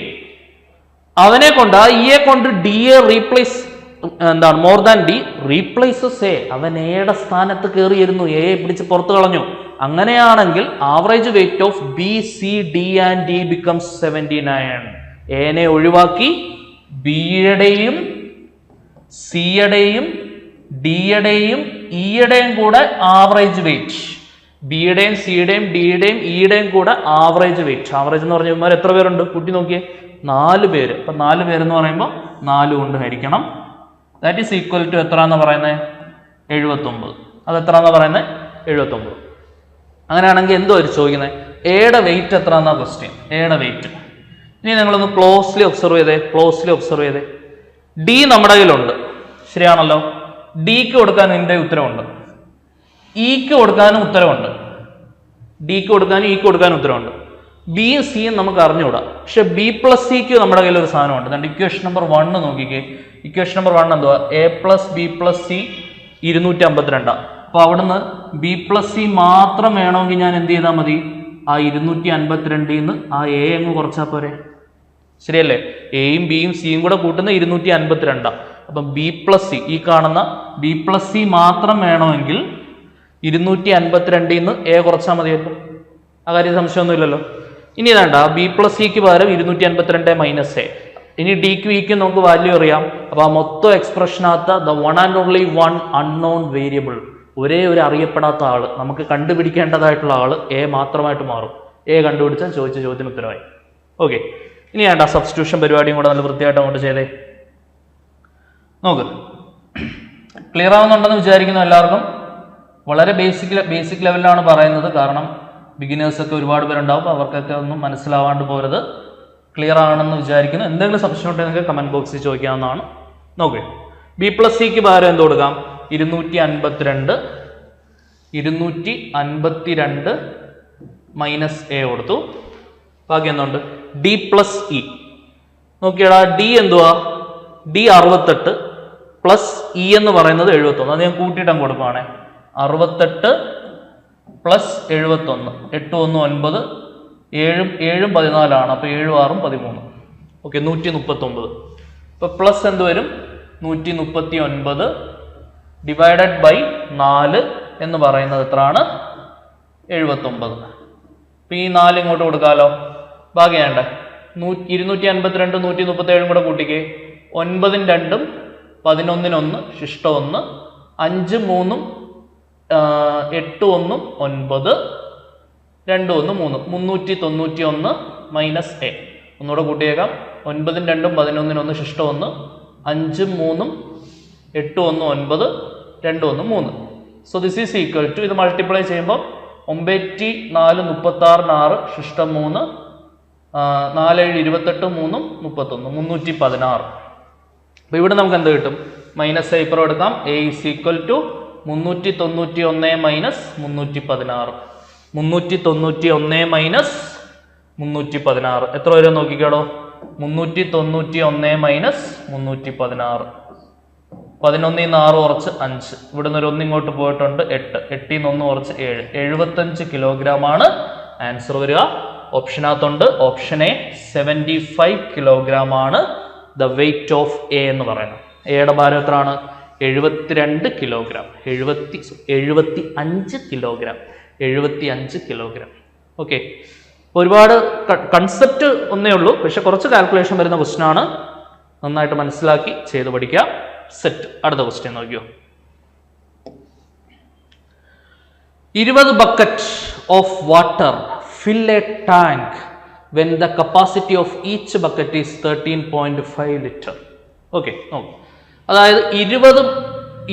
അവനെ കൊണ്ട് ഇയെ കൊണ്ട് ഡിയെ റീപ്ലേസ് എന്താണ് more than D replaces A. അവൻ എയുടെ സ്ഥാനത്ത് കയറിയിരുന്നു, എ പിടിച്ച് പുറത്തു കളഞ്ഞു. അങ്ങനെയാണെങ്കിൽ average weight of B, C, D and D becomes 79. എനെ ഒഴിവാക്കി ബിയുടെയും സിയുടെയും ഡിയുടെയും ഇയുടെയും കൂടെ ആവറേജ് വെയിറ്റ്, ബിയുടെയും സിയുടെയും ഡിയുടെയും ഇയുടെയും കൂടെ ആവറേജ് വെയിറ്റ്. ആവറേജ് എന്ന് പറഞ്ഞാൽ എത്ര പേരുണ്ട്? കൂട്ടി നോക്കിയേ, 4 പേര്. അപ്പൊ 4 പേരെന്ന് പറയുമ്പോൾ 4 കൊണ്ട് ഹരിക്കണം. ദാറ്റ് ഈസ് ഈക്വൽ ടു എത്ര എന്ന് പറയുന്നത്? 79. അത് എത്ര എന്ന് പറയുന്നത്? 79. അങ്ങനെയാണെങ്കിൽ എന്തോ ഒരു ചോദിക്കുന്നത്, എയുടെ വെയിറ്റ് എത്ര എന്നാ ക്വസ്റ്റ്യൻ. എയുടെ വെയിറ്റ് ഇനി നിങ്ങളൊന്ന് ക്ലോസ്ലി ഒബ്സർവ് ചെയ്തേ. ഡി നമ്മുടെ കയ്യിലുണ്ട്, ശരിയാണല്ലോ. ഡിക്ക് കൊടുക്കാൻ ഇതിന്റെ ഉത്തരവുണ്ട്, ഇക്ക് കൊടുക്കാനും ഉത്തരവുണ്ട്, ഡിക്ക് കൊടുക്കാനും ഇക്ക് കൊടുക്കാനും ഉത്തരവുണ്ട്. ബിയും സിയും നമുക്ക് അറിഞ്ഞുകൂടാ, പക്ഷെ ബി പ്ലസ് സിക്ക് നമ്മുടെ കയ്യിൽ ഒരു സാധനമുണ്ട്. അതുകൊണ്ട് ഇക്വേഷൻ നമ്പർ 1 നോക്കിക്കേ. ഇക്വേഷൻ നമ്പർ 1 എന്തുവാ? A plus B plus C 252. അപ്പൊ അവിടുന്ന് ബി പ്ലസ് സി മാത്രം വേണമെങ്കിൽ ഞാൻ എന്ത് ചെയ്താൽ മതി? ആ 252 നിന്ന് ആ എ അങ്ങ് കുറച്ചാൽ പോരെ, ശരിയല്ലേ? എയും ബിയും സിയും കൂടെ കൂട്ടുന്ന 252. അപ്പം ബി പ്ലസ് സി, ഈ കാണുന്ന ബി പ്ലസ് സി മാത്രം വേണമെങ്കിൽ 252 നിന്ന് എ കുറച്ചാൽ മതിയല്ലോ. ആ കാര്യം സംശയമൊന്നുമില്ലല്ലോ. ഇനി വേണ്ട, ബി പ്ലസ് സിക്ക് പകരം 252 മൈനസ് എ. ഇനി ഡിക്ക് വിക്ക് നമുക്ക് വാല്യൂ അറിയാം. അപ്പൊ ആ മൊത്തം എക്സ്പ്രഷനകത്ത് the one and only one unknown variable, ഒരേ ഒരു അറിയപ്പെടാത്ത ആള്, നമുക്ക് കണ്ടുപിടിക്കേണ്ടതായിട്ടുള്ള ആള് എ മാത്രമായിട്ട് മാറും. എ കണ്ടുപിടിച്ചാൽ ചോദിച്ച ചോദ്യത്തിന് ഉത്തരവായി. ഓക്കെ, ഇനി വേണ്ട സബ്സ്റ്റിറ്റ്യൂഷൻ പരിപാടിയും കൂടെ നല്ല വൃത്തിയായിട്ട് അങ്ങോട്ട് ചെയ്തേ. നോക്ക്, ക്ലിയർ ആവുന്നുണ്ടെന്ന് വിചാരിക്കുന്നു എല്ലാവർക്കും. വളരെ ബേസിക് ലെവലിലാണ് പറയുന്നത്, കാരണം ബിഗിനേഴ്സൊക്കെ ഒരുപാട് പേരുണ്ടാവും, അവർക്കൊക്കെ ഒന്നും മനസ്സിലാവാണ്ട് പോരുത്. ക്ലിയർ ആണെന്ന് വിചാരിക്കുന്നു. എന്തെങ്കിലും സംശയം ഉണ്ടെങ്കിൽ നിങ്ങൾക്ക് കമന്റ് ബോക്സിൽ ചോദിക്കാവുന്നതാണ്. നോക്കേ, ബി പ്ലസ് സിക്ക് പകരം എന്ത് കൊടുക്കാം? 252 മൈനസ് എ കൊടുത്തു. ബാക്കി എന്തുണ്ട്? D plus E. നോക്കിയടാ, ഡി എന്തുവാ? ഡി 68 പ്ലസ് ഇ എന്ന് പറയുന്നത് 71. അത് ഞാൻ കൂട്ടിയിട്ട് കൊടുക്കുവാണേ. 68 പ്ലസ് 71, 8 1 9, 7 7 14 അപ്പൊ 7 6 13. ഓക്കെ, 139. ഇപ്പൊ പ്ലസ് എന്ത് വരും? 139 ഡിവൈഡഡ് ബൈ 4 എന്ന് പറയുന്നത് എത്രയാണ്? 79. ഇപ്പൊ ഈ 4 ഇങ്ങോട്ട് കൊടുക്കാലോ. ബാക്കി വേണ്ടേ? 252 137 കൂടെ കൂട്ടിക്കേ. 9 2 11 1 ശിഷ്ട 1, 5 3 8 1 9, 2 1 3, 391 മൈനസ് എ. ഒന്നുകൂടെ കൂട്ടിയേക്കാം. 9 2 11 1 ശിഷ്ട 1, 5 3 8 1 9, 2 1 3. So this is equal to, ഇത് മൾട്ടിപ്ലൈ ചെയ്യുമ്പോൾ 9 4 36 6 ശിഷ്ടം 3, 4 7 28 3 31, 316. അപ്പൊ ഇവിടെ നമുക്ക് എന്ത് കിട്ടും? മൈനസ് എ ഇപ്പുറം എടുക്കാം. A is equal to 391 minus 316. 391 minus 316 എത്ര വരും നോക്കിക്കാടോ? 391 മൈനസ് 316. 11 6 കുറച്ച് 5, ഇവിടുന്ന് ഒരു 1 ഇങ്ങോട്ട് പോയിട്ടുണ്ട് 8, 8 1 കുറച്ച് 7, 75 കിലോഗ്രാം ആണ് ആൻസർ വരിക. ഓപ്ഷനകത്തുണ്ട്, ഓപ്ഷൻ എ 75 കിലോഗ്രാം ആണ് ദ വെയിറ്റ് ഓഫ് എ എന്ന് പറയുന്നത്. എയുടെ ഭാരം എത്രയാണ്? 72 കിലോഗ്രാം. 75 കിലോഗ്രാം. 75 കിലോഗ്രാം. ഓക്കെ, ഒരുപാട് കൺസെപ്റ്റ് ഒന്നേ ഉള്ളൂ, പക്ഷെ കുറച്ച് കാൽക്കുലേഷൻ വരുന്ന ക്വസ്റ്റ്യൻ ആണ്. നന്നായിട്ട് മനസ്സിലാക്കി ചെയ്ത് പഠിക്കുക. സെറ്റ്. അടുത്ത ക്വസ്റ്റ്യൻ നോക്കിയോ. 20 bucket of water fill a tank when the capacity of each bucket is 13.5 liter. Okay, അതായത്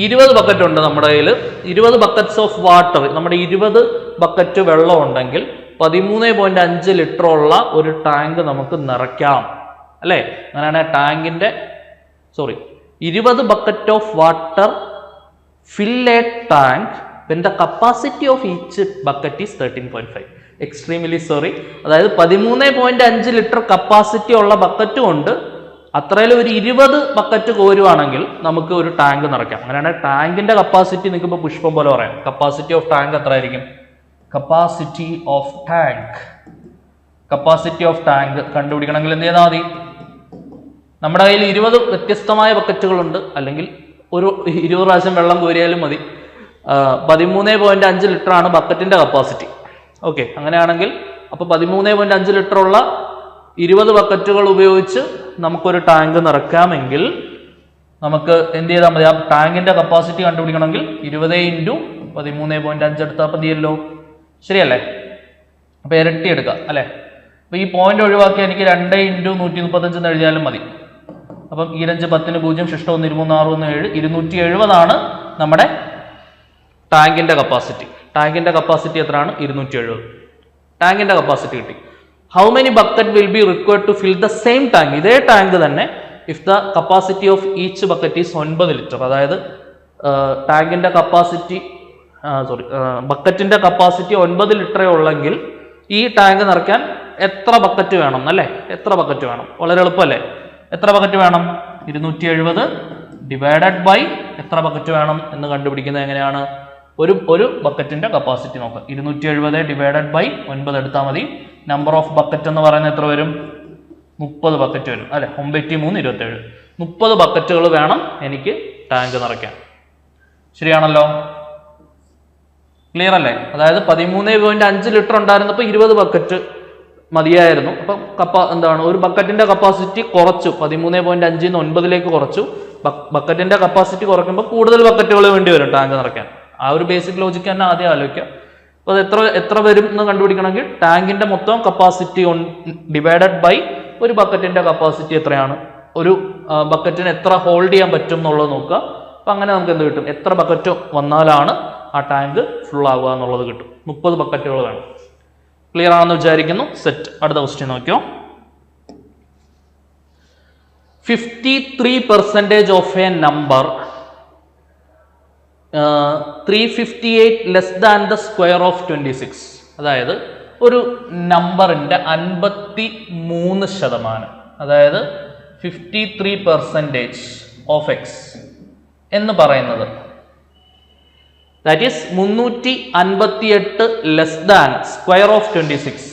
20 ബക്കറ്റ് ഉണ്ട് നമ്മുടെ കയ്യിൽ. 20 ബക്കറ്റ്സ് ഓഫ് വാട്ടർ, നമ്മുടെ 20 ബക്കറ്റ് വെള്ളം ഉണ്ടെങ്കിൽ 13.5 ലിറ്റർ ഉള്ള ഒരു ടാങ്ക് നമുക്ക് നിറയ്ക്കാം അല്ലേ? അങ്ങനെയാണ് ടാങ്കിന്റെ 20 bucket of water fill a tank when the capacity of each bucket is 13.5. Extremely sorry, അതായത് 13.5 ലിറ്റർ കപ്പാസിറ്റി ഉള്ള ബക്കറ്റും ഉണ്ട്. അത്രയിൽ ഒരു 20 ബക്കറ്റ് കോരുവാണെങ്കിൽ നമുക്ക് ഒരു ടാങ്ക് നിറയ്ക്കാം. അങ്ങനെയാണ് ടാങ്കിന്റെ കപ്പാസിറ്റി നിങ്ങൾക്ക് ഇപ്പോൾ പുഷ്പം പോലെ പറയാം. കപ്പാസിറ്റി ഓഫ് ടാങ്ക് എത്ര ആയിരിക്കും? കപ്പാസിറ്റി ഓഫ് ടാങ്ക് കണ്ടുപിടിക്കണമെങ്കിൽ എന്ത് ചെയ്താൽ മതി? നമ്മുടെ കയ്യിൽ 20 വ്യത്യസ്തമായ ബക്കറ്റുകളുണ്ട്, അല്ലെങ്കിൽ ഒരു 20 പ്രാവശ്യം വെള്ളം കോരിയാലും മതി. 13.5 ലിറ്റർ ആണ് ബക്കറ്റിന്റെ കപ്പാസിറ്റി. ഓക്കെ, അങ്ങനെയാണെങ്കിൽ അപ്പോൾ 13.5 ലിറ്റർ ഉള്ള 20 ബക്കറ്റുകൾ ഉപയോഗിച്ച് നമുക്കൊരു ടാങ്ക് നിറയ്ക്കാമെങ്കിൽ നമുക്ക് എന്ത് ചെയ്താൽ മതി? ആ ടാങ്കിന്റെ കപ്പാസിറ്റി കണ്ടുപിടിക്കണമെങ്കിൽ 20 × 13.5 എടുത്താൽ മതിയല്ലോ, ശരിയല്ലേ? അപ്പൊ ഇരട്ടി എടുക്കുക അല്ലെ? അപ്പൊ ഈ പോയിന്റ് ഒഴിവാക്കി എനിക്ക് 2 × 135 എന്ന് എഴുതിയാലും മതി. അപ്പം 2 10 0 ശിഷ്ടം 1 23 6 1 7 270 ആണ് നമ്മുടെ ടാങ്കിന്റെ കപ്പാസിറ്റി. ടാങ്കിന്റെ കപ്പാസിറ്റി എത്രയാണ്? 270. ടാങ്കിന്റെ കപ്പാസിറ്റി കിട്ടി. How many bucket will be required to fill the same tank? ഇതേ ടാങ്ക് തന്നെ if the capacity of each bucket is 9 litre. അതായത് ടാങ്കിന്റെ കപ്പാസിറ്റി ബക്കറ്റിന്റെ കപ്പാസിറ്റി 9 ലിറ്ററേ ഉള്ളെങ്കിൽ ഈ ടാങ്ക് നിറയ്ക്കാൻ എത്ര ബക്കറ്റ് വേണം അല്ലേ? എത്ര ബക്കറ്റ് വേണം? വളരെ എളുപ്പമല്ലേ? എത്ര ബക്കറ്റ് വേണം? 270 ഡിവൈഡഡ് ബൈ എത്ര ബക്കറ്റ് വേണം എന്ന് കണ്ടുപിടിക്കുന്നത് എങ്ങനെയാണ്? ഒരു ബക്കറ്റിന്റെ കപ്പാസിറ്റി നോക്കാം. 270 ഡിവൈഡഡ് ബൈ 9 എടുത്താൽ മതി. നമ്പർ ഓഫ് ബക്കറ്റ് എന്ന് പറയുന്നത് എത്ര വരും? 30 ബക്കറ്റ് വരും അല്ലെ? 9 3 27. 30 ബക്കറ്റുകൾ വേണം എനിക്ക് ടാങ്ക് നിറയ്ക്കാൻ. ശരിയാണല്ലോ? ക്ലിയർ അല്ലേ? അതായത് 13.5 ലിറ്റർ ഉണ്ടായിരുന്നപ്പോൾ 20 ബക്കറ്റ് മതിയായിരുന്നു. അപ്പം എന്താണ്, ഒരു ബക്കറ്റിന്റെ കപ്പാസിറ്റി കുറച്ചു. 13.5 9ലേക്ക് കുറച്ചു. ബക്കറ്റിന്റെ കപ്പാസിറ്റി കുറയ്ക്കുമ്പോൾ കൂടുതൽ ബക്കറ്റുകൾ വേണ്ടി വരും ടാങ്ക് നിറയ്ക്കാൻ. ആ ഒരു ബേസിക് ലോജിക്ക് തന്നെ ആദ്യം ആലോചിക്കാം. അപ്പോൾ അത് എത്ര വരും എന്ന് കണ്ടുപിടിക്കണമെങ്കിൽ ടാങ്കിന്റെ മൊത്തം കപ്പാസിറ്റി ഡിവൈഡഡ് ബൈ ഒരു ബക്കറ്റിന്റെ കപ്പാസിറ്റി എത്രയാണ്, ഒരു ബക്കറ്റിന് എത്ര ഹോൾഡ് ചെയ്യാൻ പറ്റും എന്നുള്ളത് നോക്കുക. അപ്പം അങ്ങനെ നമുക്ക് എന്ത് കിട്ടും? എത്ര ബക്കറ്റ് വന്നാലാണ് ആ ടാങ്ക് ഫുൾ ആവുക എന്നുള്ളത് കിട്ടും. 30 ബക്കറ്റുകൾ വേണം. ക്ലിയർ ആണെന്ന് വിചാരിക്കുന്നു. സെറ്റ്. അടുത്ത ക്വസ്റ്റ്യൻ നോക്കിയോ. 53% of a number 358 less than the square of 26. അതായത് ഒരു നമ്പറിന്റെ 53%, അതായത് 53% ഓഫ് എക്സ് എന്ന് പറയുന്നത് that is 358 less than square of 26.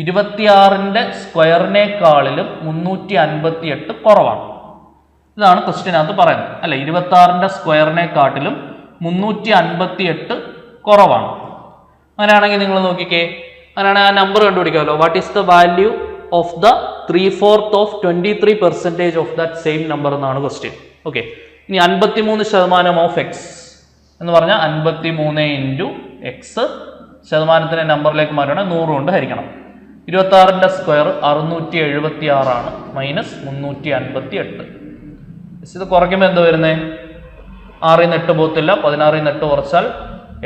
26ന്റെ സ്ക്വയറിനേക്കാളിലും 358 കുറവാണ്. ഇതാണ് ക്വസ്റ്റ്യനകത്ത് പറയുന്നത് അല്ലെ? 26ന്റെ സ്ക്വയറിനെക്കാട്ടിലും 358 കുറവാണ്. അങ്ങനെയാണെങ്കിൽ നിങ്ങൾ നോക്കിക്കേ, അങ്ങനെയാണെങ്കിൽ ആ നമ്പർ കണ്ടുപിടിക്കാമല്ലോ. What is the value of the 3/4 of 23% of that same number എന്നാണ് ക്വസ്റ്റ്യൻ. ഓക്കെ, ഇനി 53% ഓഫ് എക്സ് എന്ന് പറഞ്ഞാൽ 53 × എക്സ്. ശതമാനത്തിനെ നമ്പറിലേക്ക് മാറ്റണം, 100 കൊണ്ട് ഹരിക്കണം. 26ന്റെ സ്ക്വയർ 676 ആണ്, മൈനസ് 358. ഇത് കുറയ്ക്കുമ്പോൾ എന്താ വരുന്നത്? 6 ൽ നിന്ന് 8 പോകത്തില്ല. 16ൽ നിന്ന് 8 കുറച്ചാൽ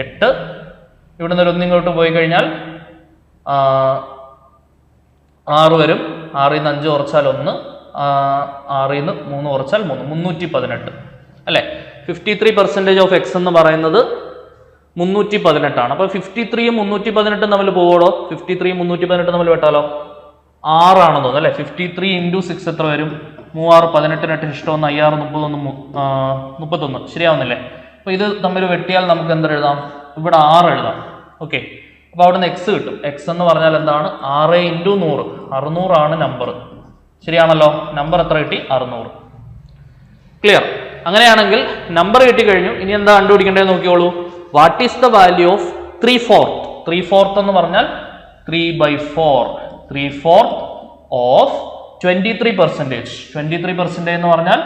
8. ഇവിടെ നിന്ന് 1 ഇങ്ങോട്ട് പോയി കഴിഞ്ഞാൽ 6 വരും. 6ൽ നിന്ന് 5 കുറച്ചാൽ 1, 6ൽ നിന്ന് 3 കുറച്ചാൽ 3, 318 അല്ലെ? 53% ഓഫ് എക്സ് എന്ന് പറയുന്നത് 318 ആണ്. അപ്പൊ 53 318 തമ്മിൽ പോവുള്ളൂ. 53 318 തമ്മിൽ വെട്ടാലോ? 6 ആണെന്ന് തോന്നുന്നു അല്ലെ? 53 × 6 എത്ര വരും? 3 6 18 ഇഷ്ടം 1 5 6 31 ശരിയാവുന്നില്ലേ? അപ്പൊ ഇത് തമ്മിൽ വെട്ടിയാൽ നമുക്ക് എന്ത് എഴുതാം? ഇവിടെ 6 എഴുതാം. ഓക്കെ, അപ്പൊ അവിടുന്ന് എക്സ് കിട്ടും. എക്സ് എന്ന് പറഞ്ഞാൽ എന്താണ്? 6 × 100 600 ആണ് നമ്പർ. ശരിയാണല്ലോ? നമ്പർ എത്ര കിട്ടി? 600. ക്ലിയർ? അങ്ങനെയാണെങ്കിൽ നമ്പർ കിട്ടിക്കഴിഞ്ഞു. ഇനി എന്താ കണ്ടുപിടിക്കേണ്ടത് നോക്കിയോളൂ. What is the value of 3/4? 3/4 എന്ന് പറഞ്ഞാൽ 3/4. 3/4 ഓഫ് 23%. 23% എന്ന് പറഞ്ഞാൽ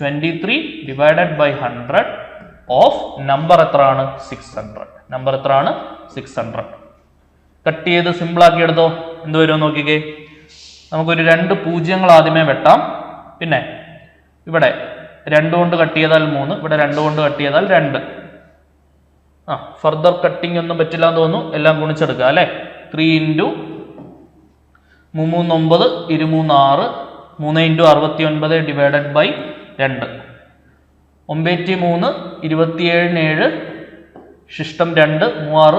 23 ഡിവൈഡഡ് ബൈ 100 ഓഫ് നമ്പർ എത്രയാണ്? 600. നമ്പർ എത്രയാണ്? 600. കട്ട് ചെയ്ത് സിമ്പിളാക്കി എടുത്തോ. എന്ത് വരുമോ നോക്കിക്കേ. നമുക്കൊരു 2 പൂജ്യങ്ങൾ ആദ്യമേ വെട്ടാം. പിന്നെ ഇവിടെ 2 കൊണ്ട് കട്ട് ചെയ്താൽ 3, ഇവിടെ 2 കൊണ്ട് കട്ട് ചെയ്താൽ 2. ഫർദർ കട്ടിങ് ഒന്നും പറ്റില്ല എന്ന് തോന്നുന്നു. എല്ലാം ഗുണിച്ചെടുക്കുക അല്ലേ. 3 × 3 × 9 2 3 6 3 × 69 ഡിവൈഡഡ് ബൈ 2. 9 3 27 7 ശിഷ്ടം 2 3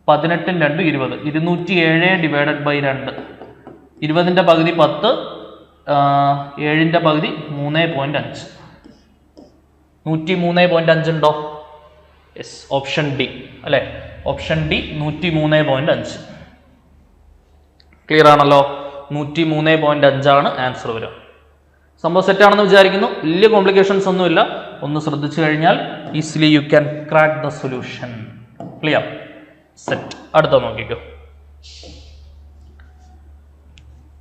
18 2 20 207 ഡിവൈഡഡ് ബൈ 2. 20ന്റെ പകുതി 10, 7ന്റെ പകുതി 3.5. 103.5 ഉണ്ടോ? യെസ്, ഓപ്ഷൻ ഡി അല്ലെ. Option D 103.5. ക്ലിയർ ആണല്ലോ. 103.5 ആണ് ആൻസർ വരിക. സംഭവം സെറ്റ് ആണെന്ന് വിചാരിക്കുന്നു. വലിയ കോംപ്ലിക്കേഷൻസ് ഒന്നുമില്ല. ഒന്ന് ശ്രദ്ധിച്ചു കഴിഞ്ഞാൽ easily you can crack the solution. Clear, set. അടുത്ത നോക്കിക്കോ.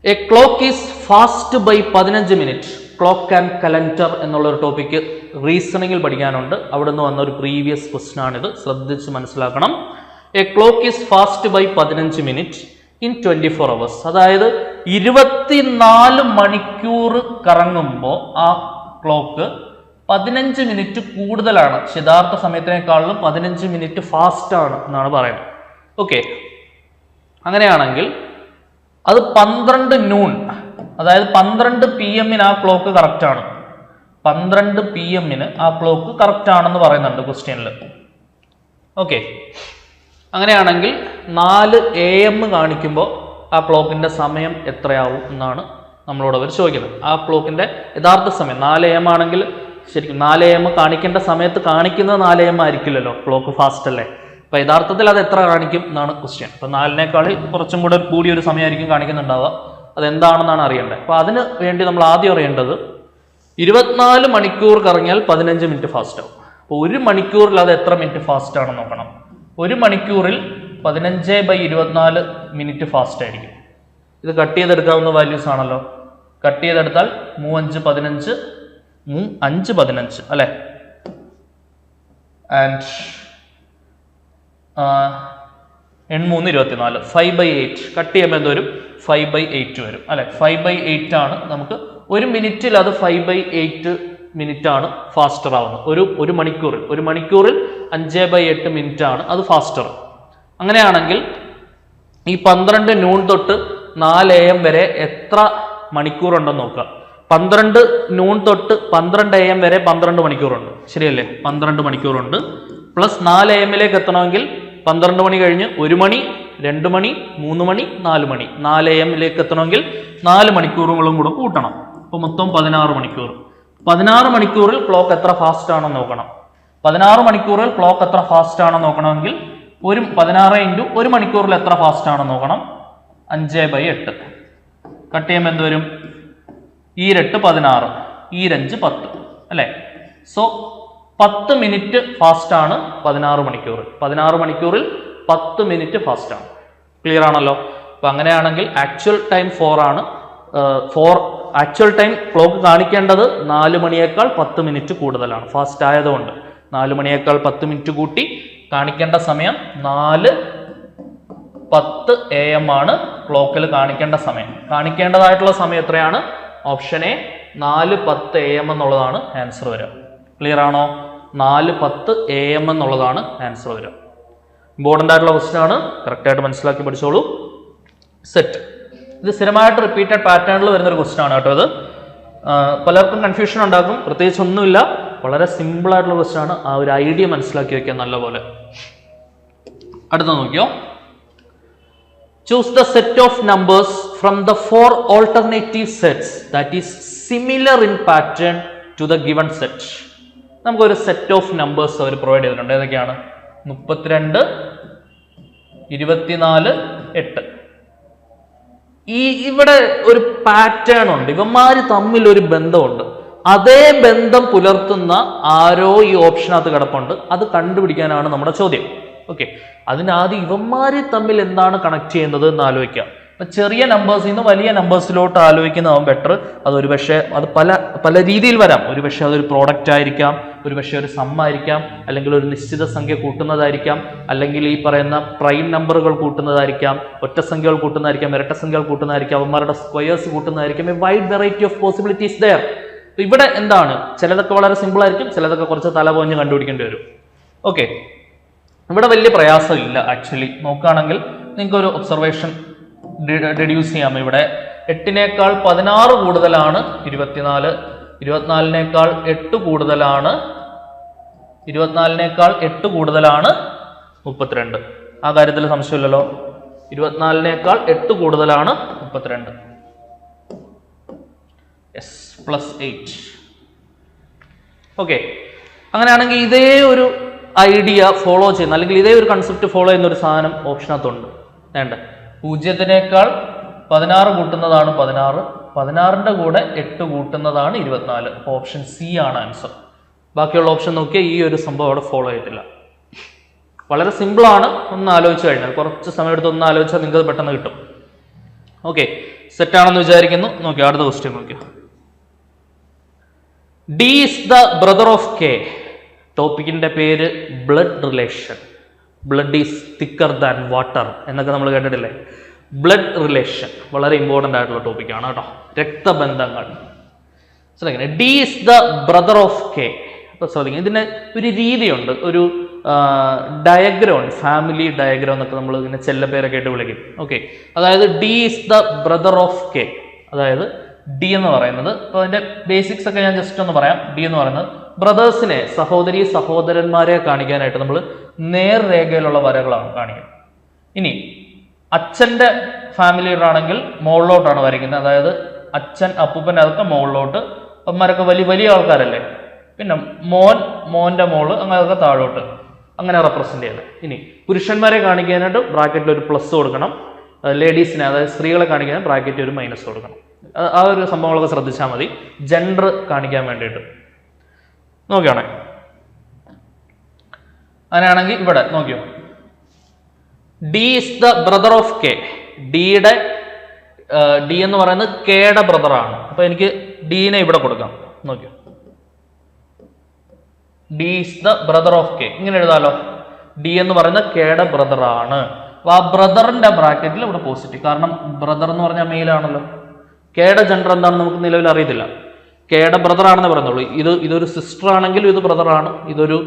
A clock is fast by 15 minute. Clock and calendar എന്നുള്ള ഒരു ടോപ്പിക്ക് റീസണിങ്ങിൽ പഠിക്കാനുണ്ട്. അവിടെ നിന്ന് വന്ന ഒരു പ്രീവിയസ് ക്വസ്റ്റൻ ആണിത്. ശ്രദ്ധിച്ച് മനസ്സിലാക്കണം. A clock is fast by 15 minute in 24 hours. അതായത് 24 മണിക്കൂർ കറങ്ങുമ്പോൾ ആ ക്ലോക്ക് 15 മിനിറ്റ് കൂടുതലാണ്. യഥാർത്ഥ സമയത്തിനേക്കാളും 15 മിനിറ്റ് ഫാസ്റ്റ് ആണ് എന്നാണ് പറയുന്നത്. ഓക്കെ, അങ്ങനെയാണെങ്കിൽ അത് 12 noon, അതായത് 12 PM ആ ക്ലോക്ക് കറക്റ്റ് ആണ്. 12 PM ആ ക്ലോക്ക് കറക്റ്റ് ആണെന്ന് പറയുന്നുണ്ട് ക്വസ്റ്റ്യനിൽ. ഓക്കെ, അങ്ങനെയാണെങ്കിൽ 4 AM കാണിക്കുമ്പോൾ ആ ക്ലോക്കിന്റെ സമയം എത്രയാവും എന്നാണ് നമ്മളോട് അവർ ചോദിക്കുന്നത്. ആ ക്ലോക്കിന്റെ യഥാർത്ഥ സമയം 4 AM ആണെങ്കിൽ ശരിക്കും 4 AM കാണിക്കേണ്ട സമയത്ത് കാണിക്കുന്നത് 4 AM ആയിരിക്കില്ലല്ലോ. ക്ലോക്ക് ഫാസ്റ്റ് അല്ലേ. അപ്പൊ യഥാർത്ഥത്തിൽ അത് എത്ര കാണിക്കും എന്നാണ് ക്വസ്റ്റ്യൻ. അപ്പൊ 4നേക്കാൾ കുറച്ചും കൂടെ കൂടിയൊരു സമയമായിരിക്കും കാണിക്കുന്നുണ്ടാവുക. അതെന്താണെന്നാണ് അറിയേണ്ടത്. അപ്പൊ അതിന് വേണ്ടി നമ്മൾ ആദ്യം അറിയേണ്ടത് 24 മണിക്കൂർ കറങ്ങിയാൽ 15 മിനിറ്റ് ഫാസ്റ്റ് ആവും. അപ്പോൾ 1 മണിക്കൂറിൽ അത് എത്ര മിനിറ്റ് ഫാസ്റ്റ് ആണെന്ന് നോക്കണം. 1 മണിക്കൂറിൽ 15/24 മിനിറ്റ് ഫാസ്റ്റ് ആയിരിക്കും. ഇത് കട്ട് ചെയ്തെടുക്കാവുന്ന വാല്യൂസ് ആണല്ലോ. കട്ട് ചെയ്തെടുത്താൽ 3 5 15 5 15 അല്ലെ. ആൻഡ് 3 24 5/8 കട്ട് ചെയ്യുമ്പോൾ എന്ത് വരും? 5/8 വരും അല്ലെ. 5/8 ആണ് നമുക്ക് 1 മിനിറ്റിൽ അത് 5/8 മിനിറ്റ് ആണ് ഫാസ്റ്റർ ആവുന്നത്. ഒരു മണിക്കൂറിൽ 5/8 മിനിറ്റ് ആണ് അത് ഫാസ്റ്റർ. അങ്ങനെയാണെങ്കിൽ ഈ 12 noon തൊട്ട് 4 AM വരെ എത്ര മണിക്കൂർ ഉണ്ടെന്ന് നോക്കുക. 12 noon തൊട്ട് 12 AM വരെ 12 മണിക്കൂറുണ്ട്. ശരിയല്ലേ? 12 മണിക്കൂറുണ്ട്. പ്ലസ് 4 AM എത്തണമെങ്കിൽ 12 മണി കഴിഞ്ഞ് 1 മണി 2 മണി 3 മണി 4 മണി 4 AM എത്തണമെങ്കിൽ 4 മണിക്കൂറുകളും കൂടെ കൂട്ടണം. അപ്പോൾ മൊത്തം 16 മണിക്കൂർ. 16 മണിക്കൂറിൽ ക്ലോക്ക് എത്ര ഫാസ്റ്റ് ആണെന്ന് നോക്കണം. 16 മണിക്കൂറിൽ ക്ലോക്ക് എത്ര ഫാസ്റ്റ് ആണെന്ന് നോക്കണമെങ്കിൽ 16 × 1 മണിക്കൂറിൽ എത്ര ഫാസ്റ്റ് ആണെന്ന് നോക്കണം. 5/8 കട്ട് ചെയ്യുമ്പോൾ എന്ത് വരും? 8 16 5 10 അല്ലേ. സോ 10 മിനിറ്റ് ഫാസ്റ്റ് ആണ് 16 മണിക്കൂർ. 16 മണിക്കൂറിൽ 10 മിനിറ്റ് ഫാസ്റ്റ് ആണ്. ക്ലിയർ ആണല്ലോ. അപ്പൊ അങ്ങനെയാണെങ്കിൽ ആക്ച്വൽ ടൈം 4 ആണ്. ആക്ച്വൽ ടൈം ക്ലോക്ക് കാണിക്കേണ്ടത് 4 മണിയേക്കാൾ 10 മിനിറ്റ് കൂടുതലാണ്. ഫാസ്റ്റ് ആയതുകൊണ്ട് 4 മണിയേക്കാൾ 10 മിനിറ്റ് കൂട്ടി കാണിക്കേണ്ട സമയം 4:10 AM ആണ് ക്ലോക്കിൽ കാണിക്കേണ്ട സമയം. കാണിക്കേണ്ടതായിട്ടുള്ള സമയം എത്രയാണ്? ഓപ്ഷൻ എ 4:10 AM എന്നുള്ളതാണ് ആൻസർ വരിക. ക്ലിയർ ആണോ? 4:10 AM എന്നുള്ളതാണ് ആൻസർ വരിക. ഇമ്പോർട്ടൻ്റ് ആയിട്ടുള്ള ക്വസ്റ്റ്യൻ ആണ്. കറക്റ്റായിട്ട് മനസ്സിലാക്കി പഠിച്ചോളൂ. സെറ്റ്. ഇത് സ്ഥിരമായിട്ട് റിപ്പീറ്റഡ് പാറ്റേണിൽ വരുന്നൊരു ക്വസ്റ്റ്യൻ ആണ് കേട്ടോ. ഇത് പലർക്കും കൺഫ്യൂഷൻ ഉണ്ടാക്കും. പ്രത്യേകിച്ച് ഒന്നുമില്ല, വളരെ സിമ്പിൾ ആയിട്ടുള്ള ക്വസ്റ്റ്യൻ ആണ്. ആ ഒരു ഐഡിയ മനസ്സിലാക്കി വെക്കാൻ നല്ലപോലെ. അടുത്ത നോക്കിയോ. Choose the set of numbers from the 4 alternative sets that is similar in pattern to the given set. നമുക്കൊരു സെറ്റ് ഓഫ് നമ്പേഴ്സ് അവർ പ്രൊവൈഡ് ചെയ്തിട്ടുണ്ട്. ഏതൊക്കെയാണ്? 32 24 8. ഇവിടെ ഒരു പാറ്റേൺ ഉണ്ട്. ഇവന്മാര് തമ്മിൽ ഒരു ബന്ധമുണ്ട്. അതേ ബന്ധം പുലർത്തുന്ന ആരോ ഈ ഓപ്ഷനകത്ത് കിടപ്പുണ്ട്. അത് കണ്ടുപിടിക്കാനാണ് നമ്മുടെ ചോദ്യം. ഓക്കെ, അതിനാദ്യം ഇവന്മാര് തമ്മിൽ എന്താണ് കണക്ട് ചെയ്യുന്നത് എന്ന് ആലോചിക്കാം. അപ്പം ചെറിയ നമ്പേഴ്സിൽ നിന്ന് വലിയ നമ്പേഴ്സിലോട്ട് ആലോചിക്കുന്നതാവും ബെറ്റർ. അതൊരു പക്ഷേ അത് പല രീതിയിൽ വരാം. ഒരു പക്ഷേ അതൊരു പ്രോഡക്റ്റ് ആയിരിക്കാം, ഒരു പക്ഷേ ഒരു സം ആയിരിക്കാം, അല്ലെങ്കിൽ ഒരു നിശ്ചിത സംഖ്യ കൂട്ടുന്നതായിരിക്കാം, അല്ലെങ്കിൽ ഈ പറയുന്ന പ്രൈം നമ്പറുകൾ കൂട്ടുന്നതായിരിക്കാം, ഒറ്റ സംഖ്യകൾ കൂട്ടുന്നതായിരിക്കാം, ഇരട്ട സംഖ്യകൾ കൂട്ടുന്നതായിരിക്കാം, അവന്മാരുടെ സ്ക്വയേഴ്സ് കൂട്ടുന്നതായിരിക്കും. A wide variety of possibilities there. ഇവിടെ എന്താണ്, ചിലതൊക്കെ വളരെ സിമ്പിൾ ആയിരിക്കും, ചിലതൊക്കെ കുറച്ച് തലപോഞ്ഞ് കണ്ടുപിടിക്കേണ്ടി വരും. ഓക്കെ, ഇവിടെ വലിയ പ്രയാസമില്ല. ആക്ച്വലി നോക്കുകയാണെങ്കിൽ നിങ്ങൾക്ക് ഒരു ഒബ്സർവേഷൻ ഡെഡ്യൂസ് ചെയ്യാം. ഇവിടെ 8നേക്കാൾ 16 കൂടുതലാണ് 24, 24നേക്കാൾ 8 കൂടുതലാണ് 32. ആ കാര്യത്തിൽ സംശയമില്ലല്ലോ. 24നേക്കാൾ 8 കൂടുതലാണ് 32. യെസ്, +8. ഓക്കെ, അങ്ങനെയാണെങ്കിൽ ഇതേ ഒരു ഐഡിയ ഫോളോ ചെയ്യുന്ന, അല്ലെങ്കിൽ ഇതേ ഒരു കൺസെപ്റ്റ് ഫോളോ ചെയ്യുന്ന ഒരു സാധനം ഓപ്ഷനകത്തുണ്ട്. വേണ്ട, 0നേക്കാൾ 16 കൂട്ടുന്നതാണ് 16, 16ന്റെ കൂടെ 8 കൂട്ടുന്നതാണ് 24. ഓപ്ഷൻ സി ആണ് ആൻസർ. ബാക്കിയുള്ള ഓപ്ഷൻ നോക്കിയാൽ ഈ ഒരു സംഭവം അവിടെ ഫോളോ ചെയ്തിട്ടില്ല. വളരെ സിമ്പിളാണ്. ഒന്ന് ആലോചിച്ച് കഴിഞ്ഞാൽ, കുറച്ച് സമയം എടുത്ത് ഒന്ന് ആലോചിച്ചാൽ നിങ്ങൾക്ക് അത് പെട്ടെന്ന് കിട്ടും. ഓക്കെ, സെറ്റാണെന്ന് വിചാരിക്കുന്നു. നോക്കി അടുത്ത ക്വസ്റ്റ്യൻ നോക്കിയോ. D is the brother of K. ടോപ്പിക്കിന്റെ പേര് blood relation. Blood is thicker than water എന്നൊക്കെ നമ്മൾ കേട്ടിട്ടില്ലേ. ബ്ലഡ് റിലേഷൻ വളരെ ഇമ്പോർട്ടൻ്റ് ആയിട്ടുള്ള ടോപ്പിക്കാണ് കേട്ടോ. രക്തബന്ധങ്ങൾ. ശ്രദ്ധിക്കണം, D is the brother of K. അപ്പോൾ ശ്രദ്ധിക്കണം, ഇതിന് ഒരു രീതിയുണ്ട്, ഒരു ഡയഗ്രം ഉണ്ട്, ഫാമിലി ഡയഗ്രം എന്നൊക്കെ നമ്മൾ ഇങ്ങനെ ചെല്ലപ്പേരൊക്കെ ആയിട്ട് വിളിക്കും. ഓക്കെ, അതായത് D is the brother of K. അതായത് ഡി എന്ന് പറയുന്നത്, അപ്പോൾ അതിന്റെ ബേസിക്സ് ഒക്കെ ഞാൻ ജസ്റ്റ് ഒന്ന് പറയാം. ഡി എന്ന് പറയുന്നത് ബ്രദേഴ്സിനെ, സഹോദരന്മാരെ കാണിക്കാനായിട്ട് നമ്മൾ നേർരേഖയിലുള്ള വരകളാണ് കാണിക്കുന്നത്. ഇനി അച്ഛന്റെ ഫാമിലിയിലാണെങ്കിൽ മുകളിലോട്ടാണ് വരയ്ക്കുന്നത്. അതായത് അച്ഛൻ, അപ്പൂപ്പൻ, അതൊക്കെ മുകളിലോട്ട്, അമ്മമാരൊക്കെ വലിയ ആൾക്കാരല്ലേ. പിന്നെ മോന്റെ മോള്, അങ്ങനെ അതൊക്കെ താഴോട്ട്, അങ്ങനെ റെപ്രസെന്റ് ചെയ്യുന്നത്. ഇനി പുരുഷന്മാരെ കാണിക്കാനായിട്ട് ബ്രാക്കറ്റിൽ ഒരു പ്ലസ് കൊടുക്കണം. ലേഡീസിനെ, അതായത് സ്ത്രീകളെ കാണിക്കാൻ ബ്രാക്കറ്റിൽ ഒരു മൈനസ് കൊടുക്കണം. ആ ഒരു സംഭവങ്ങളൊക്കെ ശ്രദ്ധിച്ചാൽ മതി, ജെൻഡർ കാണിക്കാൻ വേണ്ടിയിട്ട്. നോക്കിയാണേ, അങ്ങനെയാണെങ്കിൽ ഇവിടെ നോക്കിയോ, D is the brother of K. D എന്ന് പറയുന്നത് കെയുടെ ബ്രദറാണ്. അപ്പൊ എനിക്ക് ഡീനെ ഇവിടെ കൊടുക്കാം. നോക്കിയോ, D is the brother of K, ഇങ്ങനെ എഴുതാലോ. ഡി എന്ന് പറയുന്നത് കെയുടെ ബ്രദറാണ്. അപ്പൊ ആ ബ്രദറിന്റെ ബ്രാക്കറ്റിൽ ഇവിടെ പോസിറ്റീവ്, കാരണം ബ്രദർ എന്ന് പറഞ്ഞാൽ മെയിലാണല്ലോ. കെയുടെ ജെൻഡർ എന്താണെന്ന് നമുക്ക് നിലവിൽ അറിയത്തില്ല. കെയുടെ ബ്രദർ ആണെന്ന് പറയുന്നുള്ളൂ. ഇതൊരു സിസ്റ്റർ ആണെങ്കിലും ഇത് ബ്രദറാണ്, ഇതൊരു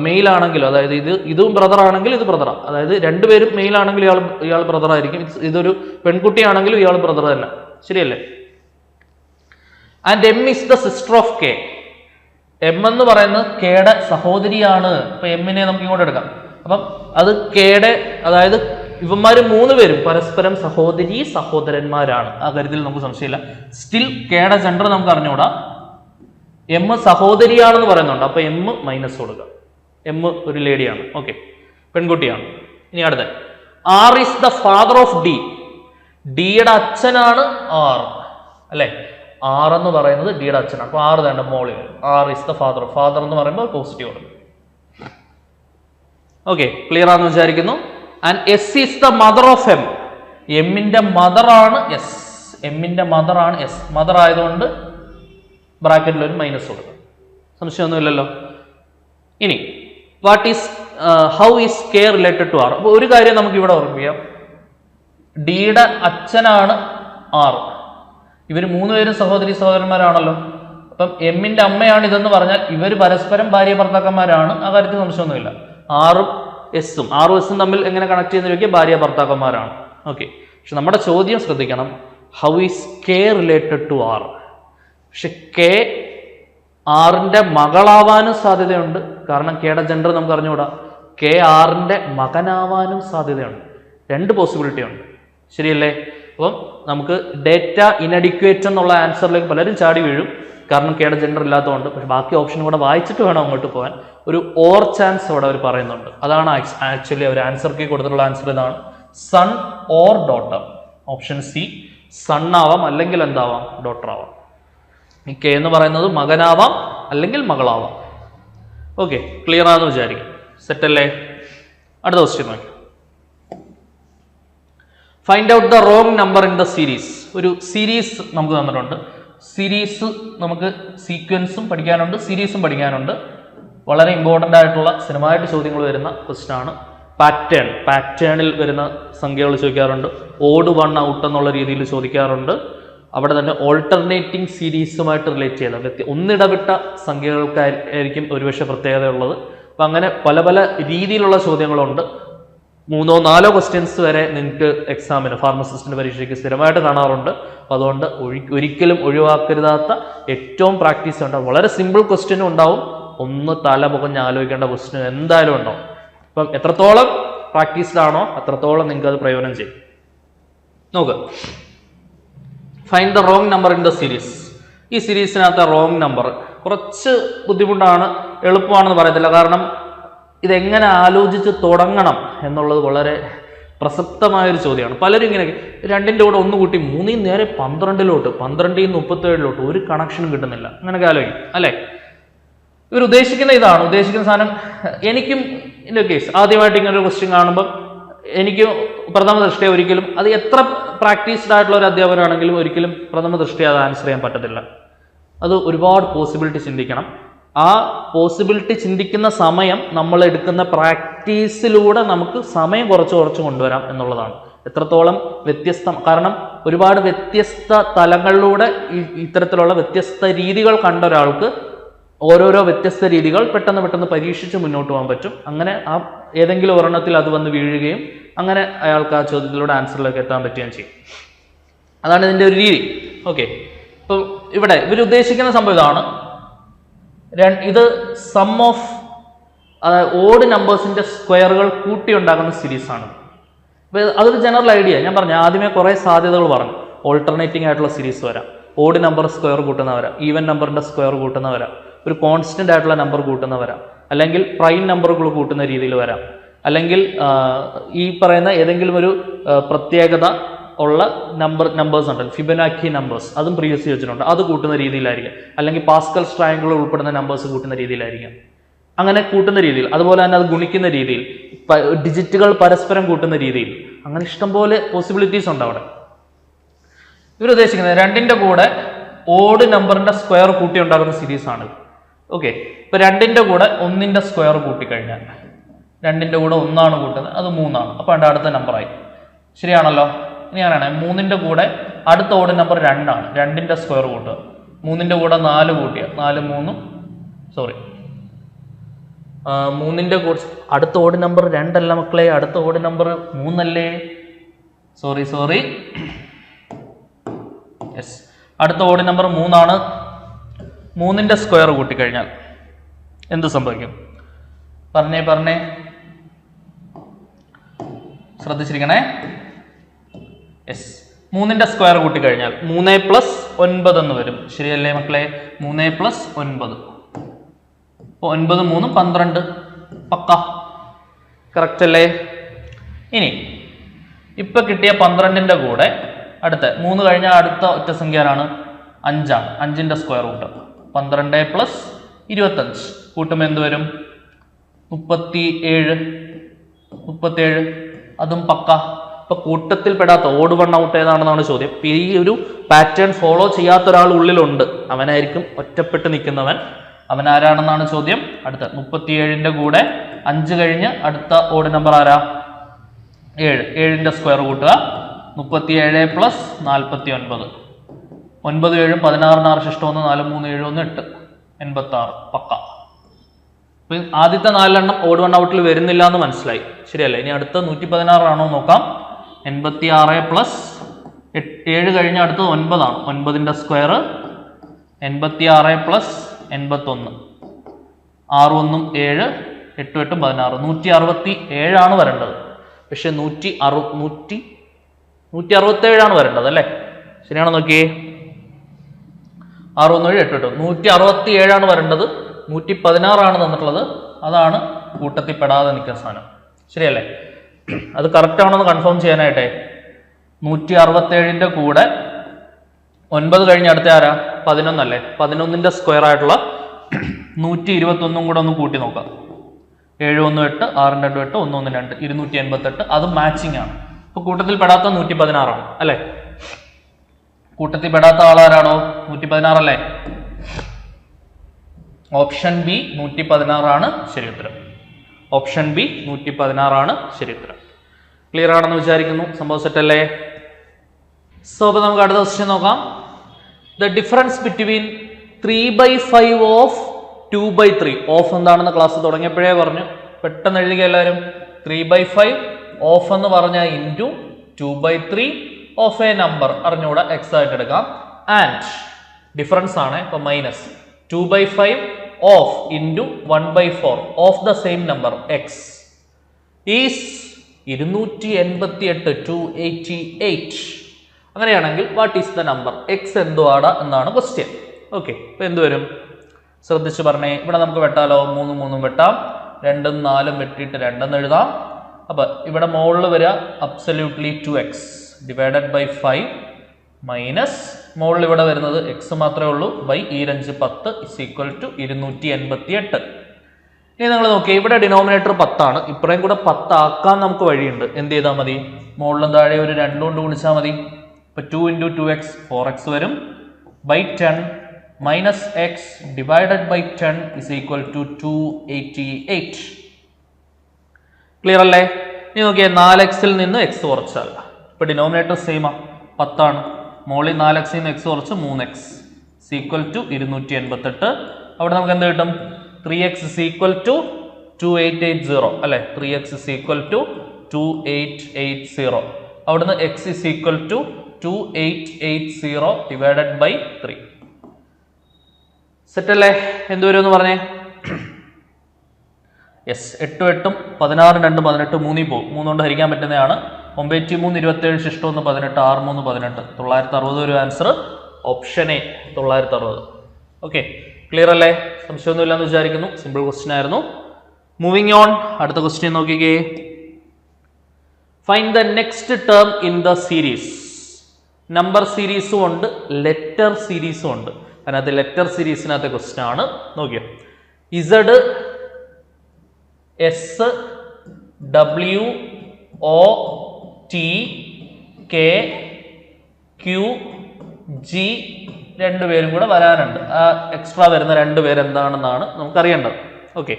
മെയിൽ ആണെങ്കിലും, അതായത് ഇതും ബ്രദർ ആണെങ്കിൽ ഇത് ബ്രദറാണ്. അതായത് രണ്ടുപേരും മെയിൽ ആണെങ്കിൽ ഇയാൾ ബ്രദർ ആയിരിക്കും, ഇതൊരു പെൺകുട്ടിയാണെങ്കിലും ഇയാൾ ബ്രദർ തന്നെ. ശരിയല്ലേ? And M is the sister of K. M എന്ന് പറയുന്നത് കെയുടെ സഹോദരിയാണ്. അപ്പൊ എമ്മിനെ നമുക്ക് ഇങ്ങോട്ട് എടുക്കാം. അപ്പം അത് കെയുടെ, അതായത് ഇവന്മാര് 3 പേരും പരസ്പരം സഹോദരന്മാരാണ്. ആ കാര്യത്തിൽ നമുക്ക് സംശയമില്ല. സ്റ്റിൽ കെയുടെ ജെൻഡർ നമുക്ക് അറിഞ്ഞുകൂടാ. എം സഹോദരിയാണെന്ന് പറയുന്നുണ്ട്, അപ്പൊ എം മൈനസ് കൊടുക്കുക. എം ഒരു ലേഡിയാണ്, ഓക്കെ, പെൺകുട്ടിയാണ്. ഇനി അടുത്ത, R is the father of D. ഡിയുടെ അച്ഛനാണ് ആർ, അല്ലെ? ആർ എന്ന് പറയുന്നത് ഡിയുടെ അച്ഛനാണ്. അപ്പൊ ആർ തന്നെ മോളി വരും. R is the father. Father എന്ന് പറയുമ്പോൾ പോസിറ്റീവ് കൊടുക്കും. ഓക്കെ, ക്ലിയർ ആണെന്ന് വിചാരിക്കുന്നു. And S is the mother of M. എമ്മിന്റെ മദറാണ് എസ്. എമ്മിന്റെ മദറാണ് എസ്. മദർ ആയതുകൊണ്ട് ബ്രാക്കറ്റിൽ ഒരു മൈനസ് കൊടുക്കും. സംശയമൊന്നുമില്ലല്ലോ. ഇനി how is K related to R. അപ്പൊ ഒരു കാര്യം നമുക്ക് ഇവിടെ ഓർമ്മിക്കാം, ഡിയുടെ അച്ഛനാണ് ആർ. ഇവർ 3 പേരും സഹോദരന്മാരാണല്ലോ. അപ്പം എമ്മിന്റെ അമ്മയാണ് ഇതെന്ന് പറഞ്ഞാൽ ഇവർ പരസ്പരം ഭാര്യ ഭർത്താക്കന്മാരാണ്. ആ കാര്യത്തിൽ സംശയമൊന്നുമില്ല. ആറും എസും തമ്മിൽ എങ്ങനെ കണക്ട് ചെയ്യുന്ന ചോദിക്കുക, ഭാര്യ ഭർത്താക്കന്മാരാണ്. ഓക്കെ, പക്ഷെ നമ്മുടെ ചോദ്യം ശ്രദ്ധിക്കണം, how is K related to R. പക്ഷെ കെ ആറിന്റെ മകളാവാനും സാധ്യതയുണ്ട്, കാരണം കെയുടെ ജെൻഡർ നമുക്ക് അറിഞ്ഞുകൂടാ. കെ ആറിന്റെ മകനാവാനും സാധ്യതയുണ്ട്. 2 പോസിബിലിറ്റി ഉണ്ട്. ശരിയല്ലേ? അപ്പം നമുക്ക് ഡേറ്റ ഇനഡിക്വേറ്റ് എന്നുള്ള ആൻസറിലേക്ക് പലരും ചാടി വീഴും, കാരണം കെയുടെ ജെൻഡർ ഇല്ലാത്തതുകൊണ്ട്. പക്ഷെ ബാക്കി ഓപ്ഷൻ കൂടെ വായിച്ചിട്ട് വേണം അങ്ങോട്ട് പോകാൻ. ഒരു ഓർ ചാൻസ് അവിടെ അവർ പറയുന്നുണ്ട്. അതാണ് ആക്ച്വലി അവർ ആൻസർ കീ കൊടുത്തിട്ടുള്ള ആൻസർ. ഇതാണ് son or daughter. Option C, son ആവാം, അല്ലെങ്കിൽ എന്താവാം, ഡോട്ടർ ആവാം. ഈ കെ എന്ന് പറയുന്നത് മകനാവാം, അല്ലെങ്കിൽ മകളാവാം. ഓക്കെ, ക്ലിയർ ആണെന്ന് വിചാരിക്കും. സെറ്റ് അല്ലേ? അടുത്ത ക്വസ്റ്റ്യൻ നോക്കി. Find out the wrong number in the series. ഒരു സീരീസ് നമുക്ക് തന്നിട്ടുണ്ട്. സീരീസ് നമുക്ക് സീക്വൻസും പഠിക്കാനുണ്ട്, സീരീസും പഠിക്കാനുണ്ട്. വളരെ ഇമ്പോർട്ടൻ്റ് ആയിട്ടുള്ള സ്ഥിരമായിട്ട് ചോദ്യങ്ങൾ വരുന്ന ക്വസ്റ്റ്യൻ ആണ്. പാറ്റേണിൽ വരുന്ന സംഖ്യകൾ ചോദിക്കാറുണ്ട്. ഓഡ് വൺ ഔട്ട് എന്നുള്ള രീതിയിൽ ചോദിക്കാറുണ്ട്. അവിടെ തന്നെ ഓൾട്ടർനേറ്റിംഗ് സീരീസുമായിട്ട് റിലേറ്റ് ചെയ്ത ഒന്നിടവിട്ട സംഖ്യകൾക്കായിരിക്കും ഒരുപക്ഷെ പ്രത്യേകത ഉള്ളത്. അപ്പം അങ്ങനെ പല പല രീതിയിലുള്ള ചോദ്യങ്ങളുണ്ട്. 3-4 ക്വസ്റ്റ്യൻസ് വരെ നിങ്ങൾക്ക് എക്സാമിന് ഫാർമസിസ്റ്റിൻ്റെ പരീക്ഷയ്ക്ക് സ്ഥിരമായിട്ട് കാണാറുണ്ട്. അപ്പം അതുകൊണ്ട് ഒരിക്കലും ഒഴിവാക്കരുതാത്ത ഏറ്റവും പ്രാക്ടീസ് ഉണ്ടാവും. വളരെ സിമ്പിൾ ക്വസ്റ്റ്യനും ഉണ്ടാവും, ഒന്ന് തല പുകഞ്ഞ് ആലോചിക്കേണ്ട ക്വസ്റ്റ്യൻ എന്തായാലും ഉണ്ടാവും. അപ്പം എത്രത്തോളം പ്രാക്ടീസ്ഡ് ആണോ അത്രത്തോളം നിങ്ങൾക്ക് അത് പ്രയോജനം ചെയ്യും. നോക്ക്, find the wrong number in the series. ഈ സീരീസിനകത്തെ റോങ് നമ്പർ കുറച്ച് ബുദ്ധിമുട്ടാണ്, എളുപ്പമാണെന്ന് പറയത്തില്ല. കാരണം ഇതെങ്ങനെ ആലോചിച്ച് തുടങ്ങണം എന്നുള്ളത് വളരെ പ്രസക്തമായൊരു ചോദ്യമാണ്. പലരും ഇങ്ങനെ 2ൻ്റെ കൂടെ 1 കൂട്ടി 3 നേരെ 12 12 37 ഒരു കണക്ഷനും കിട്ടുന്നില്ല, അങ്ങനെയൊക്കെ ആലോചിക്കും അല്ലേ. ഇവർ ഉദ്ദേശിക്കുന്ന ഇതാണ്, ഉദ്ദേശിക്കുന്ന സാധനം. എനിക്കും ഇതിൻ്റെ കേസ് ആദ്യമായിട്ട് ഇങ്ങനൊരു ക്വസ്റ്റ്യൻ കാണുമ്പം എനിക്ക് പ്രഥമ ദൃഷ്ടിയ ഒരിക്കലും അത് എത്ര പ്രാക്ടീസ്ഡ് ആയിട്ടുള്ള ഒരു അധ്യാപകനാണെങ്കിലും ഒരിക്കലും പ്രഥമ ദൃഷ്ടിയ അത് ആൻസർ ചെയ്യാൻ പറ്റത്തില്ല. അത് ഒരുപാട് പോസിബിലിറ്റി ചിന്തിക്കണം. ആ പോസിബിലിറ്റി ചിന്തിക്കുന്ന സമയം നമ്മൾ എടുക്കുന്ന പ്രാക്ടീസിലൂടെ നമുക്ക് സമയം കുറച്ച് കൊണ്ടുവരാം എന്നുള്ളതാണ്. എത്രത്തോളം കാരണം ഒരുപാട് വ്യത്യസ്ത തലങ്ങളിലൂടെ ഇത്തരത്തിലുള്ള വ്യത്യസ്ത രീതികൾ കണ്ട ഒരാൾക്ക് ഓരോരോ വ്യത്യസ്ത രീതികൾ പെട്ടെന്ന് പരീക്ഷിച്ച് മുന്നോട്ട് പോകാൻ പറ്റും. അങ്ങനെ ആ ഏതെങ്കിലും ഒരെണ്ണത്തിൽ അത് വന്ന് വീഴുകയും അങ്ങനെ അയാൾക്ക് ആ ചോദ്യത്തിലൂടെ ആൻസറിലേക്ക് എത്താൻ പറ്റുകയും ചെയ്യും. അതാണ് ഇതിൻ്റെ ഒരു രീതി. ഓക്കെ, ഇപ്പം ഇവിടെ ഇവർ ഉദ്ദേശിക്കുന്ന സംഭവം ഇതാണ്. ഇത് സം ഓഫ് ഓഡ് നമ്പേഴ്സിന്റെ സ്ക്വയറുകൾ കൂട്ടി ഉണ്ടാക്കുന്ന സീരീസ് ആണ്. അപ്പോൾ അതൊരു ജനറൽ ഐഡിയ. ഞാൻ പറഞ്ഞു ആദ്യമേ കുറേ സാധ്യതകൾ പറഞ്ഞു. ഓൾട്ടർനേറ്റിംഗ് ആയിട്ടുള്ള സീരീസ് വരാം, ഓഡ് നമ്പർ സ്ക്വയർ കൂട്ടുന്ന വരാം, ഈവൻ നമ്പറിന്റെ സ്ക്വയർ കൂട്ടുന്ന വരാം, ഒരു കോൺസ്റ്റന്റ് ആയിട്ടുള്ള നമ്പർ കൂട്ടുന്ന വരാം, അല്ലെങ്കിൽ പ്രൈം നമ്പറുകൾ കൂട്ടുന്ന രീതിയിൽ വരാം, അല്ലെങ്കിൽ ഈ പറയുന്ന ഏതെങ്കിലും ഒരു പ്രത്യേകത ഉള്ള നമ്പേഴ്സ് ഉണ്ട്, ഫിബനാക്കി നമ്പേഴ്സ്, അതും പ്രീവിയസ് വെച്ചിട്ടുണ്ട്, അത് കൂട്ടുന്ന രീതിയിലായിരിക്കും. അല്ലെങ്കിൽ പാസ്കൽസ് ട്രയാങ്കിൾ ഉൾപ്പെടുന്ന നമ്പേഴ്സ് കൂട്ടുന്ന രീതിയിലായിരിക്കും. അങ്ങനെ കൂട്ടുന്ന രീതിയിൽ, അതുപോലെ തന്നെ അത് ഗുണിക്കുന്ന രീതിയിൽ, ഡിജിറ്റുകൾ പരസ്പരം കൂട്ടുന്ന രീതിയിൽ, അങ്ങനെ ഇഷ്ടംപോലെ പോസിബിലിറ്റീസ് ഉണ്ട് അവിടെ. ഇവരുദ്ദേശിക്കുന്നത് 2ൻ്റെ കൂടെ ഓഡ് നമ്പറിന്റെ സ്ക്വയർ കൂട്ടി ഉണ്ടാകുന്ന സീരീസ് ആണ്. ഓക്കെ, ഇപ്പൊ 2ൻ്റെ കൂടെ 1ന്റെ സ്ക്വയർ കൂട്ടിക്കഴിഞ്ഞാൽ 2ൻ്റെ കൂടെ 1 കൂട്ടുന്നത്, അത് 3 അപ്പൊ അടുത്ത നമ്പറായി. ശരിയാണല്ലോ. ഇനി അങ്ങനെയാണ് 3ൻ്റെ കൂടെ അടുത്ത ഓഡ് നമ്പർ 2 2ന്റെ സ്ക്വയർ കൂട്ടുക. 3ൻ്റെ കൂടെ 4 കൂട്ടിയ 3ന്റെ കൂടെ അടുത്ത ഓഡ് നമ്പർ 2 അല്ല മക്കളെ, അടുത്ത ഓഡ് നമ്പർ 3 അല്ലേ. സോറി യെസ്, അടുത്ത ഓഡ് നമ്പർ 3 3ന്റെ സ്ക്വയർ കൂട്ടിക്കഴിഞ്ഞാൽ എന്ത് സംഭവിക്കും? പറഞ്ഞേ ശ്രദ്ധിച്ചിരിക്കണേ. യെസ്, 3ന്റെ സ്ക്വയർ കൂട്ടിക്കഴിഞ്ഞാൽ 3 + 9 എന്ന് വരും. ശരിയല്ലേ മക്കളെ? 3 + 9. അപ്പോൾ 9 3 12. പക്ക കറക്റ്റ് അല്ലേ? ഇനി ഇപ്പൊ കിട്ടിയ 12ന്റെ കൂടെ അടുത്ത 3 കഴിഞ്ഞാൽ അടുത്ത ഒറ്റ സംഖ്യ ആണ് 5 5ന്റെ സ്ക്വയർ കൂട്ടുക. 12 + 25 കൂട്ടുമ്പോൾ എന്ത് വരും? 37. അതും പക്ക. ഇപ്പൊ കൂട്ടത്തിൽ പെടാത്ത ഓഡ് വൺ ഔട്ട് ഏതാണെന്നാണ് ചോദ്യം. ഈ ഒരു പാറ്റേൺ ഫോളോ ചെയ്യാത്ത ഒരാൾ ഉള്ളിലുണ്ട്, അവനായിരിക്കും ഒറ്റപ്പെട്ട് നിൽക്കുന്നവൻ. അവൻ ആരാണെന്നാണ് ചോദ്യം. അടുത്ത 37ന്റെ കൂടെ 5 കഴിഞ്ഞ് അടുത്ത ഓഡ് നമ്പർ ആരാ? 7. 7ന്റെ സ്ക്വയർ കൂട്ടുക. 37 + 49. 9 7 16 ശിഷ്ടം 1 4 3 7 1 8 86. പക്ക. ആദ്യത്തെ 4 ഓഡ് വൺ ഔട്ടിൽ വരുന്നില്ല എന്ന് മനസ്സിലായി. ശരിയല്ലേ? ഇനി അടുത്ത 116 ആണോ നോക്കാം. 86 + 7 കഴിഞ്ഞ അടുത്ത് 9 9ന്റെ സ്ക്വയർ. 86 + 81. 6 1 7 8 8 16. 167 വരേണ്ടത്. പക്ഷെ 167 വരേണ്ടത് അല്ലേ? ശരിയാണോ നോക്കിയേ. 6 1 7 8 8 167 വരേണ്ടത്. 116 തന്നിട്ടുള്ളത്. അതാണ് കൂട്ടത്തിൽ പെടാതെ നിൽക്കുന്ന സാധനം. ശരിയല്ലേ? അത് കറക്റ്റ് ആണെന്ന് കൺഫേം ചെയ്യാനായിട്ടെ 167ന്റെ കൂടെ 9 കഴിഞ്ഞ അടുത്ത ആരാ? 11 അല്ലേ? 11ന്റെ സ്ക്വയർ ആയിട്ടുള്ള 121 കൂടെ ഒന്ന് കൂട്ടി നോക്കാം. 7 1 8 6 2 8 1 1 2 288. അത് മാച്ചിങ് ആണ്. അപ്പൊ കൂട്ടത്തിൽ പെടാത്ത 116 ആണ് അല്ലെ? കൂട്ടത്തിൽ പെടാത്ത ആളാരാണോ? 116 അല്ലേ? ഓപ്ഷൻ ബി 116 ആണ് ശരി ഉത്തരം. ഓപ്ഷൻ ബി 116 ആണ് ശരി ഉത്തരം. ക്ലിയർ ആണെന്ന് വിചാരിക്കുന്നു. സംഭവം സെറ്റ് അല്ലേ? സോ അപ്പൊ നമുക്ക് അടുത്ത ക്വസ്റ്റ്യൻ നോക്കാം. The difference between 3/5 of 2/3. Of എന്താണെന്ന് ക്ലാസ് തുടങ്ങിയപ്പോഴേ പറഞ്ഞു. പെട്ടെന്ന് എഴുതുക എല്ലാവരും. 3/5 ഓഫ് എന്ന് പറഞ്ഞാൽ ഇൻറ്റു 2/3 ഓഫ് എ നമ്പർ അറിഞ്ഞുകൂടെ എക്സ് ആയിട്ട് എടുക്കാം. ആൻഡ് ഡിഫറൻസ് ആണ്, ഇപ്പൊ minus 2/5 of into 1/4 of the same number x is 288 288. അങ്ങനെയാണെങ്കിൽ what is the number? X എന്തുവാടാ എന്നാണ് ക്വസ്റ്റ്യൻ. ഓക്കെ, ഇപ്പൊ എന്ത് വരും ശ്രദ്ധിച്ച് പറഞ്ഞേ. ഇവിടെ നമുക്ക് വെട്ടാലോ? 3 3 വെട്ടാം. 2 4 വെട്ടിയിട്ട് 2 എഴുതാം. അപ്പൊ ഇവിടെ മുകളിൽ വരിക absolutely 2x divided by 5 minus മുകളിൽ ഇവിടെ വരുന്നത് എക്സ് മാത്രമേ ഉള്ളൂ ബൈ ഈ 5 10 ഇസ് ഈക്വൽ ടു 288. ഇനി നിങ്ങൾ നോക്കിയാൽ ഇവിടെ ഡിനോമിനേറ്റർ 10 ആണ്. ഇപ്പറേം കൂടെ 10 ആക്കാൻ നമുക്ക് വഴിയുണ്ട്. എന്ത് ചെയ്താൽ മതി? മുകളിലും താഴെ ഒരു 2 കൊണ്ട് ഗുണിച്ചാൽ മതി. ഇപ്പൊ 2 × 2x 4x വരും by 10 minus X divided by 10 is equal to 288. Clear അല്ലേ? ഇനി നോക്കിയാൽ 4x നിന്ന് എക്സ് കുറച്ചാൽ ഇപ്പൊ ഡിനോമിനേറ്റർ സെയിം ആ 10 ആണ്. മുകളിൽ 4x നിന്ന് എക്സ് കുറച്ച് 3x ഇസ് ഈക്വൽ ടു 288. അവിടെ നമുക്ക് എന്ത് കിട്ടും? 3x ഇസ് ഈക്വൽ ടു 2880 അല്ലെ? 3x is equal to 2880. അവിടുന്ന് x is equal to 2880 divided by 3. Set അല്ലേ? എന്ത് വരും എന്ന് പറഞ്ഞേ? യെസ്, 8 8 16 2 18 3 പോകും. 3 കൊണ്ട് ഹരിക്കാൻ പറ്റുന്നതാണ്. 9 3 27 ശിഷ്ടം 18 6 3 18 960 ഒരു answer option A 960. Okay, clear അല്ലേ? സംശയമൊന്നുമില്ല എന്ന് വിചാരിക്കുന്നു. സിമ്പിൾ ക്വസ്റ്റ്യൻ ആയിരുന്നു. മൂവിങ് ഓൺ, അടുത്ത ക്വസ്റ്റ്യൻ നോക്കിക്കേ. Find the next term in the series. Number സീരീസും ഉണ്ട്, ലെറ്റർ സീരീസും ഉണ്ട്. അതിനകത്ത് ലെറ്റർ സീരീസിനകത്തെ ക്വസ്റ്റ്യൻ ആണ്. നോക്കിയോ, Z S W O T K Q G രണ്ടുപേരും കൂടെ വരാനുണ്ട്. ആ എക്സ്ട്രാ വരുന്ന 2 പേര് എന്താണെന്നാണ് നമുക്കറിയേണ്ടത്. ഓക്കെ,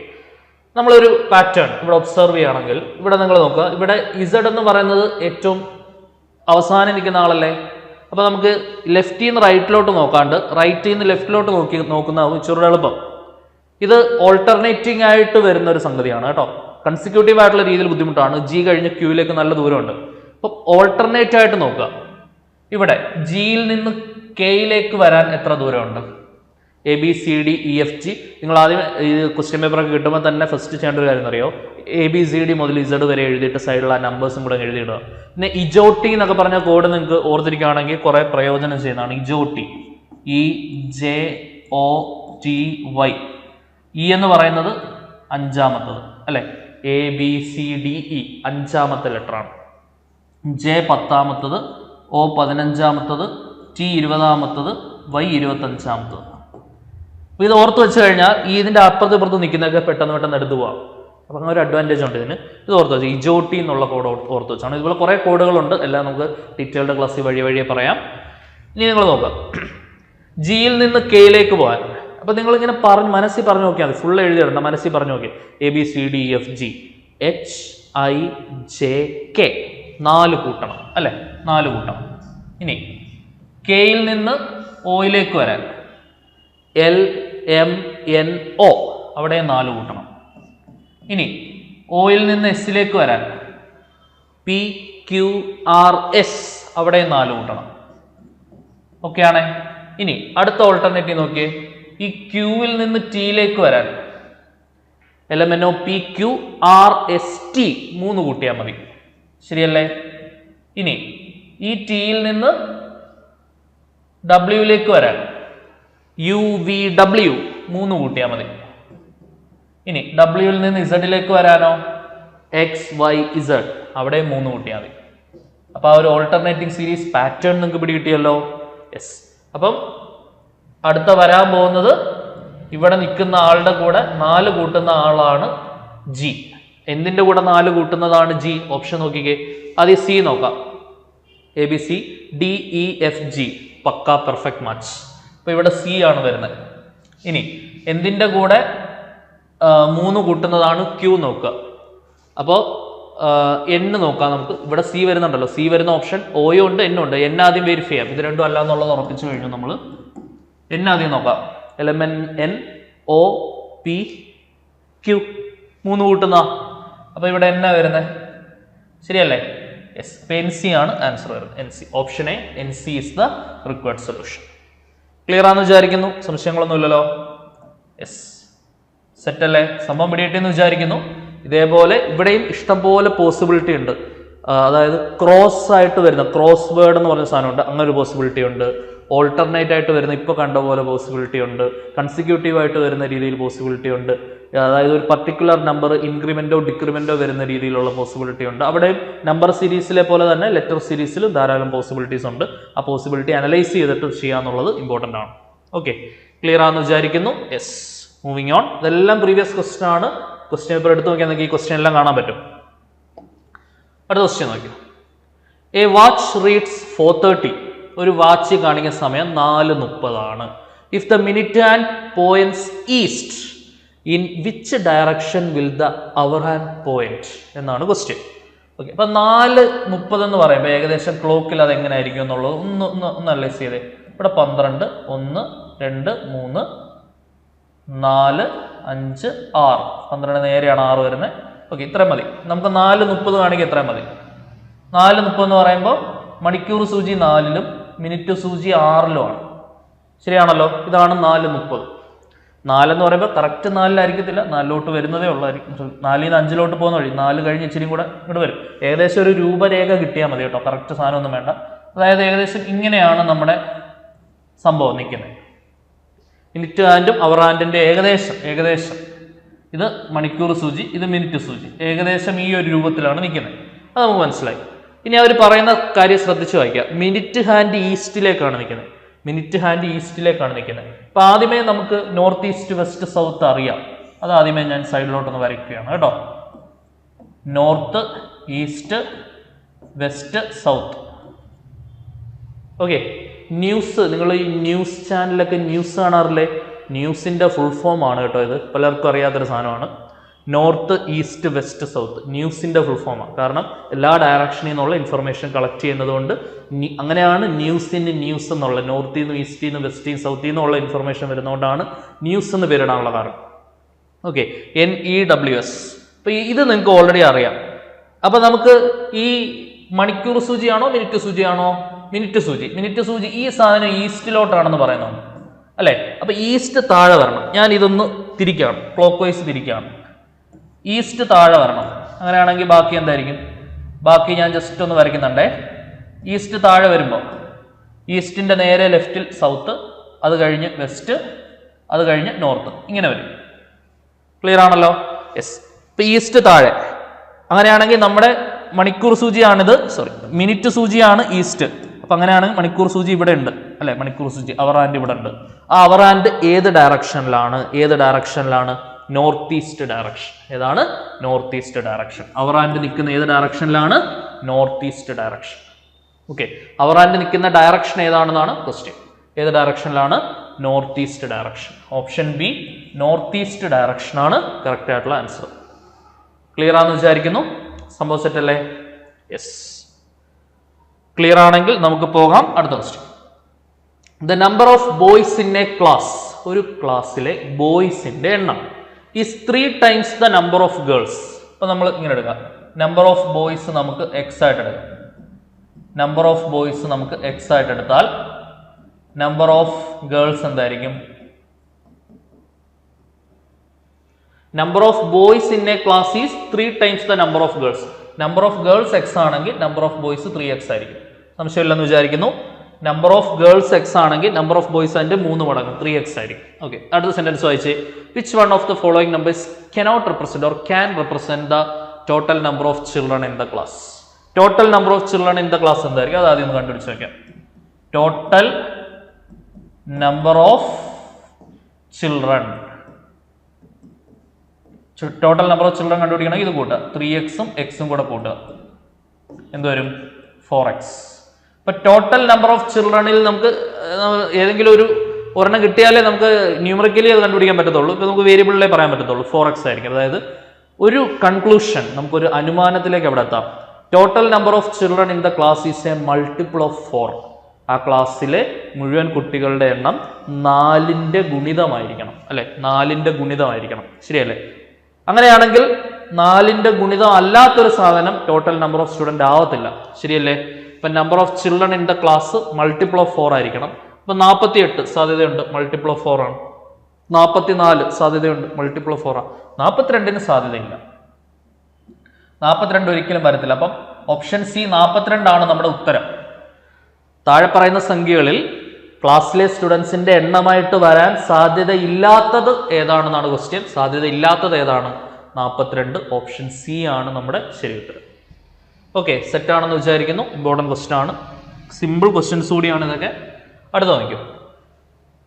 നമ്മളൊരു പാറ്റേൺ ഇവിടെ ഒബ്സർവ് ചെയ്യുകയാണെങ്കിൽ ഇവിടെ നിങ്ങൾ നോക്കുക. ഇവിടെ ഇസഡ് എന്ന് പറയുന്നത് ഏറ്റവും അവസാനം നിൽക്കുന്ന ആളല്ലേ? അപ്പൊ നമുക്ക് ലെഫ്റ്റിൽ നിന്ന് റൈറ്റിലോട്ട് നോക്കാണ്ട് റൈറ്റിൽ നിന്ന് ലെഫ്റ്റിലോട്ട് നോക്കുന്നതാവും ഇച്ചിരി എളുപ്പം. ഇത് ഓൾട്ടർനേറ്റിംഗ് ആയിട്ട് വരുന്ന ഒരു സംഗതിയാണ് കേട്ടോ. കൺസിക്യൂട്ടീവ് ആയിട്ടുള്ള രീതിയിൽ ബുദ്ധിമുട്ടാണ്. ജി കഴിഞ്ഞ് ക്യൂയിലേക്ക് നല്ല ദൂരമുണ്ട്. അപ്പൊ ഓൾട്ടർനേറ്റ് ആയിട്ട് നോക്കുക. ഇവിടെ ജിയിൽ നിന്ന് കെയിലേക്ക് വരാൻ എത്ര ദൂരമുണ്ട്? A B C D E F G. നിങ്ങൾ ആദ്യം ഈ ക്വസ്റ്റ്യൻ പേപ്പറൊക്കെ കിട്ടുമ്പോൾ തന്നെ ഫസ്റ്റ് ചെയ്യേണ്ട ഒരു കാര്യം അറിയോ? എ ബി സി ഡി മുതൽ ഇസഡ് വരെ എഴുതിയിട്ട് സൈഡിലുള്ള ആ നമ്പേഴ്സും കൂടെ എഴുതിയിടുക. പിന്നെ ഇജോട്ടി എന്നൊക്കെ പറഞ്ഞ കോഡ് നിങ്ങൾക്ക് ഓർത്തിരിക്കുകയാണെങ്കിൽ കുറെ പ്രയോജനം ചെയ്യുന്നതാണ്. ഇജോട്ടി EJOTY. ഇ എന്ന് പറയുന്നത് 5ാമത്തത് അല്ലെ? A B C D E 5ാമത്തെ ലെറ്റർ ആണ്. ജെ 10ാമത്തത്, ഒ 15ാമത്തത്, ടി 20ാമത്തത്, വൈ 25ാമത്തത്. അപ്പൊ ഇത് ഓർത്ത് വെച്ച് കഴിഞ്ഞാൽ ഇതിന്റെ അപ്പുറത്ത് ഇപ്പുറത്ത് നിൽക്കുന്നതൊക്കെ പെട്ടെന്ന് എടുത്തു പോവാം. അപ്പൊ അങ്ങനെ ഒരു അഡ്വാൻറ്റേജ് ഉണ്ട് ഇതിന്. ഇത് ഓർത്ത് വെച്ചാൽ ഇജോട്ടി എന്നുള്ള കോഡ് ഓർത്ത് വെച്ചാണ്. ഇതുപോലെ കുറെ കോഡുകളുണ്ട്. എല്ലാം നമുക്ക് ഡീറ്റെയിൽഡ് ക്ലാസ് വഴിയെ പറയാം. ഇനി നിങ്ങൾ നോക്കാം, ജിയിൽ നിന്ന് കെയിലേക്ക് പോകാൻ. അപ്പൊ നിങ്ങൾ ഇങ്ങനെ മനസ്സിൽ പറഞ്ഞു നോക്കിയാൽ മതി. ഫുൾ എഴുതിയിടണ്ട, മനസ്സിൽ പറഞ്ഞു നോക്കി. A B C D E F G H I J K 4 കൂട്ടണം അല്ലെ? 4 കൂട്ടണം. ഇനി കെയിൽ നിന്ന് ഒയിലേക്ക് വരാൻ എൽ എം എൻ ഒ അവിടെ 4 കൂട്ടണം. ഇനി ഒയിൽ നിന്ന് എസിലേക്ക് വരാൻ പി ക്യു ആർ എസ് അവിടെ 4 കൂട്ടണം. ഓക്കെ ആണേ? ഇനി അടുത്ത ഓൾട്ടർനേറ്റീവ് നോക്കിയേ. ഈ ക്യൂവിൽ നിന്ന് ടിയിലേക്ക് വരാൻ LMNO PQRST 3 കൂട്ടിയാൽ മതി. ശരിയല്ലേ? ഇനി ഈ ടിയിൽ നിന്ന് ഡബ്ല്യൂയിലേക്ക് വരാൻ UVW 3 കൂട്ടിയാൽ മതി. ഇനി ഡബ്ല്യൂയിൽ നിന്ന് ഇസഡിലേക്ക് വരാനോ XYZ അവിടെ 3 കൂട്ടിയാൽ മതി. അപ്പൊ ആ ഒരു ഓൾട്ടർനേറ്റിംഗ് സീരീസ് പാറ്റേൺ നിങ്ങൾക്ക് പിടികിട്ടിയല്ലോ. യെസ്. അപ്പം അടുത്ത വരാൻ പോകുന്നത് ഇവിടെ നിൽക്കുന്ന ആളുടെ കൂടെ 4 കൂട്ടുന്ന ആളാണ് ജി. എന്തിൻ്റെ കൂടെ 4 കൂട്ടുന്നതാണ് ജി? ഓപ്ഷൻ നോക്കിക്കേ. ആദ്യം സി നോക്കാം. ABC DEFG പക്ക പെർഫെക്റ്റ് മാച്ച്. അപ്പോൾ ഇവിടെ സി ആണ് വരുന്നത്. ഇനി എന്തിൻ്റെ കൂടെ 3 കൂട്ടുന്നതാണ് ക്യൂ നോക്കുക. അപ്പോൾ എൻ നോക്കാം നമുക്ക്. ഇവിടെ സി വരുന്നുണ്ടല്ലോ. സി വരുന്ന ഓപ്ഷൻ ഓയും ഉണ്ട് എന്നും ഉണ്ട്. എൻ ആദ്യം വെരിഫൈ ചെയ്യാം. ഇത് രണ്ടും അല്ല എന്നുള്ളത് ഉറപ്പിച്ചു കഴിഞ്ഞു നമ്മൾ. എൻ ആദ്യം നോക്കാം. Element N O P Q 3 കൂട്ടുന്ന. അപ്പോൾ ഇവിടെ എന്നാ വരുന്നത്? ശരിയല്ലേ? യെസ്. അപ്പോൾ എൻ സി ആണ് ആൻസർ വരുന്നത്. N C option A. N C is the required solution. Clear ആണെന്ന് വിചാരിക്കുന്നു. സംശയങ്ങളൊന്നും ഇല്ലല്ലോ. യെസ്. സെറ്റ് അല്ലേ? സംഭവം പിടികിട്ടിയെന്ന് വിചാരിക്കുന്നു. ഇതേപോലെ ഇവിടെയും ഇഷ്ടംപോലെ പോസിബിലിറ്റി ഉണ്ട്. അതായത് ക്രോസ് ആയിട്ട് വരുന്ന ക്രോസ് വേർഡ് എന്ന് പറഞ്ഞ സാധനമുണ്ട്. അങ്ങനെ ഒരു പോസിബിലിറ്റി ഉണ്ട്. ഓൾട്ടർനേറ്റ് ആയിട്ട് വരുന്ന ഇപ്പോൾ കണ്ട പോലെ പോസിബിലിറ്റി ഉണ്ട്. കൺസിക്യൂട്ടീവ് ആയിട്ട് വരുന്ന രീതിയിൽ പോസിബിലിറ്റി ഉണ്ട്. അതായത് ഒരു പർട്ടിക്കുലർ നമ്പർ ഇൻക്രിമെന്റോ ഡിക്രിമെന്റോ വരുന്ന രീതിയിലുള്ള പോസിബിലിറ്റി ഉണ്ട്. അവിടെയും നമ്പർ സീരീസിലെ പോലെ തന്നെ ലെറ്റർ സീരീസിലും ധാരാളം പോസിബിലിറ്റീസ് ഉണ്ട്. ആ പോസിബിലിറ്റി അനലൈസ് ചെയ്തിട്ട് ചെയ്യാന്നുള്ളത് ഇമ്പോർട്ടൻ്റ് ആണ്. ഓക്കെ, ക്ലിയർ ആണെന്ന് വിചാരിക്കുന്നു. Yes, moving on. ഇതെല്ലാം പ്രീവിയസ് ക്വസ്റ്റൻ ആണ്. ക്വസ്റ്റ്യൻ പേപ്പർ എടുത്ത് നോക്കിയാൽ നിങ്ങൾക്ക് ഈ ക്വസ്റ്റ്യൻ എല്ലാം കാണാൻ പറ്റും. അടുത്ത ക്വസ്റ്റ്യൻ നോക്കി. A watch reads 4:30. ഒരു വാച്ച് കാണിക്കുന്ന സമയം 4:30 if the minute and points east in which direction will the hour hand point എന്നാണ് ക്വസ്റ്റ്യൻ. ഓക്കെ, അപ്പൊ 4:30 എന്ന് പറയുമ്പോൾ ഏകദേശം ക്ലോക്കിൽ അത് എങ്ങനെ ആയിരിക്കും എന്നുള്ളത് ഒന്ന് അനലൈസ് ചെയ്തേ. ഇവിടെ 12, 1, 2, 3, 4, 5, 6. 12 നേരെയാണ് 6 വരുന്നത്. ഓക്കെ, ഇത്രയും മതി. നമുക്ക് 4:30 കാണിക്കുക. എത്രയും മതി. 4:30 എന്ന് പറയുമ്പോൾ മണിക്കൂർ സൂചി 4-ലും മിനിറ്റ് സൂചി 6-ലുമാണ്. ശരിയാണല്ലോ? ഇതാണ് 4:30. 4 എന്ന് പറയുമ്പോൾ കറക്റ്റ് 4-ലായിരിക്കത്തില്ല. 4-ലോട്ട് വരുന്നതേ ഉള്ളായിരിക്കും. 4-ൽ നിന്ന് 5-ലോട്ട് പോകുന്ന വഴി 4 കഴിഞ്ഞ് ഇച്ചിരി കൂടെ ഇങ്ങോട്ട് വരും. ഏകദേശം ഒരു രൂപരേഖ കിട്ടിയാൽ മതി കേട്ടോ. കറക്റ്റ് സാധനമൊന്നും വേണ്ട. അതായത് ഏകദേശം ഇങ്ങനെയാണ് നമ്മുടെ സംഭവം നിൽക്കുന്നത്. മിനിറ്റ് ഹാൻഡും അവർ ഹാൻഡിൻ്റെ ഏകദേശം ഇത് മണിക്കൂർ സൂചി, ഇത് മിനിറ്റ് സൂചി. ഏകദേശം ഈ ഒരു രൂപത്തിലാണ് നിൽക്കുന്നത്. അത് നമുക്ക് മനസ്സിലായി. ഇനി അവർ പറയുന്ന കാര്യം ശ്രദ്ധിച്ച് വായിക്കുക. മിനിറ്റ് ഹാൻഡ് ഈസ്റ്റിലേക്കാണ് നിൽക്കുന്നത്. മിനിറ്റ് ഹാൻഡ് ഈസ്റ്റിലേക്കാണ് നിൽക്കുന്നത്. അപ്പോൾ ആദ്യമേ നമുക്ക് നോർത്ത് ഈസ്റ്റ് വെസ്റ്റ് സൗത്ത് അറിയാം. അത് ആദ്യമേ ഞാൻ സൈഡിലോട്ടൊന്ന് വരയ്ക്കുകയാണ് കേട്ടോ. North east west south. Okay, news, നിങ്ങൾ ഈ ന്യൂസ് ചാനലൊക്കെ ന്യൂസ് കാണാറില്ലേ? ന്യൂസിൻ്റെ ഫുൾ ഫോം ആണ് കേട്ടോ ഇത്. പലർക്കും അറിയാത്തൊരു സാധനമാണ്. നോർത്ത് ഈസ്റ്റ് വെസ്റ്റ് സൗത്ത് ന്യൂസിൻ്റെ ഫുൾ ഫോമാണ്. കാരണം എല്ലാ ഡയറക്ഷനിൽ നിന്നുള്ള ഇൻഫർമേഷൻ കളക്ട് ചെയ്യുന്നത് കൊണ്ട് അങ്ങനെയാണ് ന്യൂസിന് ന്യൂസ് എന്നുള്ള. നോർത്തിൽ നിന്ന് ഈസ്റ്റിൽ നിന്ന് വെസ്റ്റിൽ നിന്ന് സൗത്തിൽ നിന്നുള്ള ഇൻഫർമേഷൻ വരുന്നതുകൊണ്ടാണ് ന്യൂസ് എന്ന് പേരിടാനുള്ള കാരണം. Okay, NEWS. അപ്പോൾ ഇത് നിങ്ങൾക്ക് ഓൾറെഡി അറിയാം. അപ്പോൾ നമുക്ക് ഈ മണിക്കൂർ സൂചിയാണോ മിനിറ്റ് സൂചിയാണോ? മിനിറ്റ് സൂചി. മിനിറ്റ് സൂചി ഈ സാധനം ഈസ്റ്റിലോട്ടാണെന്ന് പറയുന്നത് അല്ലേ? അപ്പോൾ ഈസ്റ്റ് താഴെ വരണം. ഞാൻ ഇതൊന്ന് തിരിക്കുകയാണ്, ക്ലോക്ക് വൈസ് തിരിക്കുകയാണ്. ഈസ്റ്റ് താഴെ വരണം. അങ്ങനെയാണെങ്കിൽ ബാക്കി എന്തായിരിക്കും? ബാക്കി ഞാൻ ജസ്റ്റ് ഒന്ന് വരയ്ക്കുന്നുണ്ടേ. ഈസ്റ്റ് താഴെ വരുമ്പോൾ ഈസ്റ്റിൻ്റെ നേരെ ലെഫ്റ്റിൽ സൗത്ത്, അത് കഴിഞ്ഞ് വെസ്റ്റ്, അത് കഴിഞ്ഞ് നോർത്ത്, ഇങ്ങനെ വരും. ക്ലിയർ ആണല്ലോ? യെസ്. ഇപ്പം ഈസ്റ്റ് താഴെ. അങ്ങനെയാണെങ്കിൽ നമ്മുടെ മണിക്കൂർ സൂചിയാണിത്, മിനിറ്റ് സൂചിയാണ് ഈസ്റ്റ്. അപ്പം അങ്ങനെയാണെങ്കിൽ മണിക്കൂർ സൂചി ഇവിടെ ഉണ്ട് അല്ലെ? മണിക്കൂർ സൂചി അവർ ഹാൻഡ് ഇവിടെ ഉണ്ട്. ആ അവർ ഹാൻഡ് ഏത് ഡയറക്ഷനിലാണ്? North east direction. ഏതാണ്? North east direction. Hour hand നിൽക്കുന്ന ഏത് ഡയറക്ഷനിലാണ്? North east direction. Okay, hour hand നിൽക്കുന്ന ഡയറക്ഷൻ ഏതാണെന്നാണ് ക്വസ്റ്റ്യൻ. ഏത് ഡയറക്ഷനിലാണ്? North east direction. Option B north east direction ആണ് കറക്റ്റ് ആയിട്ടുള്ള ആൻസർ. ക്ലിയർ ആണെന്ന് വിചാരിക്കുന്നു. സംഭവം സെറ്റ് അല്ലേ? യെസ്. ക്ലിയർ ആണെങ്കിൽ നമുക്ക് പോകാം അടുത്ത question. The number of boys in A class. ഒരു ക്ലാസ്സിലെ ബോയ്സിന്റെ എണ്ണം is 3 times the number of girls. അപ്പൊ നമ്മൾ ഇങ്ങനെ എടുക്കാം. നമ്പർ ഓഫ് ബോയ്സ് നമുക്ക് എക്സ് ആയിട്ട് എടുക്കാം. നമ്പർ ഓഫ് ബോയ്സ് നമുക്ക് എക്സ് ആയിട്ട് എടുത്താൽ നമ്പർ ഓഫ് ഗേൾസ് എന്തായിരിക്കും? Number of boys in A class is 3 times the number of girls. Number of girls x ആണെങ്കിൽ നമ്പർ ഓഫ് ബോയ്സ് 3x ആയിരിക്കും. സംശയമില്ലെന്ന് വിചാരിക്കുന്നു. നമ്പർ ഓഫ് ഗേൾസ് എക്സ് ആണെങ്കിൽ number of boys അതിന്റെ 3 മടങ്ങ് 3x ആയിരിക്കും. ഓക്കെ, അടുത്ത സെന്റൻസ് വായിച്ച്. Which one of the following numbers cannot represent or can represent the total number of children in the class? Total number of children in the class എന്തായിരിക്കും? അത് ആദ്യം ഒന്ന് കണ്ടുപിടിച്ച് നോക്കാം. Total number of children. Total number of children കണ്ടുപിടിക്കണമെങ്കിൽ ഇത് കൂട്ടുക, 3x-ഉം x-ഉം കൂടെ കൂട്ടുക, എന്ത് വരും? 4x. ഇപ്പൊ ടോട്ടൽ നമ്പർ ഓഫ് ചിൽഡ്രനിൽ നമുക്ക് ഏതെങ്കിലും ഒരു ഒരെണ്ണം കിട്ടിയാലേ നമുക്ക് ന്യൂമറിക്കലി അത് കണ്ടുപിടിക്കാൻ പറ്റത്തുള്ളൂ. ഇപ്പൊ നമുക്ക് വേരിയബിളിലേ പറയാൻ പറ്റത്തുള്ളൂ. 4x ആയിരിക്കും. അതായത് ഒരു കൺക്ലൂഷൻ, നമുക്കൊരു അനുമാനത്തിലേക്ക് അവിടെ എത്താം. Total number of children in the class is A multiple of 4. ആ ക്ലാസ്സിലെ മുഴുവൻ കുട്ടികളുടെ എണ്ണം 4ന്റെ ഗുണിതമായിരിക്കണം, അല്ലെ? 4ന്റെ ഗുണിതമായിരിക്കണം, ശരിയല്ലേ? അങ്ങനെയാണെങ്കിൽ 4ന്റെ ഗുണിതം അല്ലാത്തൊരു സാധനം ടോട്ടൽ നമ്പർ ഓഫ് സ്റ്റുഡന്റ് ആവത്തില്ല, ശരിയല്ലേ? ഇപ്പൊ number of children in the class multiple of 4 ആയിരിക്കണം. ഇപ്പൊ 48 സാധ്യതയുണ്ട്, മൾട്ടിപ്പിൾ ഓഫ് 4 ആണ്. 44 സാധ്യതയുണ്ട്, മൾട്ടിപ്പിൾ ഓഫ് 4 ആണ്. 42ന് സാധ്യതയില്ല. 42 ഒരിക്കലും വരത്തില്ല. അപ്പം ഓപ്ഷൻ സി 42 ആണ് നമ്മുടെ ഉത്തരം. താഴെ പറയുന്ന സംഖ്യകളിൽ ക്ലാസ്സിലെ സ്റ്റുഡൻസിന്റെ എണ്ണമായിട്ട് വരാൻ സാധ്യതയില്ലാത്തത് ഏതാണെന്നാണ് ക്വസ്റ്റ്യൻ. സാധ്യത ഇല്ലാത്തത് ഏതാണ്? 42. ഓപ്ഷൻ സി ആണ് നമ്മുടെ ശരി ഉത്തരം. ഓക്കെ, സെറ്റ് ആണെന്ന് വിചാരിക്കുന്നു. ഇമ്പോർട്ടൻറ്റ് ക്വസ്റ്റ്യൻ ആണ്, സിമ്പിൾ ക്വസ്റ്റ്യൻസ് കൂടിയാണ് ഇതൊക്കെ. അടുത്ത നോക്കിയോ,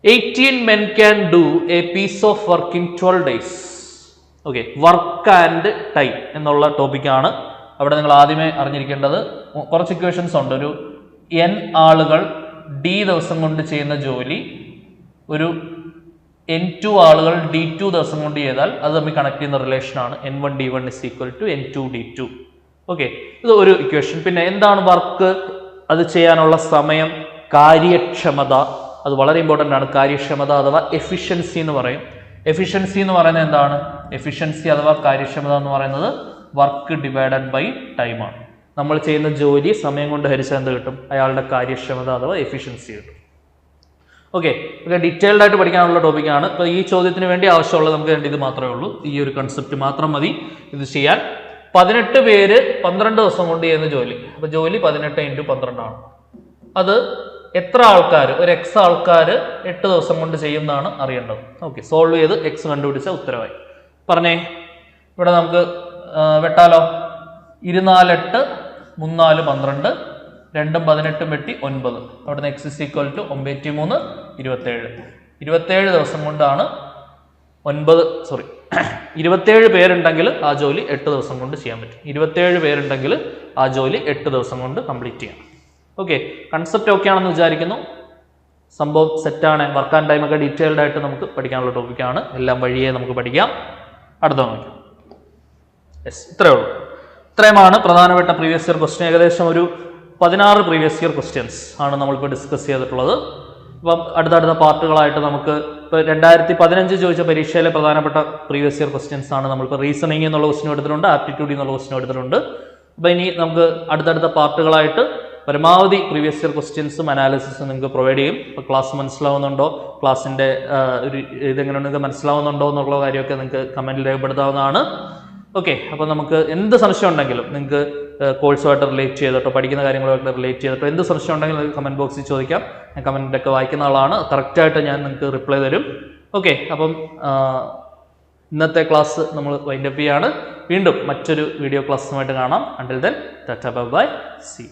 18 men can do a piece of work in 12 days. Okay, work and time എന്നുള്ള ടോപ്പിക്കാണ്. അവിടെ നിങ്ങൾ ആദ്യമേ അറിഞ്ഞിരിക്കേണ്ടത് കുറച്ച് ഇക്വേഷൻസ് ഉണ്ട്. ഒരു n ആളുകൾ d ദിവസം കൊണ്ട് ചെയ്യുന്ന ജോലി ഒരു n2 ആളുകൾ d2 ദിവസം കൊണ്ട് ചെയ്താൽ അത് തമ്മിൽ കണക്ട് ചെയ്യുന്ന റിലേഷൻ ആണ് n1 d1 is equal to n2 d2. Okay, ഇത് ഒരു ഇക്വേഷൻ. പിന്നെ എന്താണ് വർക്ക്? അത് ചെയ്യാനുള്ള സമയം, കാര്യക്ഷമത, അത് വളരെ ഇമ്പോർട്ടൻ്റ് ആണ്. കാര്യക്ഷമത അഥവാ എഫിഷ്യൻസി എന്ന് പറയും. എഫിഷ്യൻസി എന്ന് പറയുന്നത് എന്താണ്? എഫിഷ്യൻസി അഥവാ കാര്യക്ഷമത എന്ന് പറയുന്നത് വർക്ക് ഡിവൈഡഡ് ബൈ ടൈം ആണ്. നമ്മൾ ചെയ്യുന്ന ജോലി സമയം കൊണ്ട് ഹരിച്ചാൽ എന്ത് കിട്ടും? അയാളുടെ കാര്യക്ഷമത അഥവാ എഫിഷ്യൻസി കിട്ടും. ഓക്കെ, ഡീറ്റെയിൽഡ് ആയിട്ട് പഠിക്കാനുള്ള ടോപ്പിക്കാണ്. ഇപ്പോൾ ഈ ചോദ്യത്തിന് വേണ്ടി ആവശ്യമുള്ളത് നമുക്ക് ഇത് മാത്രമേ ഉള്ളൂ. ഈ ഒരു കൺസെപ്റ്റ് മാത്രം മതി ഇത് ചെയ്യാൻ. 18 പേര് 12 ദിവസം കൊണ്ട് ചെയ്യുന്ന ജോലി. അപ്പോൾ ജോലി 18 × 12 ആണ്. അത് എത്ര ആൾക്കാർ, ഒരു എക്സ് ആൾക്കാർ 8 ദിവസം കൊണ്ട് ചെയ്യുന്നതാണ് അറിയേണ്ടത്. ഓക്കെ, സോൾവ് ചെയ്ത് എക്സ് കണ്ടുപിടിച്ച ഉത്തരവായി. പറഞ്ഞേ, ഇവിടെ നമുക്ക് വെട്ടാലോ. 24 3 4 12, 2 18 വെട്ടി 9. അവിടുന്ന് എക്സ് ഇസ് ഈക്വൽ ടു 93 27. 27 ദിവസം കൊണ്ടാണ് 27 പേരുണ്ടെങ്കിൽ ആ ജോലി 8 ദിവസം കൊണ്ട് ചെയ്യാൻ പറ്റും. 27 പേരുണ്ടെങ്കിൽ ആ ജോലി 8 ദിവസം കൊണ്ട് കംപ്ലീറ്റ് ചെയ്യാം. ഓക്കെ, കൺസെപ്റ്റ് ഓക്കെ ആണെന്ന് വിചാരിക്കുന്നു. സംഭവം സെറ്റാണ്. വർക്ക് ആൻഡ് ടൈം ഒക്കെ ഡീറ്റെയിൽഡ് ആയിട്ട് നമുക്ക് പഠിക്കാനുള്ള ടോപ്പിക്കാണ്. എല്ലാം വഴിയേ നമുക്ക് പഠിക്കാം. അടുത്ത നോക്കാം. യെസ്, ഇത്രയേ ഉള്ളൂ. ഇത്രയുമാണ് പ്രധാനപ്പെട്ട പ്രീവിയസ് ഇയർ ക്വസ്റ്റ്യൻ. ഏകദേശം ഒരു 16 പ്രീവിയസ് ഇയർ ക്വസ്റ്റ്യൻസ് ആണ് നമ്മളിപ്പോൾ ഡിസ്കസ് ചെയ്തിട്ടുള്ളത്. അപ്പം അടുത്തടുത്ത പാർട്ടുകളായിട്ട് നമുക്ക് ഇപ്പോൾ 2015 ചോദിച്ച പരീക്ഷയിലെ പ്രധാനപ്പെട്ട പ്രീവിയസ് ഇയർ ക്വസ്റ്റ്യൻസ് ആണ് നമ്മളിപ്പോൾ റീസണിങ് എന്നുള്ള ക്വസ്റ്റ്യൻ എടുത്തിട്ടുണ്ട്, ആപ്റ്റിറ്റ്യൂഡ് എന്നുള്ള ക്വസ്റ്റ്യൻ എടുത്തിട്ടുണ്ട്. അപ്പോൾ ഇനി നമുക്ക് അടുത്തടുത്ത പാർട്ടുകളായിട്ട് പരമാവധി പ്രീവിയസ് ഇയർ ക്വസ്റ്റ്യൻസും അനാലിസിസും നിങ്ങൾക്ക് പ്രൊവൈഡ് ചെയ്യും. ഇപ്പോൾ ക്ലാസ് മനസ്സിലാവുന്നുണ്ടോ, ക്ലാസ്സിൻ്റെ ഒരു ഇതെങ്ങനെ നിങ്ങൾക്ക് മനസ്സിലാവുന്നുണ്ടോ എന്നുള്ള കാര്യമൊക്കെ നിങ്ങൾക്ക് കമൻറ്റിൽ രേഖപ്പെടുത്താവുന്നതാണ്. ഓക്കെ, അപ്പോൾ നമുക്ക് എന്ത് സംശയം ഉണ്ടെങ്കിലും നിങ്ങൾക്ക് കോഴ്സുമായിട്ട് റിലേറ്റ് ചെയ്തിട്ടോ പഠിക്കുന്ന കാര്യങ്ങളുമായിട്ട് റിലേറ്റ് ചെയ്തിട്ടോ എന്ത് സംശയം ഉണ്ടെങ്കിലും നിങ്ങൾക്ക് കമൻറ്റ് ബോക്സിൽ ചോദിക്കാം. ഞാൻ കമൻറ്റൊക്കെ വായിക്കുന്ന ആളാണ്, കറക്റ്റായിട്ട് ഞാൻ നിങ്ങൾക്ക് റിപ്ലൈ തരും. ഓക്കെ, അപ്പം ഇന്നത്തെ ക്ലാസ് നമ്മൾ വൈൻഡപ്പ് ചെയ്യാണ്. വീണ്ടും മറ്റൊരു വീഡിയോ ക്ലാസ്സുമായിട്ട് കാണാം. Until then tata bye bye, see.